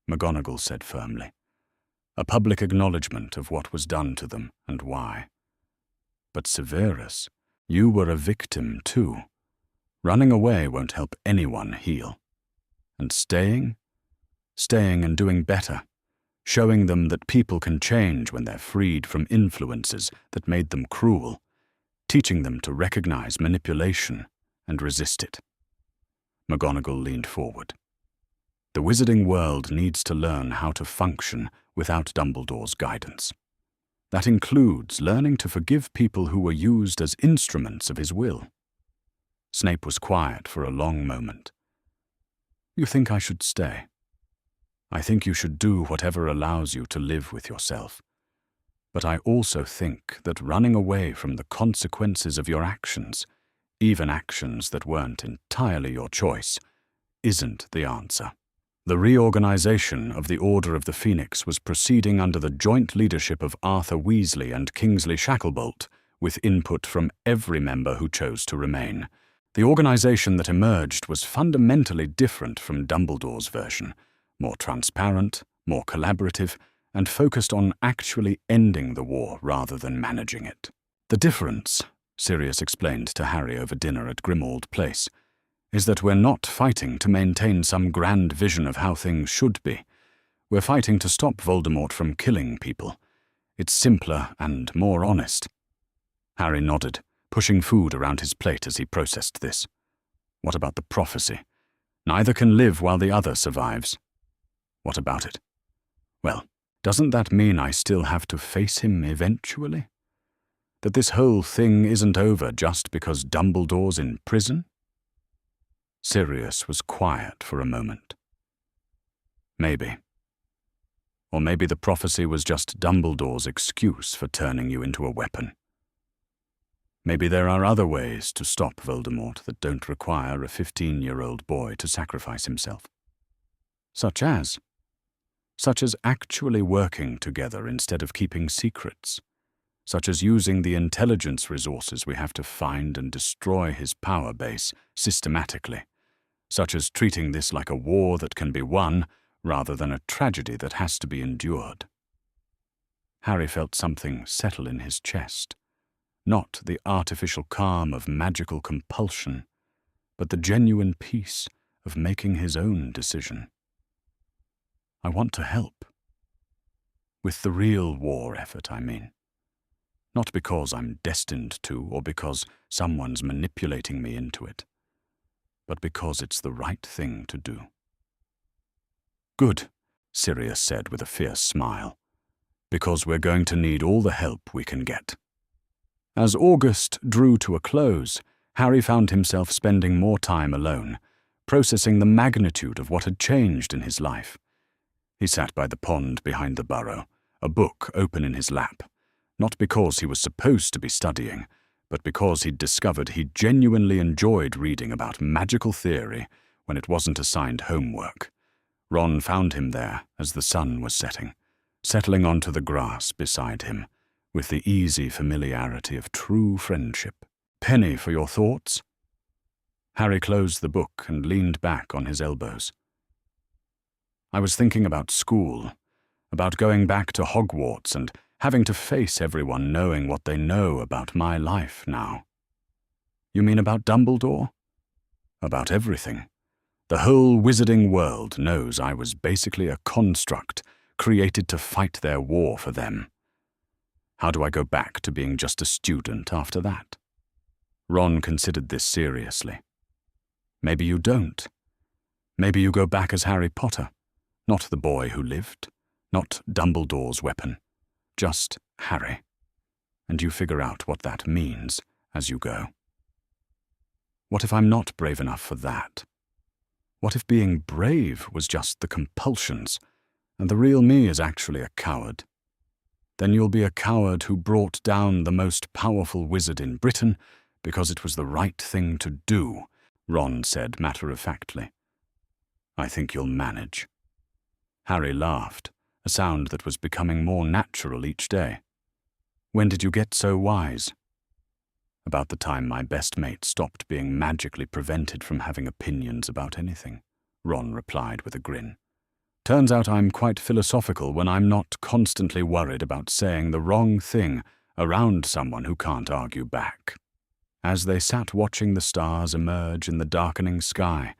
McGonagall said firmly. "A public acknowledgement of what was done to them and why. But Severus, you were a victim too. Running away won't help anyone heal. And staying and doing better, showing them that people can change when they're freed from influences that made them cruel, teaching them to recognize manipulation and resist it. McGonagall leaned forward. The wizarding world needs to learn how to function without Dumbledore's guidance. That includes learning to forgive people who were used as instruments of his will. Snape was quiet for a long moment. You think I should stay? I think you should do whatever allows you to live with yourself. But I also think that running away from the consequences of your actions, even actions that weren't entirely your choice, isn't the answer. The reorganization of the Order of the Phoenix was proceeding under the joint leadership of Arthur Weasley and Kingsley Shacklebolt, with input from every member who chose to remain. The organization that emerged was fundamentally different from Dumbledore's version, more transparent, more collaborative, and focused on actually ending the war rather than managing it. The difference, Sirius explained to Harry over dinner at Grimmauld Place, is that we're not fighting to maintain some grand vision of how things should be. We're fighting to stop Voldemort from killing people. It's simpler and more honest. Harry nodded, pushing food around his plate as he processed this. What about the prophecy? Neither can live while the other survives. What about it? Well, doesn't that mean I still have to face him eventually? That this whole thing isn't over just because Dumbledore's in prison? Sirius was quiet for a moment. Maybe. Or maybe the prophecy was just Dumbledore's excuse for turning you into a weapon. Maybe there are other ways to stop Voldemort that don't require a 15-year-old boy to sacrifice himself. Such as actually working together instead of keeping secrets. Such as using the intelligence resources we have to find and destroy his power base systematically. Such as treating this like a war that can be won rather than a tragedy that has to be endured. Harry felt something settle in his chest. Not the artificial calm of magical compulsion, but the genuine peace of making his own decision. I want to help. With the real war effort, I mean. Not because I'm destined to or because someone's manipulating me into it, but because it's the right thing to do. Good, Sirius said with a fierce smile, because we're going to need all the help we can get. As August drew to a close, Harry found himself spending more time alone, processing the magnitude of what had changed in his life. He sat by the pond behind the burrow, a book open in his lap, not because he was supposed to be studying, but because he'd discovered he genuinely enjoyed reading about magical theory when it wasn't assigned homework. Ron found him there as the sun was setting, settling onto the grass beside him, with the easy familiarity of true friendship. Penny for your thoughts? Harry closed the book and leaned back on his elbows. I was thinking about school, about going back to Hogwarts and having to face everyone knowing what they know about my life now. You mean about Dumbledore? About everything. The whole wizarding world knows I was basically a construct created to fight their war for them. How do I go back to being just a student after that? Ron considered this seriously. Maybe you don't. Maybe you go back as Harry Potter, not the boy who lived, not Dumbledore's weapon, just Harry. And you figure out what that means as you go. What if I'm not brave enough for that? What if being brave was just the compulsions, and the real me is actually a coward? Then you'll be a coward who brought down the most powerful wizard in Britain because it was the right thing to do, Ron said matter-of-factly. I think you'll manage. Harry laughed, a sound that was becoming more natural each day. When did you get so wise? About the time my best mate stopped being magically prevented from having opinions about anything, Ron replied with a grin. Turns out I'm quite philosophical when I'm not constantly worried about saying the wrong thing around someone who can't argue back. As they sat watching the stars emerge in the darkening sky,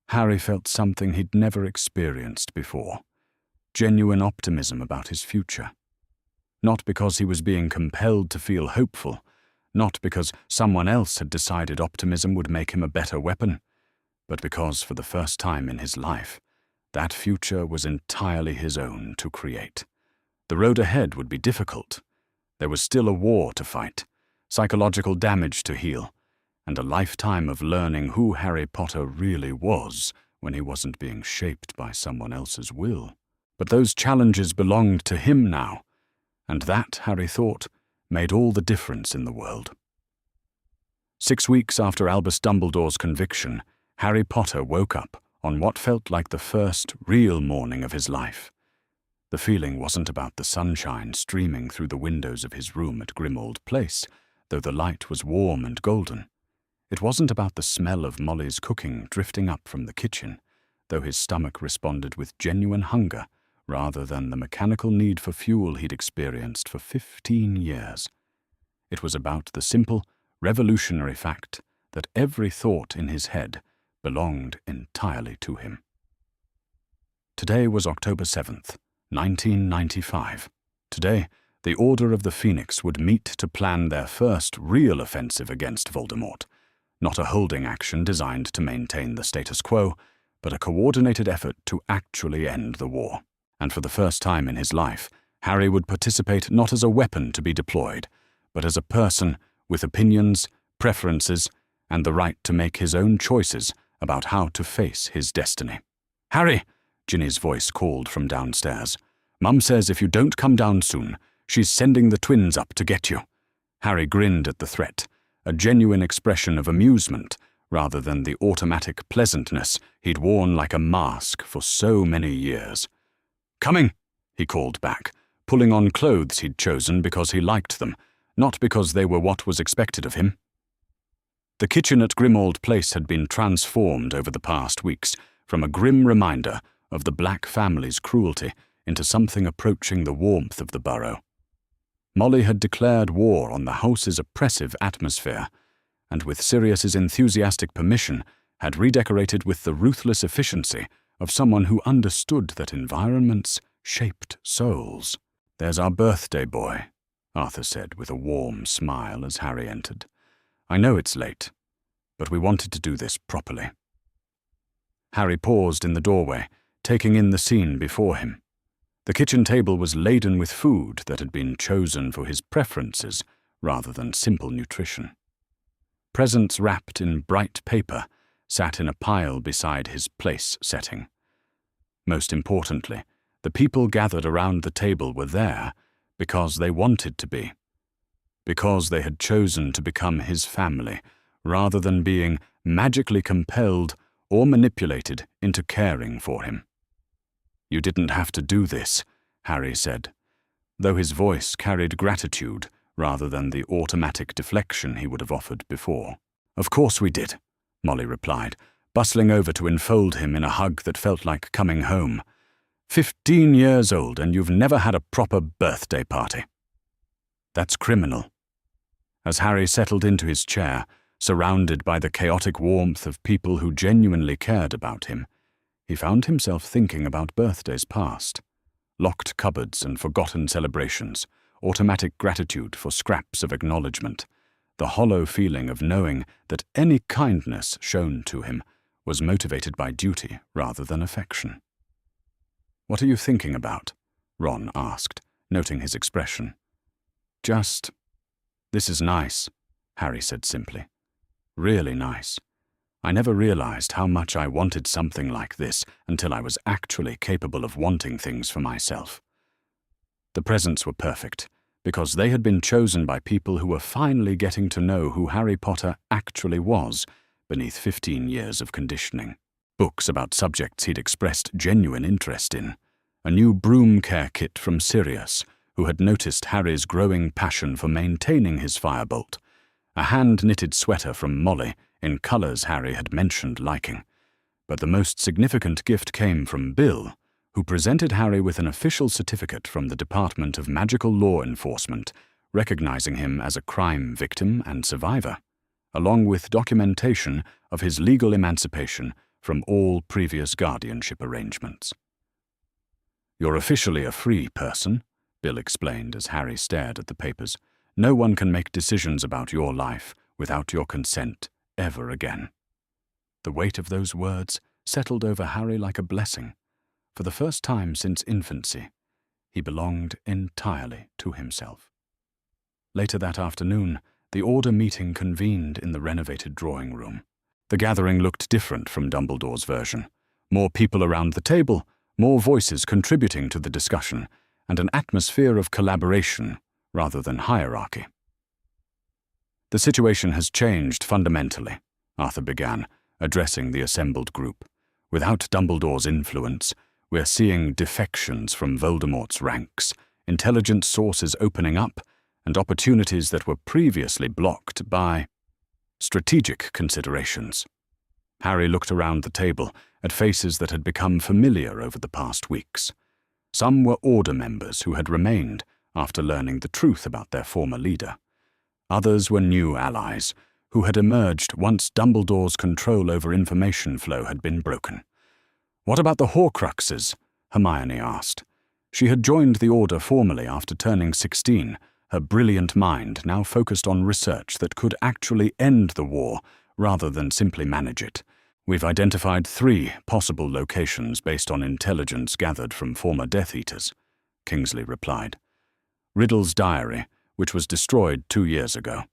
Harry felt something he'd never experienced before. genuine optimism about his future. Not because he was being compelled to feel hopeful, not because someone else had decided optimism would make him a better weapon, but because for the first time in his life, that future was entirely his own to create. The road ahead would be difficult. There was still a war to fight, psychological damage to heal, and a lifetime of learning who Harry Potter really was when he wasn't being shaped by someone else's will. But those challenges belonged to him now, and that, Harry thought, made all the difference in the world. 6 weeks after Albus Dumbledore's conviction, Harry Potter woke up on what felt like the first real morning of his life. The feeling wasn't about the sunshine streaming through the windows of his room at Grimmauld Place, though the light was warm and golden. It wasn't about the smell of Molly's cooking drifting up from the kitchen, though his stomach responded with genuine hunger rather than the mechanical need for fuel he'd experienced for 15 years. It was about the simple, revolutionary fact that every thought in his head belonged entirely to him. Today was October 7th, 1995. Today, the Order of the Phoenix would meet to plan their first real offensive against Voldemort, not a holding action designed to maintain the status quo, but a coordinated effort to actually end the war. And for the first time in his life, Harry would participate not as a weapon to be deployed, but as a person with opinions, preferences, and the right to make his own choices about how to face his destiny. "Harry!" Ginny's voice called from downstairs. "Mum says if you don't come down soon, she's sending the twins up to get you." Harry grinned at the threat, a genuine expression of amusement rather than the automatic pleasantness he'd worn like a mask for so many years. "Coming," he called back, pulling on clothes he'd chosen because he liked them, not because they were what was expected of him. The kitchen at Grimmauld Place had been transformed over the past weeks from a grim reminder of the Black family's cruelty into something approaching the warmth of the Burrow. Molly had declared war on the house's oppressive atmosphere, and with Sirius's enthusiastic permission, had redecorated with the ruthless efficiency of someone who understood that environments shaped souls. "There's our birthday boy," Arthur said with a warm smile as Harry entered. "I know it's late, but we wanted to do this properly." Harry paused in the doorway, taking in the scene before him. The kitchen table was laden with food that had been chosen for his preferences rather than simple nutrition. Presents wrapped in bright paper sat in a pile beside his place setting. Most importantly, the people gathered around the table were there because they wanted to be, because they had chosen to become his family rather than being magically compelled or manipulated into caring for him. "You didn't have to do this," Harry said, though his voice carried gratitude rather than the automatic deflection he would have offered before. "Of course we did," Molly replied, bustling over to enfold him in a hug that felt like coming home. 15 years old and you've never had a proper birthday party. That's criminal." As Harry settled into his chair, surrounded by the chaotic warmth of people who genuinely cared about him, he found himself thinking about birthdays past. Locked cupboards and forgotten celebrations, automatic gratitude for scraps of acknowledgement, the hollow feeling of knowing that any kindness shown to him was motivated by duty rather than affection. "What are you thinking about?" Ron asked, noting his expression. "Just, this is nice," Harry said simply. "Really nice. I never realized how much I wanted something like this until I was actually capable of wanting things for myself." The presents were perfect, because they had been chosen by people who were finally getting to know who Harry Potter actually was beneath 15 years of conditioning. Books about subjects he'd expressed genuine interest in, a new broom care kit from Sirius, who had noticed Harry's growing passion for maintaining his firebolt, a hand-knitted sweater from Molly in colours Harry had mentioned liking. But the most significant gift came from Bill, who presented Harry with an official certificate from the Department of Magical Law Enforcement, recognizing him as a crime victim and survivor, along with documentation of his legal emancipation from all previous guardianship arrangements. "You're officially a free person," Bill explained as Harry stared at the papers. "No one can make decisions about your life without your consent ever again." The weight of those words settled over Harry like a blessing. For the first time since infancy, he belonged entirely to himself. Later that afternoon, the Order meeting convened in the renovated drawing room. The gathering looked different from Dumbledore's version. More people around the table, more voices contributing to the discussion, and an atmosphere of collaboration rather than hierarchy. "The situation has changed fundamentally," Arthur began, addressing the assembled group. "Without Dumbledore's influence, we're seeing defections from Voldemort's ranks, intelligent sources opening up, and opportunities that were previously blocked by strategic considerations." Harry looked around the table at faces that had become familiar over the past weeks. Some were Order members who had remained after learning the truth about their former leader. Others were new allies who had emerged once Dumbledore's control over information flow had been broken. "What about the Horcruxes?" Hermione asked. She had joined the Order formally after turning 16, her brilliant mind now focused on research that could actually end the war rather than simply manage it. "We've identified 3 possible locations based on intelligence gathered from former Death Eaters," Kingsley replied. "Riddle's diary, which was destroyed 2 years ago.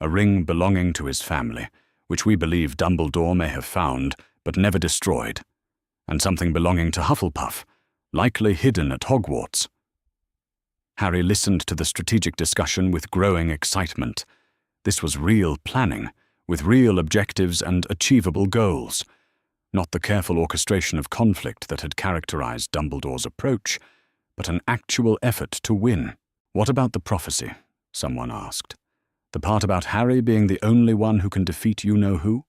A ring belonging to his family, which we believe Dumbledore may have found but never destroyed. And something belonging to Hufflepuff, likely hidden at Hogwarts." Harry listened to the strategic discussion with growing excitement. This was real planning, with real objectives and achievable goals. Not the careful orchestration of conflict that had characterized Dumbledore's approach, but an actual effort to win. "What about the prophecy?" someone asked. "The part about Harry being the only one who can defeat you-know-who?"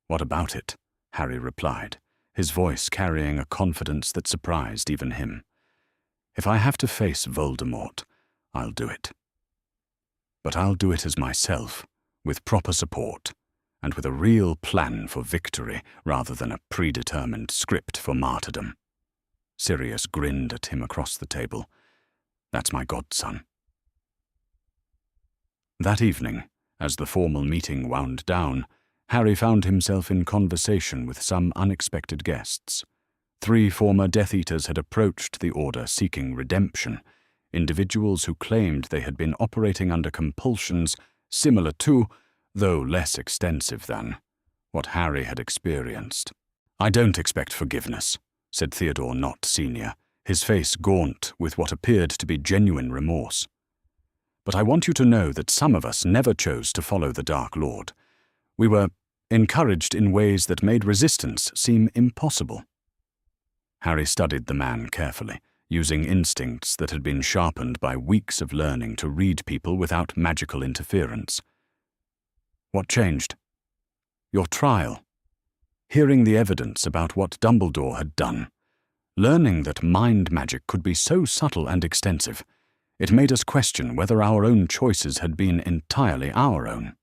"What about it?" Harry replied, his voice carrying a confidence that surprised even him. "If I have to face Voldemort, I'll do it. But I'll do it as myself, with proper support, and with a real plan for victory rather than a predetermined script for martyrdom." Sirius grinned at him across the table. "That's my godson." That evening, as the formal meeting wound down, Harry found himself in conversation with some unexpected guests. 3 former Death Eaters had approached the Order seeking redemption, individuals who claimed they had been operating under compulsions similar to, though less extensive than, what Harry had experienced. "I don't expect forgiveness," said Theodore Nott Sr., his face gaunt with what appeared to be genuine remorse. "But I want you to know that some of us never chose to follow the Dark Lord. We were encouraged in ways that made resistance seem impossible." Harry studied the man carefully, using instincts that had been sharpened by weeks of learning to read people without magical interference. "What changed?" "Your trial. Hearing the evidence about what Dumbledore had done. Learning that mind magic could be so subtle and extensive, it made us question whether our own choices had been entirely our own."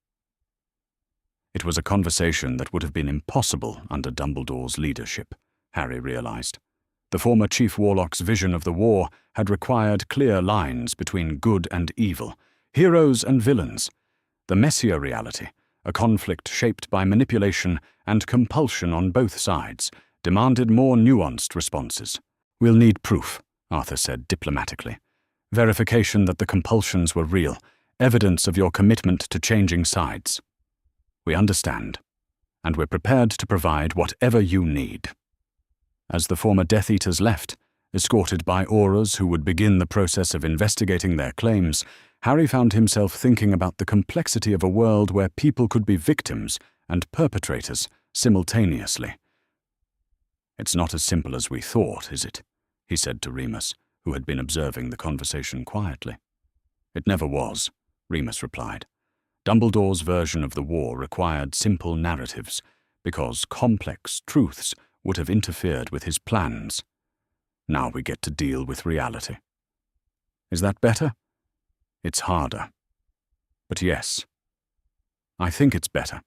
It was a conversation that would have been impossible under Dumbledore's leadership, Harry realized. The former Chief Warlock's vision of the war had required clear lines between good and evil, heroes and villains. The messier reality, a conflict shaped by manipulation and compulsion on both sides, demanded more nuanced responses. "We'll need proof," Arthur said diplomatically. "Verification that the compulsions were real, evidence of your commitment to changing sides." "We understand, and we're prepared to provide whatever you need." As the former Death Eaters left, escorted by Aurors who would begin the process of investigating their claims, Harry found himself thinking about the complexity of a world where people could be victims and perpetrators simultaneously. "It's not as simple as we thought, is it?" he said to Remus, who had been observing the conversation quietly. "It never was," Remus replied. "Dumbledore's version of the war required simple narratives, because complex truths would have interfered with his plans. Now we get to deal with reality. Is that better? It's harder. But yes, I think it's better.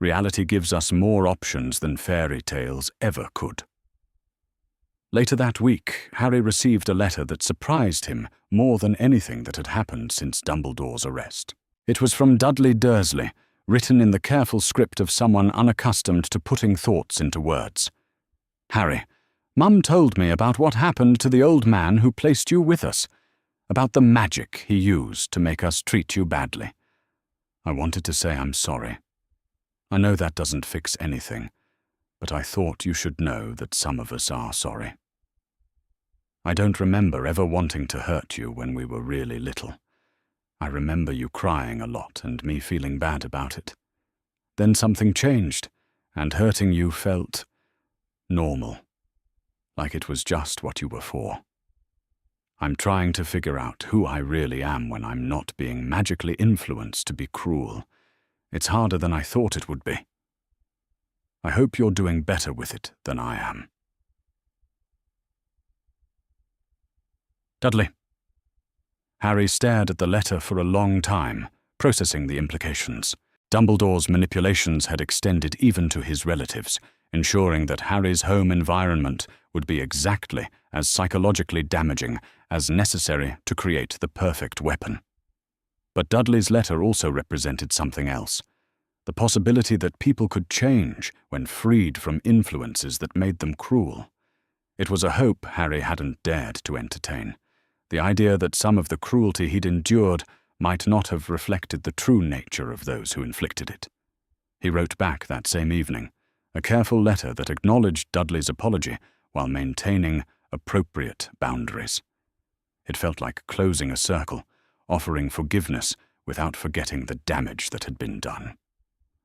Reality gives us more options than fairy tales ever could." Later that week, Harry received a letter that surprised him more than anything that had happened since Dumbledore's arrest. It was from Dudley Dursley, written in the careful script of someone unaccustomed to putting thoughts into words. Harry, Mum told me about what happened to the old man who placed you with us, about the magic he used to make us treat you badly. I wanted to say I'm sorry. I know that doesn't fix anything, but I thought you should know that some of us are sorry. I don't remember ever wanting to hurt you when we were really little. I remember you crying a lot and me feeling bad about it. Then something changed, and hurting you felt normal, like it was just what you were for. I'm trying to figure out who I really am when I'm not being magically influenced to be cruel. It's harder than I thought it would be. I hope you're doing better with it than I am. Dudley. Harry stared at the letter for a long time, processing the implications. Dumbledore's manipulations had extended even to his relatives, ensuring that Harry's home environment would be exactly as psychologically damaging as necessary to create the perfect weapon. But Dudley's letter also represented something else, the possibility that people could change when freed from influences that made them cruel. It was a hope Harry hadn't dared to entertain, the idea that some of the cruelty he'd endured might not have reflected the true nature of those who inflicted it. He wrote back that same evening, a careful letter that acknowledged Dudley's apology while maintaining appropriate boundaries. It felt like closing a circle, offering forgiveness without forgetting the damage that had been done.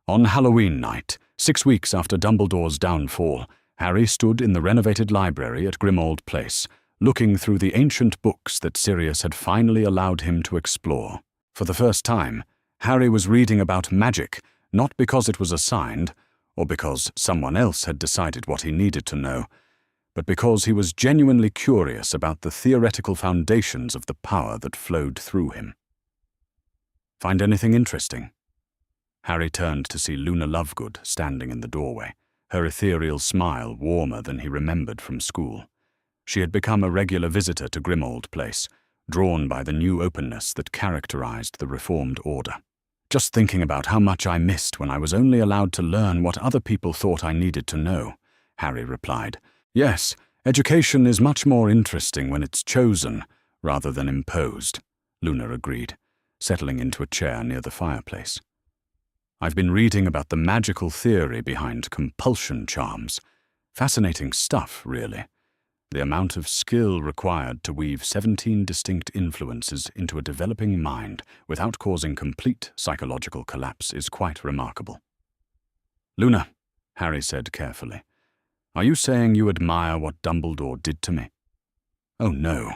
On Halloween night, 6 weeks after Dumbledore's downfall, Harry stood in the renovated library at Grimmauld Place, looking through the ancient books that Sirius had finally allowed him to explore. For the first time, Harry was reading about magic, not because it was assigned, or because someone else had decided what he needed to know, but because he was genuinely curious about the theoretical foundations of the power that flowed through him. Find anything interesting? Harry turned to see Luna Lovegood standing in the doorway, her ethereal smile warmer than he remembered from school. She had become a regular visitor to Grimmauld Place, drawn by the new openness that characterized the Reformed Order. Just thinking about how much I missed when I was only allowed to learn what other people thought I needed to know, Harry replied. Yes, education is much more interesting when it's chosen rather than imposed, Luna agreed, settling into a chair near the fireplace. I've been reading about the magical theory behind compulsion charms. Fascinating stuff, really. The amount of skill required to weave 17 distinct influences into a developing mind without causing complete psychological collapse is quite remarkable. Luna, Harry said carefully, are you saying you admire what Dumbledore did to me? Oh no,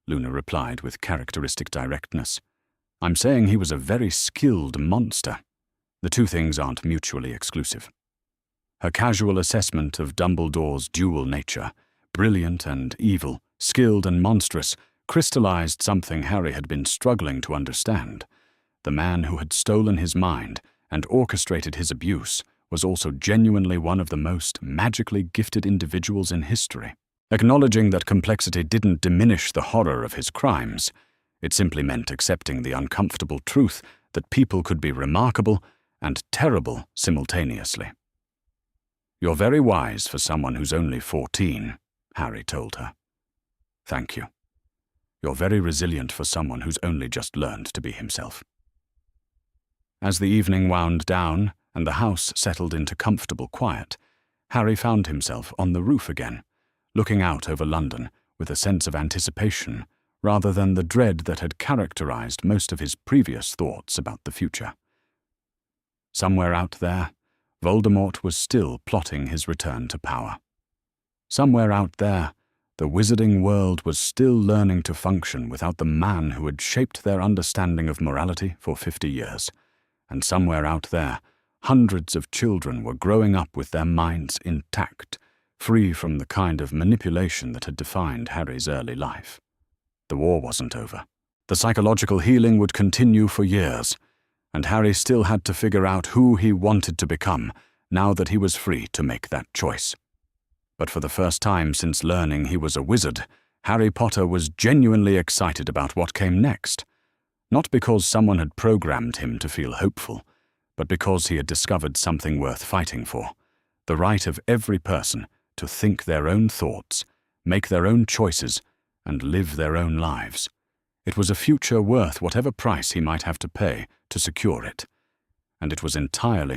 Luna replied with characteristic directness. I'm saying he was a very skilled monster. The two things aren't mutually exclusive. Her casual assessment of Dumbledore's dual nature, brilliant and evil, skilled and monstrous, crystallized something Harry had been struggling to understand. The man who had stolen his mind and orchestrated his abuse was also genuinely one of the most magically gifted individuals in history. Acknowledging that complexity didn't diminish the horror of his crimes, it simply meant accepting the uncomfortable truth that people could be remarkable and terrible simultaneously. You're very wise for someone who's only 14, Harry told her. Thank you. You're very resilient for someone who's only just learned to be himself. As the evening wound down and the house settled into comfortable quiet, Harry found himself on the roof again, looking out over London with a sense of anticipation rather than the dread that had characterized most of his previous thoughts about the future. Somewhere out there, Voldemort was still plotting his return to power. Somewhere out there, the wizarding world was still learning to function without the man who had shaped their understanding of morality for 50 years. And somewhere out there, hundreds of children were growing up with their minds intact, free from the kind of manipulation that had defined Harry's early life. The war wasn't over. The psychological healing would continue for years, and Harry still had to figure out who he wanted to become now that he was free to make that choice. But for the first time since learning he was a wizard, Harry Potter was genuinely excited about what came next. Not because someone had programmed him to feel hopeful, but because he had discovered something worth fighting for: the right of every person to think their own thoughts, make their own choices, and live their own lives. It was a future worth whatever price he might have to pay to secure it. And it was entirely